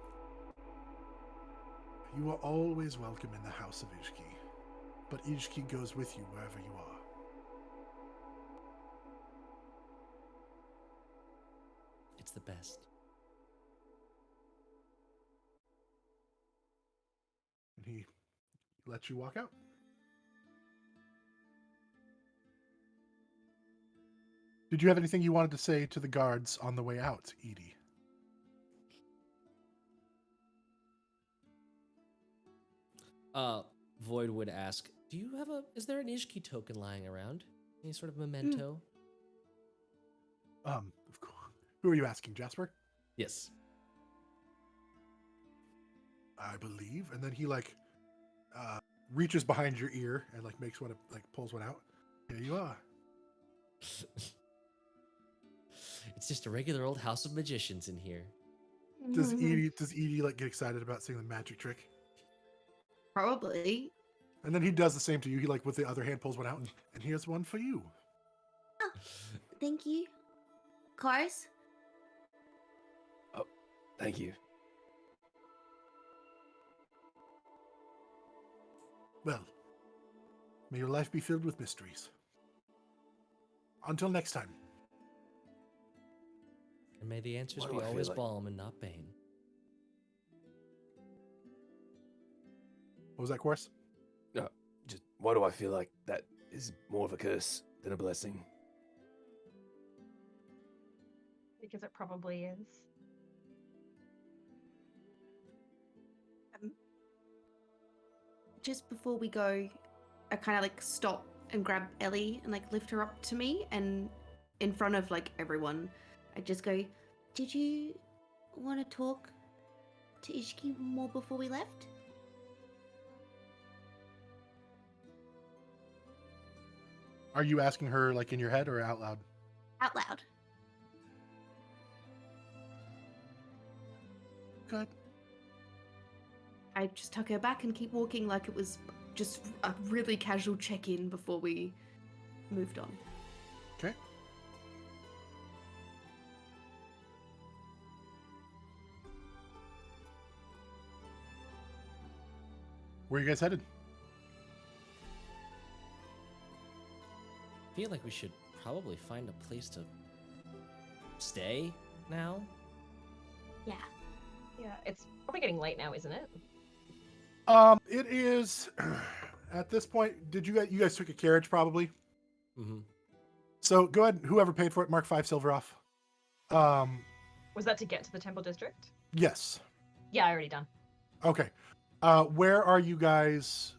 You are always welcome in the house of Ihjki, but Ihjki goes with you wherever you are. It's the best. And he lets you walk out. Did you have anything you wanted to say to the guards on the way out, Edie? Void would ask, is there an Ihjki token lying around? Any sort of memento? Of course. Who are you asking, Jasper? Yes. I believe. And then he reaches behind your ear and makes one, pulls one out. Here you are. It's just a regular old house of magicians in here. Does Edie get excited about seeing the magic trick? Probably. And then he does the same to you. He with the other hand pulls one out and here's one for you. Oh, thank you. Cars? Oh, thank you. Well, May your life be filled with mysteries. Until next time. And may the answers Why be do I feel always like- balm and not bane. What was that, Quoras? Just why do I feel like that is more of a curse than a blessing? Because it probably is. Just before we go, I kind of like stop and grab Ellie and like lift her up to me, and in front of like everyone, I just go, Did you want to talk to Ihjki more before we left? Are you asking her like in your head or out loud? Out loud. Good. I just tuck her back and keep walking like it was just a really casual check-in before we moved on. Okay. Where are you guys headed? I feel like we should probably find a place to stay now. Yeah. Yeah, it's probably getting late now, isn't it? It is at this point. Did you guys took a carriage probably? Mm-hmm. So go ahead. Whoever paid for it, mark 5 silver off. Was that to get to the temple district? Yes. Yeah, I already done. Okay. Where are you guys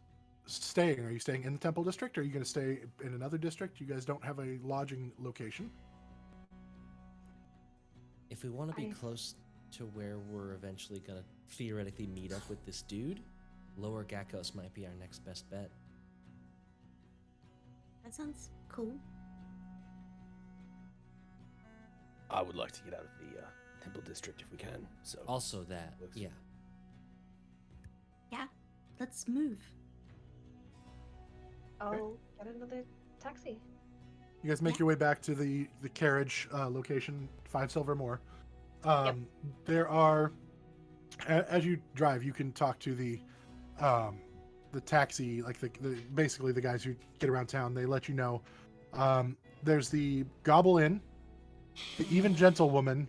staying? Are you staying in the temple district? Or are you going to stay in another district? You guys don't have a lodging location. If we want to be I- close to where we're eventually gonna theoretically meet up with this dude, Lower Gakkos might be our next best bet. That sounds cool. I would like to get out of the temple district if we can. So Also that, Looks- yeah. Let's move. I'll get another taxi. You guys make your way back to the carriage location, 5 silver more. There are, as you drive, you can talk to the taxi, like the basically the guys who get around town. They let you know. There's the Gobble Inn, the Even Gentlewoman,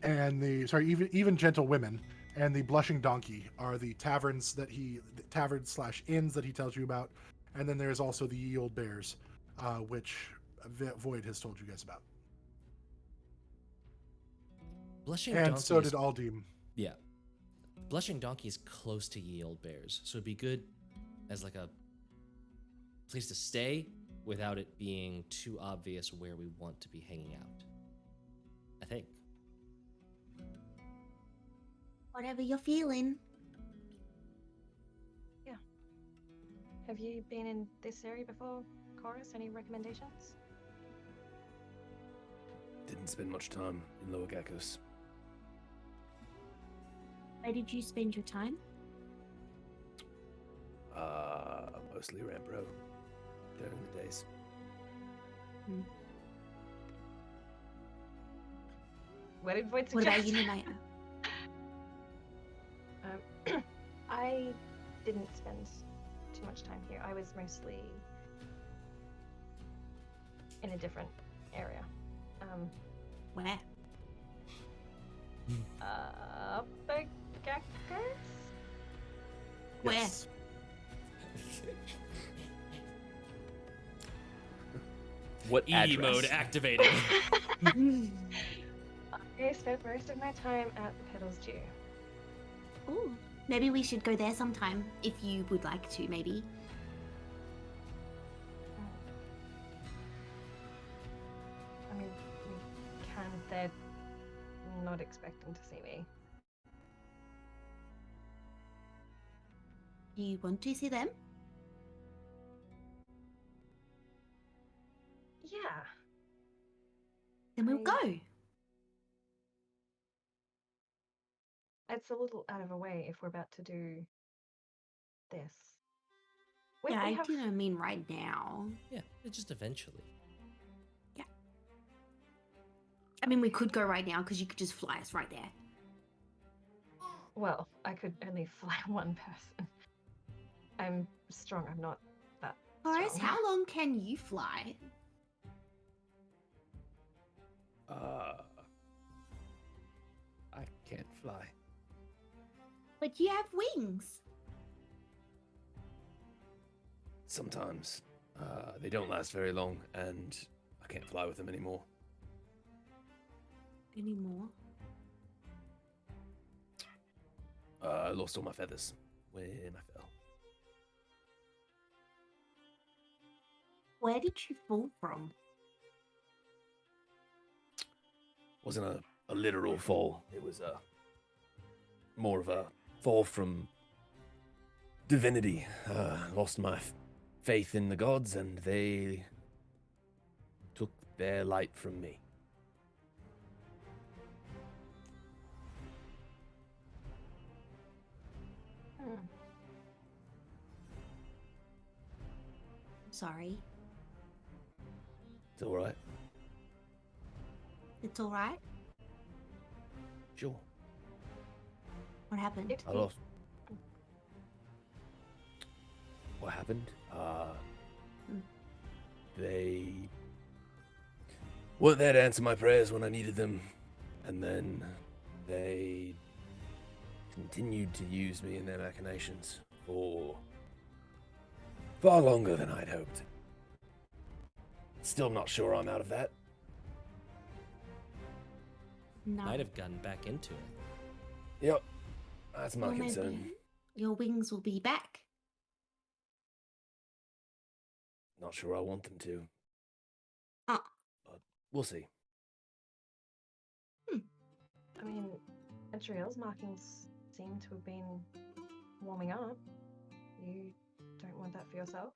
and Even Gentlewomen, and the Blushing Donkey are the taverns / inns that he tells you about. And then there's also the Ye Old Bears, which Void has told you guys about. Blushing And Donkey so is- did Aldym. Yeah. Blushing Donkey is close to Ye Old Bears, so it'd be good as like a place to stay without it being too obvious where we want to be hanging out. I think. Whatever you're feeling. Have you been in this area before, Chorus? Any recommendations? didn't spend much time in Lower Gakkos. Where did you spend your time? Mostly around Bro during the days. Where did Void What suggest? about you, Nemeia? I didn't spend too much time here. I was mostly in a different area. Where? The Gakkos? Where? Yes. What ED address? mode activated. I spent most of my time at the Petals Jew. Ooh, maybe we should go there sometime if you would like to. Maybe. I mean, we can. They're not expecting to see me. Do you want to see them? Yeah. Then we'll I- go. It's a little out of the way if we're about to do this. We, Yeah, we I have... didn't mean right now. Yeah, it's just eventually. I mean, we could go right now because you could just fly us right there. Well, I could only fly one person. I'm strong. I'm not that Quoras, Strong. how long can you fly? I can't fly. But you have wings. Sometimes. They don't last very long, and I can't fly with them anymore. Anymore? I lost all my feathers when I fell. Where did you fall from? Wasn't a literal fall. It was more of a fall from divinity. Lost my faith in the gods, and they took their light from me. Hmm. I'm sorry. It's all right. It's all right. Sure. What happened? I lost. What happened? They weren't there to answer my prayers when I needed them, and then they continued to use me in their machinations for far longer than I'd hoped. Still not sure I'm out of that. No. Might have gotten back into it. Yep, that's my Well, concern. maybe your wings will be back. Not sure I want them to. Ah. But we'll see. I mean, H.E.R.O.E.S markings seem to have been warming up. You don't want that for yourself?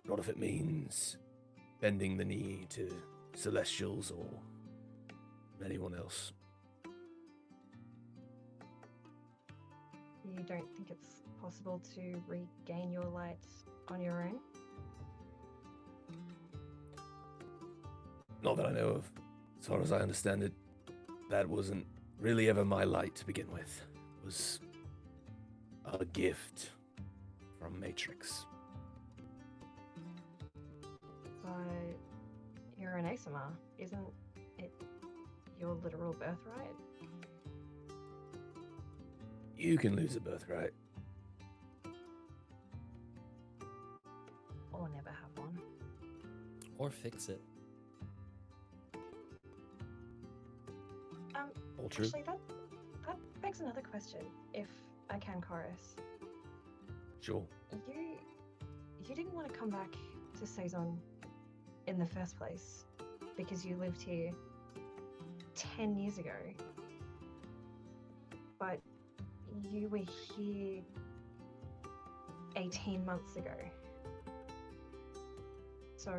Not if it means bending the knee to Celestials or anyone else. You don't think it's possible to regain your light on your own? Not that I know of. As far as I understand it, that wasn't really ever my light to begin with. It was a gift from Matrix. So, you're an ASMR. Isn't it your literal birthright? You can lose a birthright. Or never have one? Or fix it. All true. Actually, that begs another question. If I can, Chorus. Sure. You didn't want to come back to Saison in the first place because you lived here 10 years ago. But you were here 18 months ago. So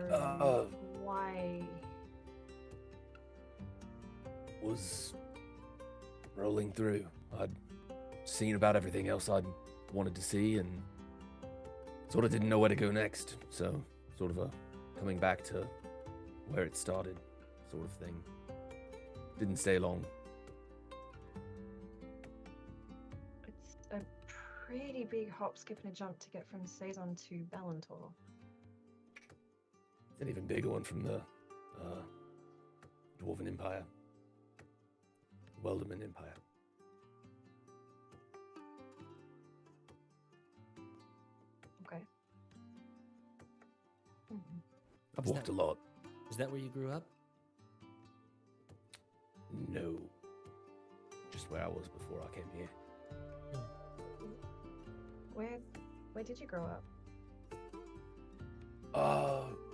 why? Was rolling through. I'd seen about everything else I'd wanted to see and sort of didn't know where to go next. So sort of a coming back to where it started sort of thing. Didn't stay long. It's a pretty big hop, skip, and a jump to get from Saison to Ballantor. It's an even bigger one from the Dwarven Empire. Weldman Empire. Okay. Mhm. I've Is walked that- a lot. Is that where you grew up? No. Just where I was before I came here. Where did you grow up?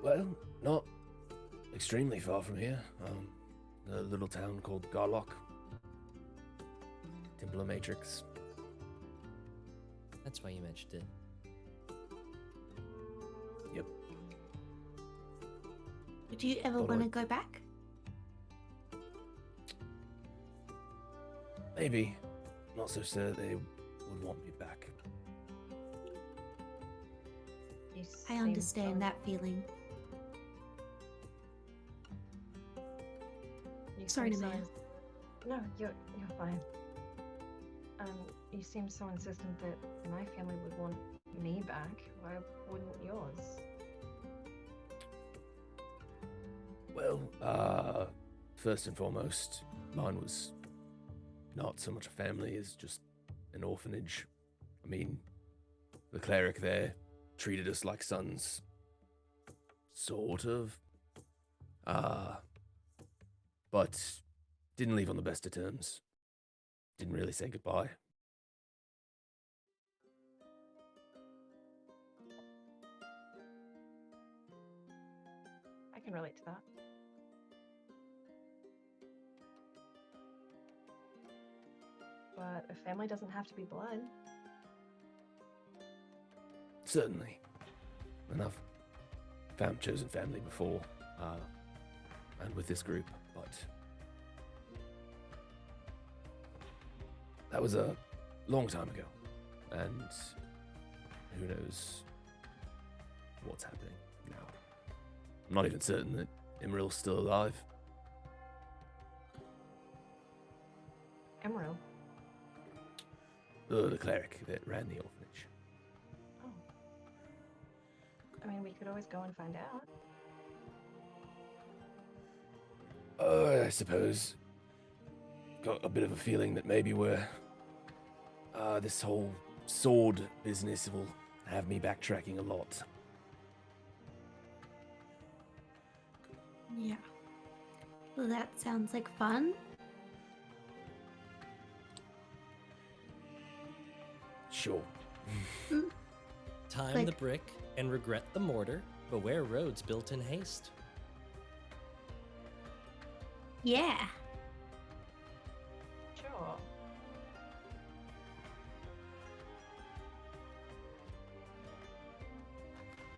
Well, not extremely far from here. A little town called Garlock. Temple of Matrix. That's why you mentioned it. Yep. Would you ever Thought want to I'd- go back? Maybe. Not so sure they would want me back. You I seem understand so- that feeling. you Sorry, seem Nemeia. No, you're fine. you seem so insistent that my family would want me back. Why wouldn't yours? Well, first and foremost, mine was not so much a family as just an orphanage. I mean, the cleric there treated us like sons. Sort of. But didn't leave on the best of terms. Didn't really say goodbye. I can relate to that. But a family doesn't have to be blood. Certainly. And I've found chosen family before, and with this group, but that was a long time ago, and who knows what's happening now. I'm not even certain that Emerald's still alive. Emerald. The cleric that ran the orphanage. Oh. I mean, we could always go and find out. I suppose. Got a bit of a feeling that maybe this whole sword business will have me backtracking a lot. Yeah. Well, that sounds like fun. Sure. Time Like- the brick and regret the mortar. Beware roads built in haste. Yeah. Sure.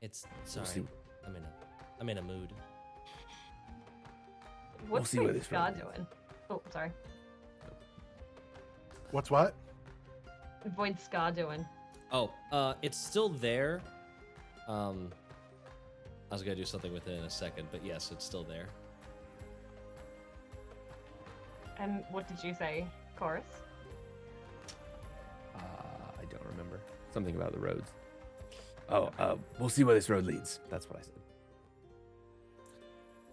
It's We'll sorry. see. I'm in a mood. What's see where Void this Scar road leads. doing? Oh, sorry. What's what? Void Scar doing? Oh, it's still there. I was gonna do something with it in a second, but yes, it's still there. And what did you say, Chorus? I don't remember. Something about the roads. Oh, we'll see where this road leads. That's what I said.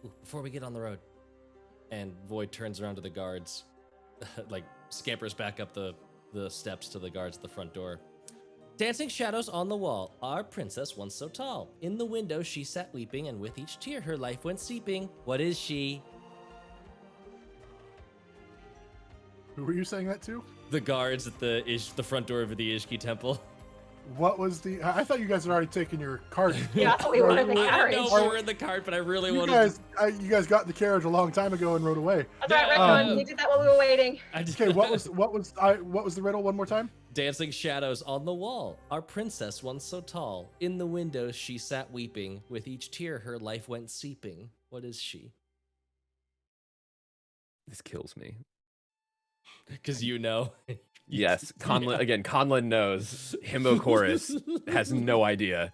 Ooh, before we get on the road, and Void turns around to the guards, like scampers back up the steps to the guards at the front door. Dancing shadows on the wall. Our princess once so tall. In the window she sat weeping, and with each tear her life went seeping. What is she? Who were you saying that to? The guards at the front door of the Ihjki temple. What was the? I thought you guys had already taken your cart. Yeah, I thought we were in the I didn't carriage. know we were in the cart, but I really You wanted guys, you guys got in the carriage a long time ago and rode away. That's right, Yeah, Redcon. We did that while we were waiting. Okay, what was the riddle one more time? Dancing shadows on the wall. Our princess once so tall. In the window she sat weeping. With each tear her life went seeping. What is she? This kills me. Because you know. Yes, Conlon again. Conlon knows. Himbo Chorus has no idea.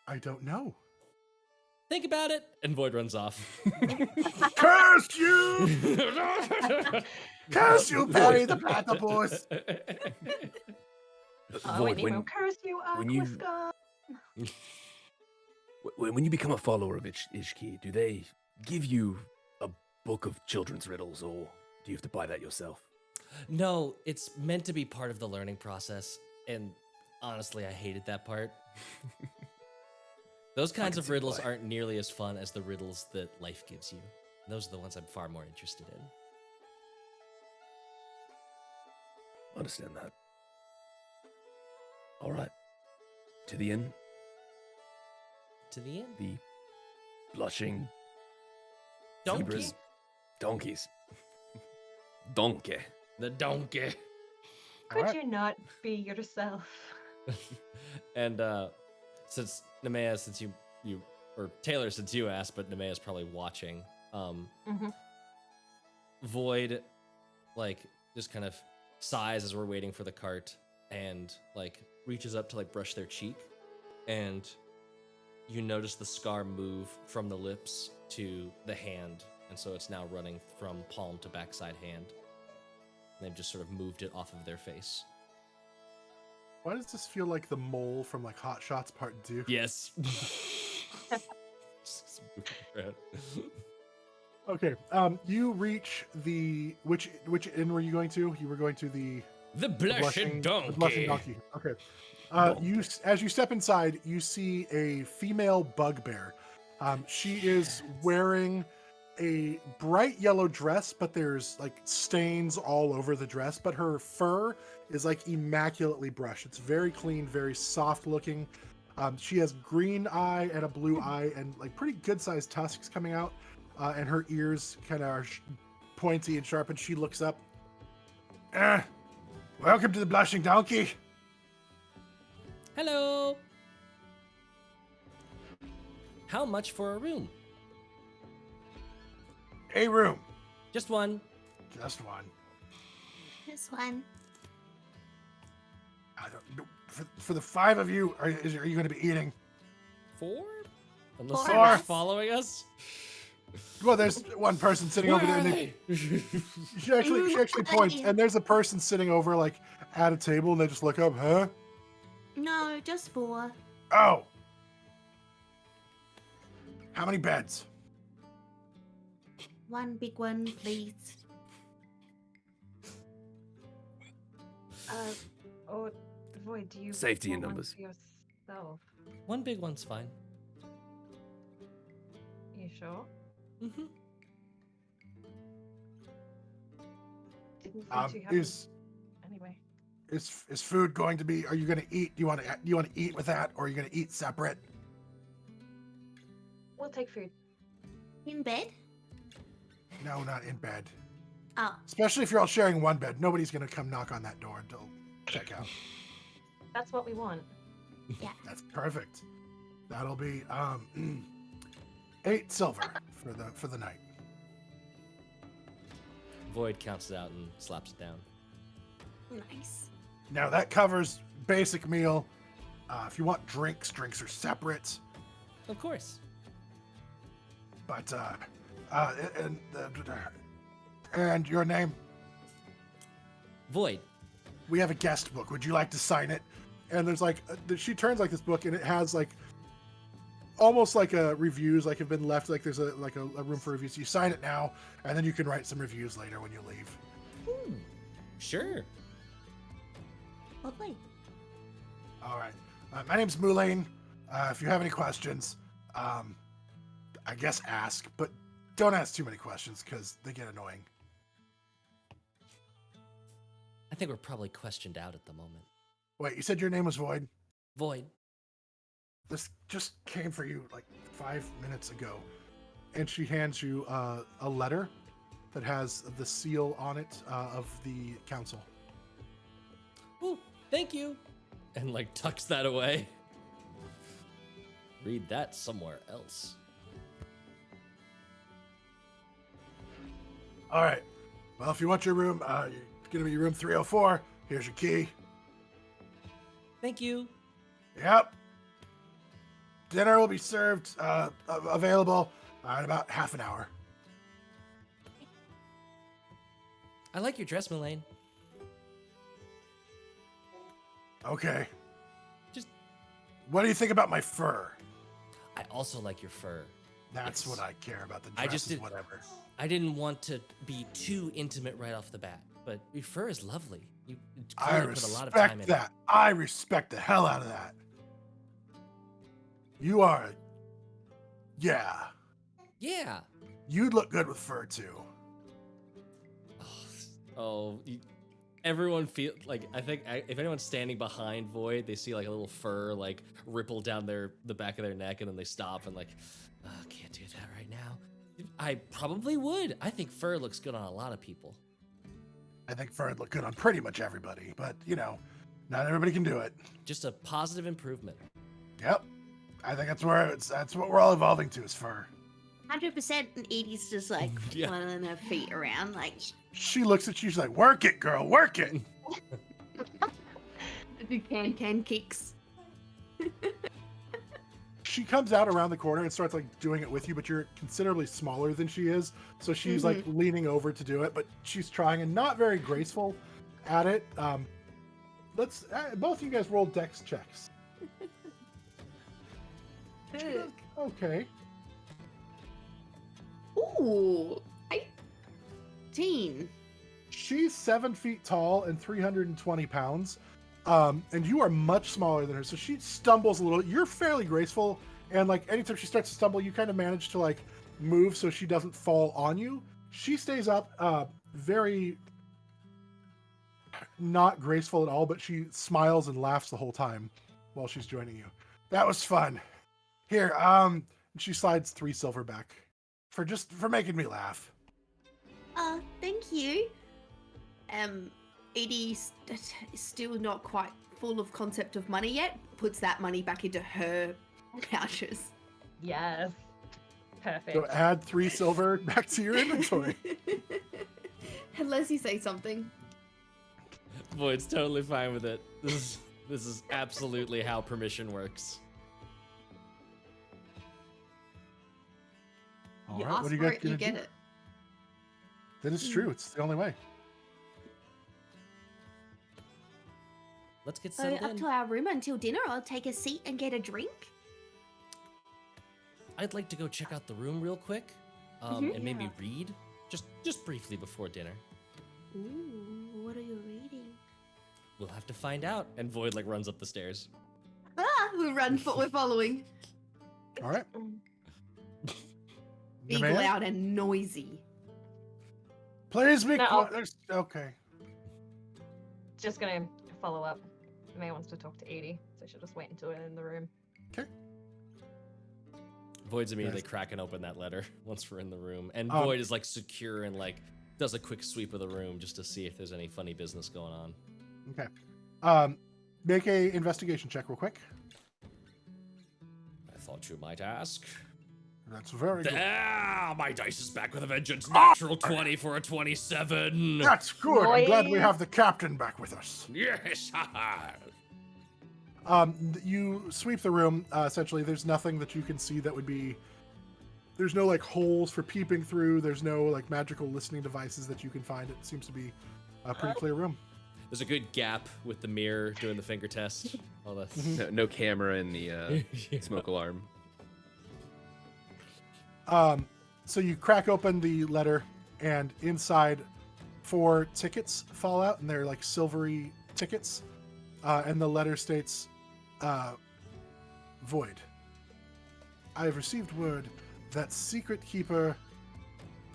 I don't know. Think about it. And Void runs off. Curse you! Curse you, Perry the Platypus! Oh, Void, wait, Nemo, curse you, when you- Aquascar. when you become a follower of Ihjki, do they give you a book of children's riddles, or do you have to buy that yourself? No, it's meant to be part of the learning process. And honestly, I hated that part. Those kinds can of see riddles why. aren't nearly as fun as the riddles that life gives you. Those are the ones I'm far more interested in. Understand that. All right. To the inn, To the end. the blushing Donkey. zebras, donkeys, donkey. The donkey. Could Alright. you not be yourself? And since Nemeia, since you or Taylor, since you asked, but Nemeia's probably watching. Mhm. Void, like, just kind of sighs as we're waiting for the cart, and like reaches up to like brush their cheek, and you notice the scar move from the lips to the hand and so it's now running from palm to backside hand. They've just sort of moved it off of their face. Why does this feel like the mole from like Hot Shots Part 2? Yes. Okay. You reach which inn were you going to? You were going to the Blushing Donkey. The Blushing Donkey. Okay. As you step inside, you see a female bugbear. She is wearing a bright yellow dress, but there's like stains all over the dress, but her fur is like immaculately brushed. It's very clean, very soft looking. She has green eye and a blue eye and like pretty good sized tusks coming out. And her ears kind of are pointy and sharp, and she looks up. Welcome to the Blushing Donkey. Hello. How much for a room? A room. Just one. Just one. This one. I don't know. For the 5 of you, are you going to be eating? 4? Unless Four. someone's following us. Well, there's one person sitting over there. And she actually points, and there's a person sitting over like at a table, and they just look up. Huh? No, just 4. Oh. How many beds? 1 big one, please. Or Void, do you Safety in want one numbers. for yourself? One big one's fine. You sure? Mm-hmm. Didn't seem too happy. Anyway. Is food going to be? Are you going to eat? Do you want to eat with that, or are you going to eat separate? We'll take food. In bed? No, not in bed. Oh, Especially if you're all sharing one bed. Nobody's going to come knock on that door until check out. That's what we want. That's perfect. That'll be 8 silver for the night. Void counts it out and slaps it down. nice. Now that covers basic meal. If you want drinks are separate. Of course. But and your name? Void. We have a guest book. Would you like to sign it? And there's like she turns like this book, and it has like almost like a reviews like have been left. Like there's a room for reviews. You sign it now, and then you can write some reviews later when you leave. Sure. Lovely. All right. My name's Moulane. If you have any questions, I guess ask, but don't ask too many questions because they get annoying. I think we're probably questioned out at the moment. Wait, you said your name was Void? Void. This just came for you like 5 minutes ago. And she hands you a letter that has the seal on it of the council. Ooh, thank you. And like tucks that away. Read that somewhere else. All right. Well, if you want your room, it's going to be room 304. Here's your key. Thank you. Yep. Dinner will be served, available in about half an hour. I like your dress, Moulane. Okay. Just- What do you think about my fur? I also like your fur. That's Yes. what I care about. The I dress just is did- whatever. I didn't want to be too intimate right off the bat, but your fur is lovely. You I clearly put a lot of time respect in that. I respect the hell out of that. You are. Yeah. it. Yeah. You'd look good with fur too. Everyone feel like I think if anyone's standing behind Void, they see like a little fur like ripple down the back of their neck, and then they stop and like, can't do that right now. I probably would. I think fur looks good on a lot of people. I think fur would look good on pretty much everybody, but not everybody can do it. Just a positive improvement. Yep. I think that's what we're all evolving to is fur. 100%, and Edie's just like Yeah. flailing her feet around, like She looks at you, she's like, work it, girl, work it. the can kicks. she comes out around the corner and starts like doing it with you, but you're considerably smaller than she is. So she's like leaning over to do it, but she's trying and not very graceful at it. Let's both of you guys roll dex checks. Okay. Ooh, 18. She's 7 feet tall and 320 pounds. And you are much smaller than her. So she stumbles a little. You're fairly graceful. And like anytime she starts to stumble, you kind of manage to like move so she doesn't fall on you. She stays up very not graceful at all, but she smiles and laughs the whole time while she's joining you. That was fun. Here, she slides 3 silver back for making me laugh. Thank you. Edie's still not quite full of concept of money yet. Puts that money back into her pouches. Yes. Perfect. So add 3 silver back to your inventory. Unless you say something. Void's totally fine with it. This is absolutely how permission works. All You right, ask what are you for guys it, you gonna get do? it. That is true. It's the only way. Let's get Go settled up in. to our room until dinner or take a seat and get a drink? I'd like to go check out the room real quick, and maybe read, just briefly before dinner. Ooh, what are you reading? We'll have to find out. And Void like runs up the stairs. We run, but we're following. All right. Big, Nemeia? loud, and noisy. Please be No, quiet. Okay. Just gonna follow up. May wants to talk to Edie, so she'll just wait until we're in the room. Okay. Void's immediately Yes. cracking open that letter once we're in the room. And Void is like secure and like does a quick sweep of the room just to see if there's any funny business going on. Okay. Make a investigation check real quick. I thought you might ask. That's very good. My dice is back with a vengeance. Natural 20 for a 27. That's good. I'm glad we Boys. have the captain back with us. Yes. You sweep the room. Essentially, there's nothing that you can see that would be. There's no like holes for peeping through. There's no like magical listening devices that you can find. It seems to be a pretty clear room. There's a good gap with the mirror doing the finger test. All that. No camera in the smoke alarm. So you crack open the letter, and inside 4 tickets fall out, and they're like silvery tickets. And the letter states, Void. I have received word that Secret Keeper,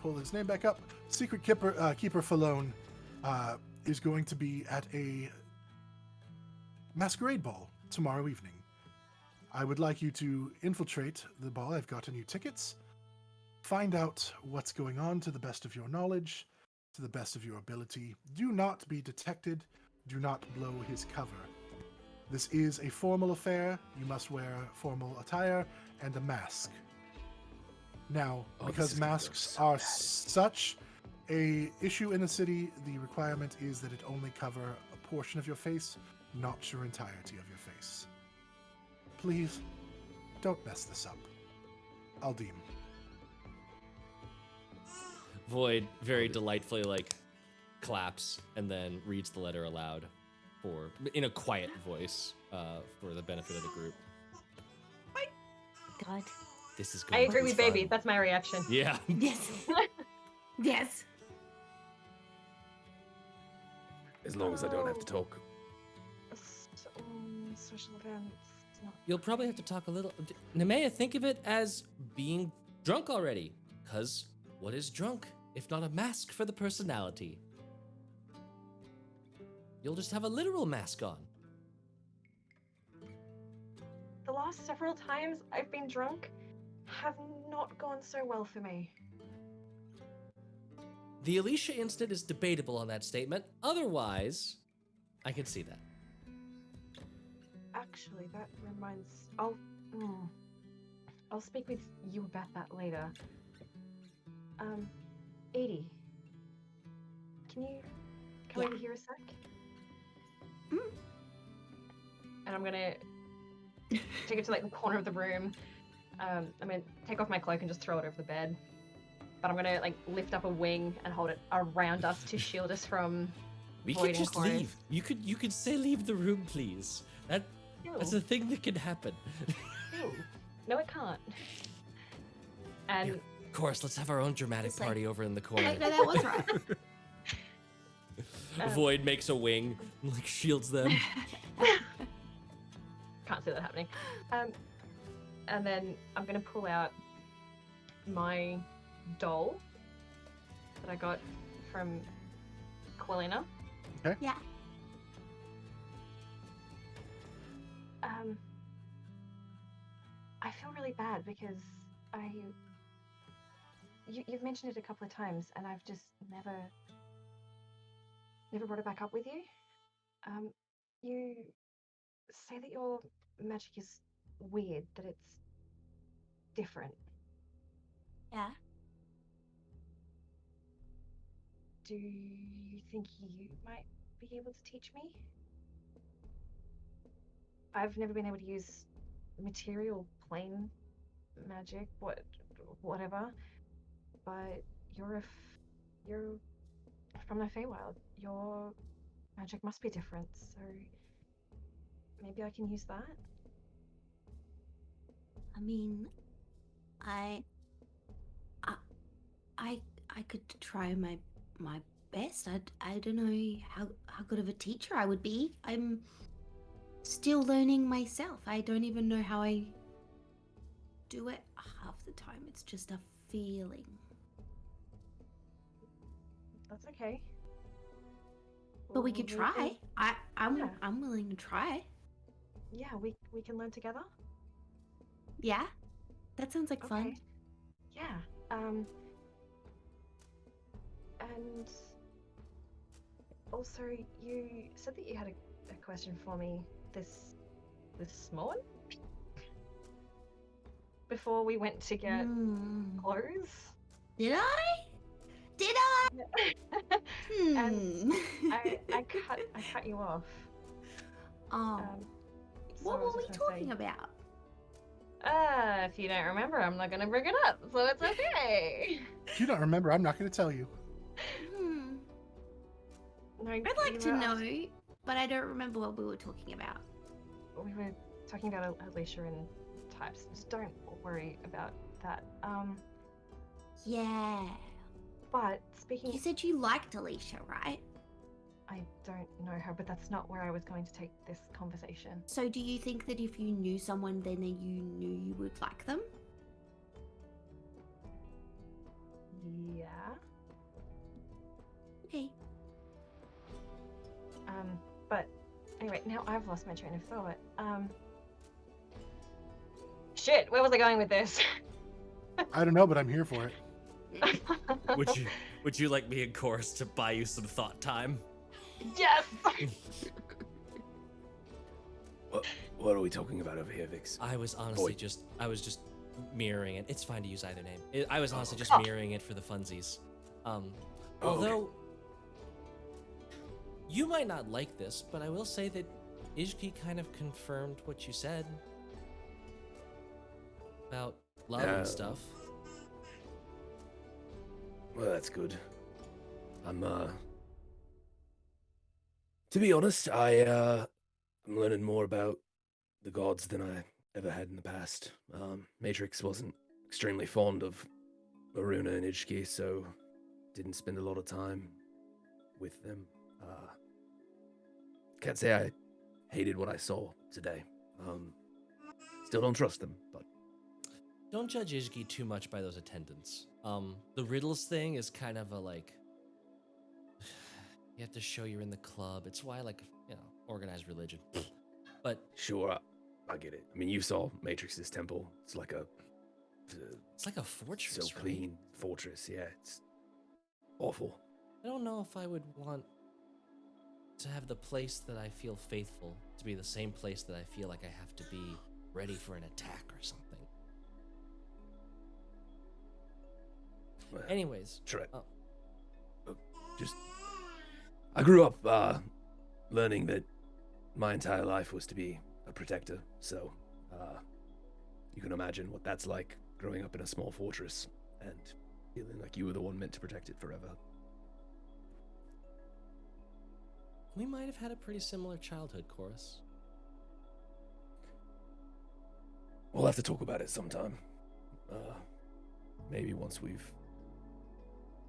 pull his name back up, Secret Keeper Falone is going to be at a masquerade ball tomorrow evening. I would like you to infiltrate the ball. I've gotten you tickets. Find out what's going on to the best of your knowledge, to the best of your ability. Do not be detected. Do not blow his cover. This is a formal affair. You must wear formal attire and a mask. Now, because masks are such a issue in the city, the requirement is that it only cover a portion of your face, not your entirety of your face. Please, don't mess this up. Aldym. Void very delightfully like claps and then reads the letter aloud in a quiet voice for the benefit of the group. God. This is I going to agree be with Baby. fun. That's my reaction. Yeah. Yes. Yes. As long as I don't have to talk. Social events. No. You'll probably have to talk a little. Nemeia, think of it as being drunk already. Because what is drunk if not a mask for the personality? You'll just have a literal mask on. The last several times I've been drunk have not gone so well for me. The Alicia incident is debatable on that statement. Otherwise, I can see that. Actually, that reminds. I'll speak with you about that later. Edie, can you come over here a sec? And I'm gonna take it to like the corner of the room. I'm gonna take off my cloak and just throw it over the bed. But I'm gonna like lift up a wing and hold it around us to shield us from We Void could and just Quoras. leave. You could say leave the room, please. That's Ew. a thing that can happen. Ew. No, it can't. And Here, of course, let's have our own dramatic It's like- party over in the corner. No, that was right. Void makes a wing, like shields them. can't see that happening. And then I'm gonna pull out my doll that I got from Quelina. Yeah. I feel really bad because you've mentioned it a couple of times and I've just never brought it back up with you. You say that your magic is weird, that it's different. Yeah. Do you think you might be able to teach me? I've never been able to use material plane magic, whatever. But you're from the Feywild. Your magic must be different, so maybe I can use that. I mean, I could try my best. I don't know how good of a teacher I would be. I'm still learning myself. I don't even know how I do it half the time. It's just a feeling. That's okay. But we could try. I'm Yeah. I'm willing to try. Yeah, we can learn together. Yeah. That sounds like fun. Okay. Yeah. And also, you said that you had a question for me this morning before we went to get clothes. Did I? And I cut you off. Oh. So What I was were we just gonna talking say, about? if you don't remember, I'm not gonna bring it up, so it's okay. If you don't remember, I'm not going to tell you. No, I'd like to know, but I don't remember what we were talking about. We were talking about Alicia and types. Just don't worry about that. Yeah. But speaking, You said you liked Alicia, right? I don't know her, but that's not where I was going to take this conversation. So do you think that if you knew someone, then you knew you would like them? Yeah. Okay. But anyway, now I've lost my train of thought. Shit, where was I going with this? I don't know, but I'm here for it. Would you like me and Chorus to buy you some thought time? Yes. What are we talking about over here, Vix? I was honestly Void. I was just mirroring it. It's fine to use either name. I was honestly just Okay. mirroring it for the funsies. okay. Although you might not like this, but I will say that Ihjki kind of confirmed what you said about love and stuff. Well, that's good. To be honest, I'm learning more about the gods than I ever had in the past. Matrix wasn't extremely fond of Aruna and Ihjki, so didn't spend a lot of time with them. Can't say I hated what I saw today. Still don't trust them, but Don't judge Ihjki too much by those attendants. The riddles thing is kind of a like, you have to show you're in the club. It's why, like, you know, organized religion. But sure, I get it. I mean, you saw Matrix's temple. It's like a it's like a fortress, so right? clean fortress. Yeah, it's awful. I don't know if I would want to have the place that I feel faithful to be the same place that I feel like I have to be ready for an attack or something. Well, Anyways, try. oh. Just, I grew up learning that my entire life was to be a protector. So, You can imagine what that's like growing up in a small fortress and feeling like you were the one meant to protect it forever. We might have had a pretty similar childhood, Quoras. We'll have to talk about it sometime. Maybe once we've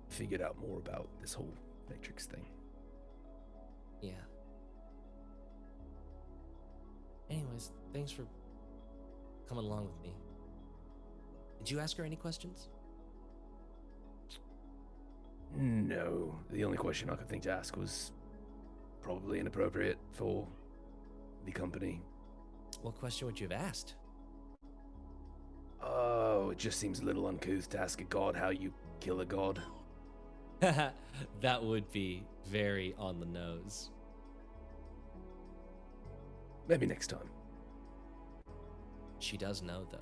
figured out more about this whole Matrix thing. Yeah. Anyways, thanks for coming along with me. Did you ask her any questions? No, the only question I could think to ask was probably inappropriate for the company. What question would you have asked? Oh, it just seems a little uncouth to ask a god how you kill a god. That would be very on the nose. Maybe next time. She does know, though.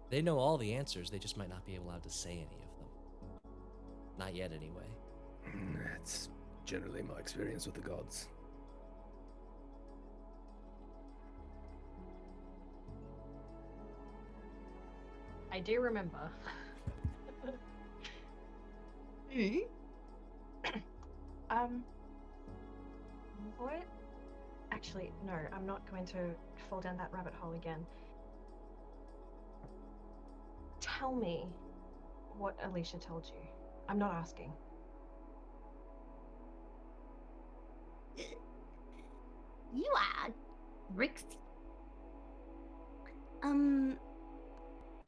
They know all the answers, they just might not be allowed to say any of them. Not yet, anyway. That's generally my experience with the gods. I do remember. What? Actually, no, I'm not going to fall down that rabbit hole again. Tell me what Alicia told you. I'm not asking. You are Rick.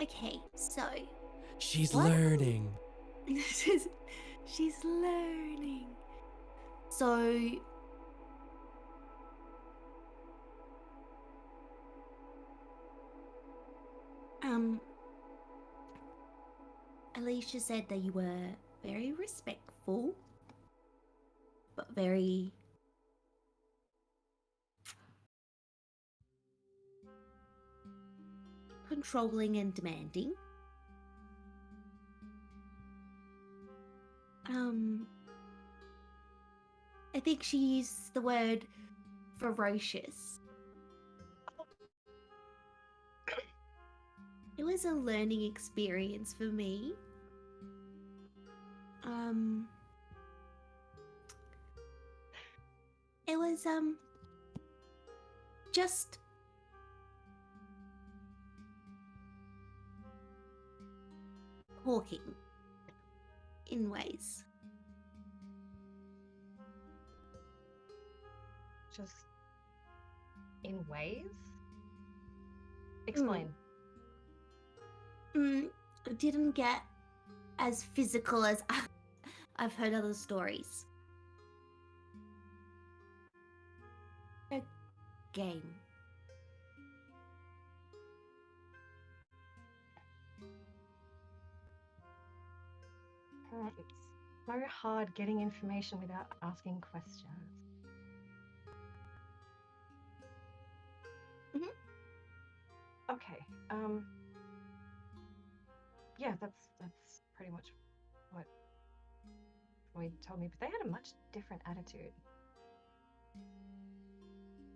Okay, so She's What? learning. she's learning. So Alicia said that you were very respectful, but very controlling and demanding. I think she used the word ferocious. It was a learning experience for me. It was just talking in ways. Just in ways? Explain. It didn't get as physical as I've heard other stories. A game. It's so hard getting information without asking questions. Okay. Yeah, that's pretty much what Floyd told me, but they had a much different attitude.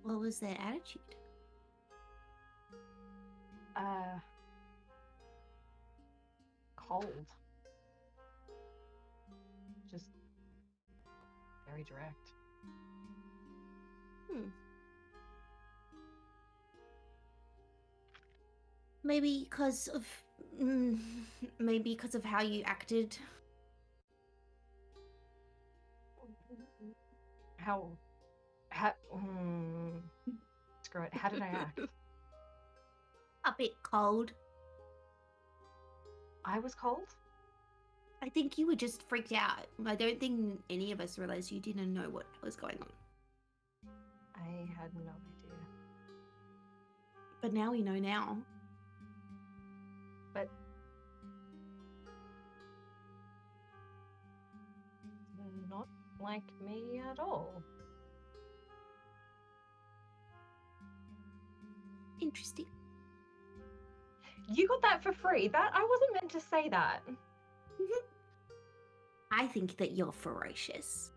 What was their attitude? Cold. Just very direct. Maybe because of how you acted. How screw it. How did I act? A bit cold. I was cold? I think you were just freaked out. I don't think any of us realized you didn't know what was going on. I had no idea. But now we know now. But not like me at all. Interesting. You got that for free. That I wasn't meant to say that. I think that you're ferocious.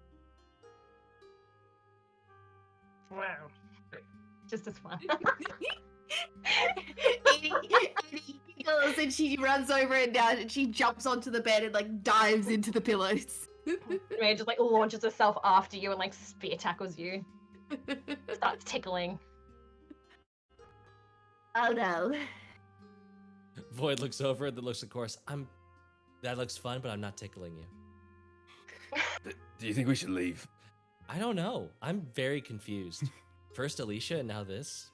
Wow. Just as fun. Edie giggles and she runs over and down and she jumps onto the bed and like dives into the pillows. Nemeia just like launches herself after you and like spear tackles you. Starts tickling. Oh no. Void looks over and then looks at Quoras. That looks fun, but I'm not tickling you. Do you think we should leave? I don't know. I'm very confused. First Alicia and now this.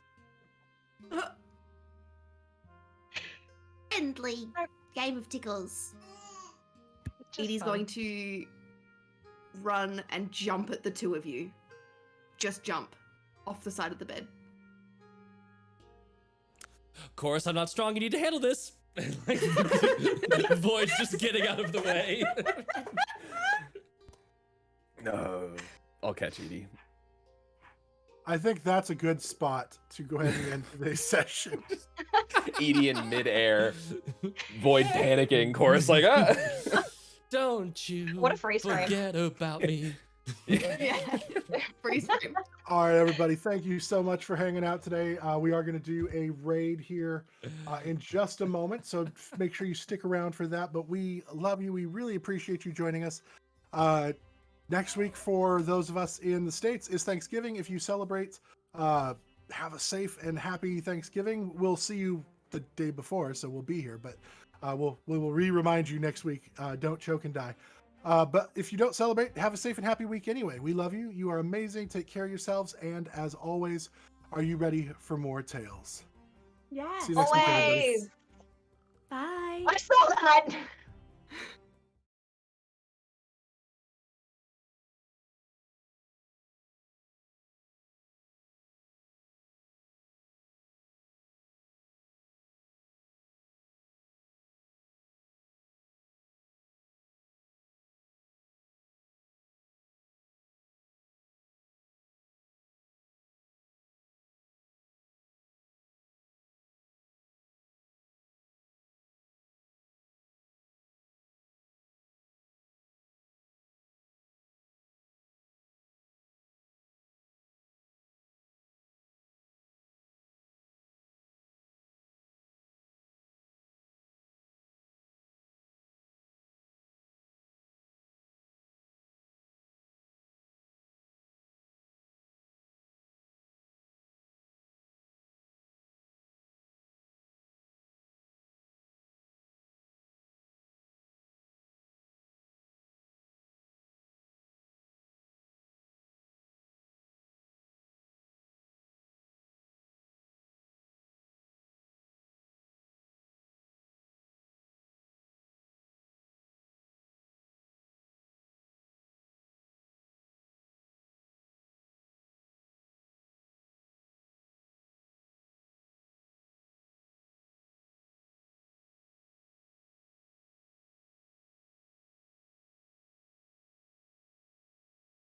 Friendly game of tickles. Just Edie's fun. going to run and jump at the two of you. Just jump off the side of the bed. Quoras, I'm not strong. You need to handle this. Like, Void's just getting out of the way. No. I'll catch Edie. I think that's a good spot to go ahead and end today's session. Edie in midair, Void panicking, Chorus like, ah. Don't you What a freeze frame. forget about me. Yeah. Freeze frame. All right, everybody. Thank you so much for hanging out today. We are going to do a raid here in just a moment, so make sure you stick around for that. But we love you. We really appreciate you joining us. Next week, for those of us in the States, is Thanksgiving. If you celebrate, have a safe and happy Thanksgiving. We'll see you the day before, so we'll be here. But we will remind you next week. Don't choke and die. But if you don't celebrate, have a safe and happy week anyway. We love you. You are amazing. Take care of yourselves. And as always, are you ready for more tales? Yeah. See you next week, everybody. Always. Bye. I saw that.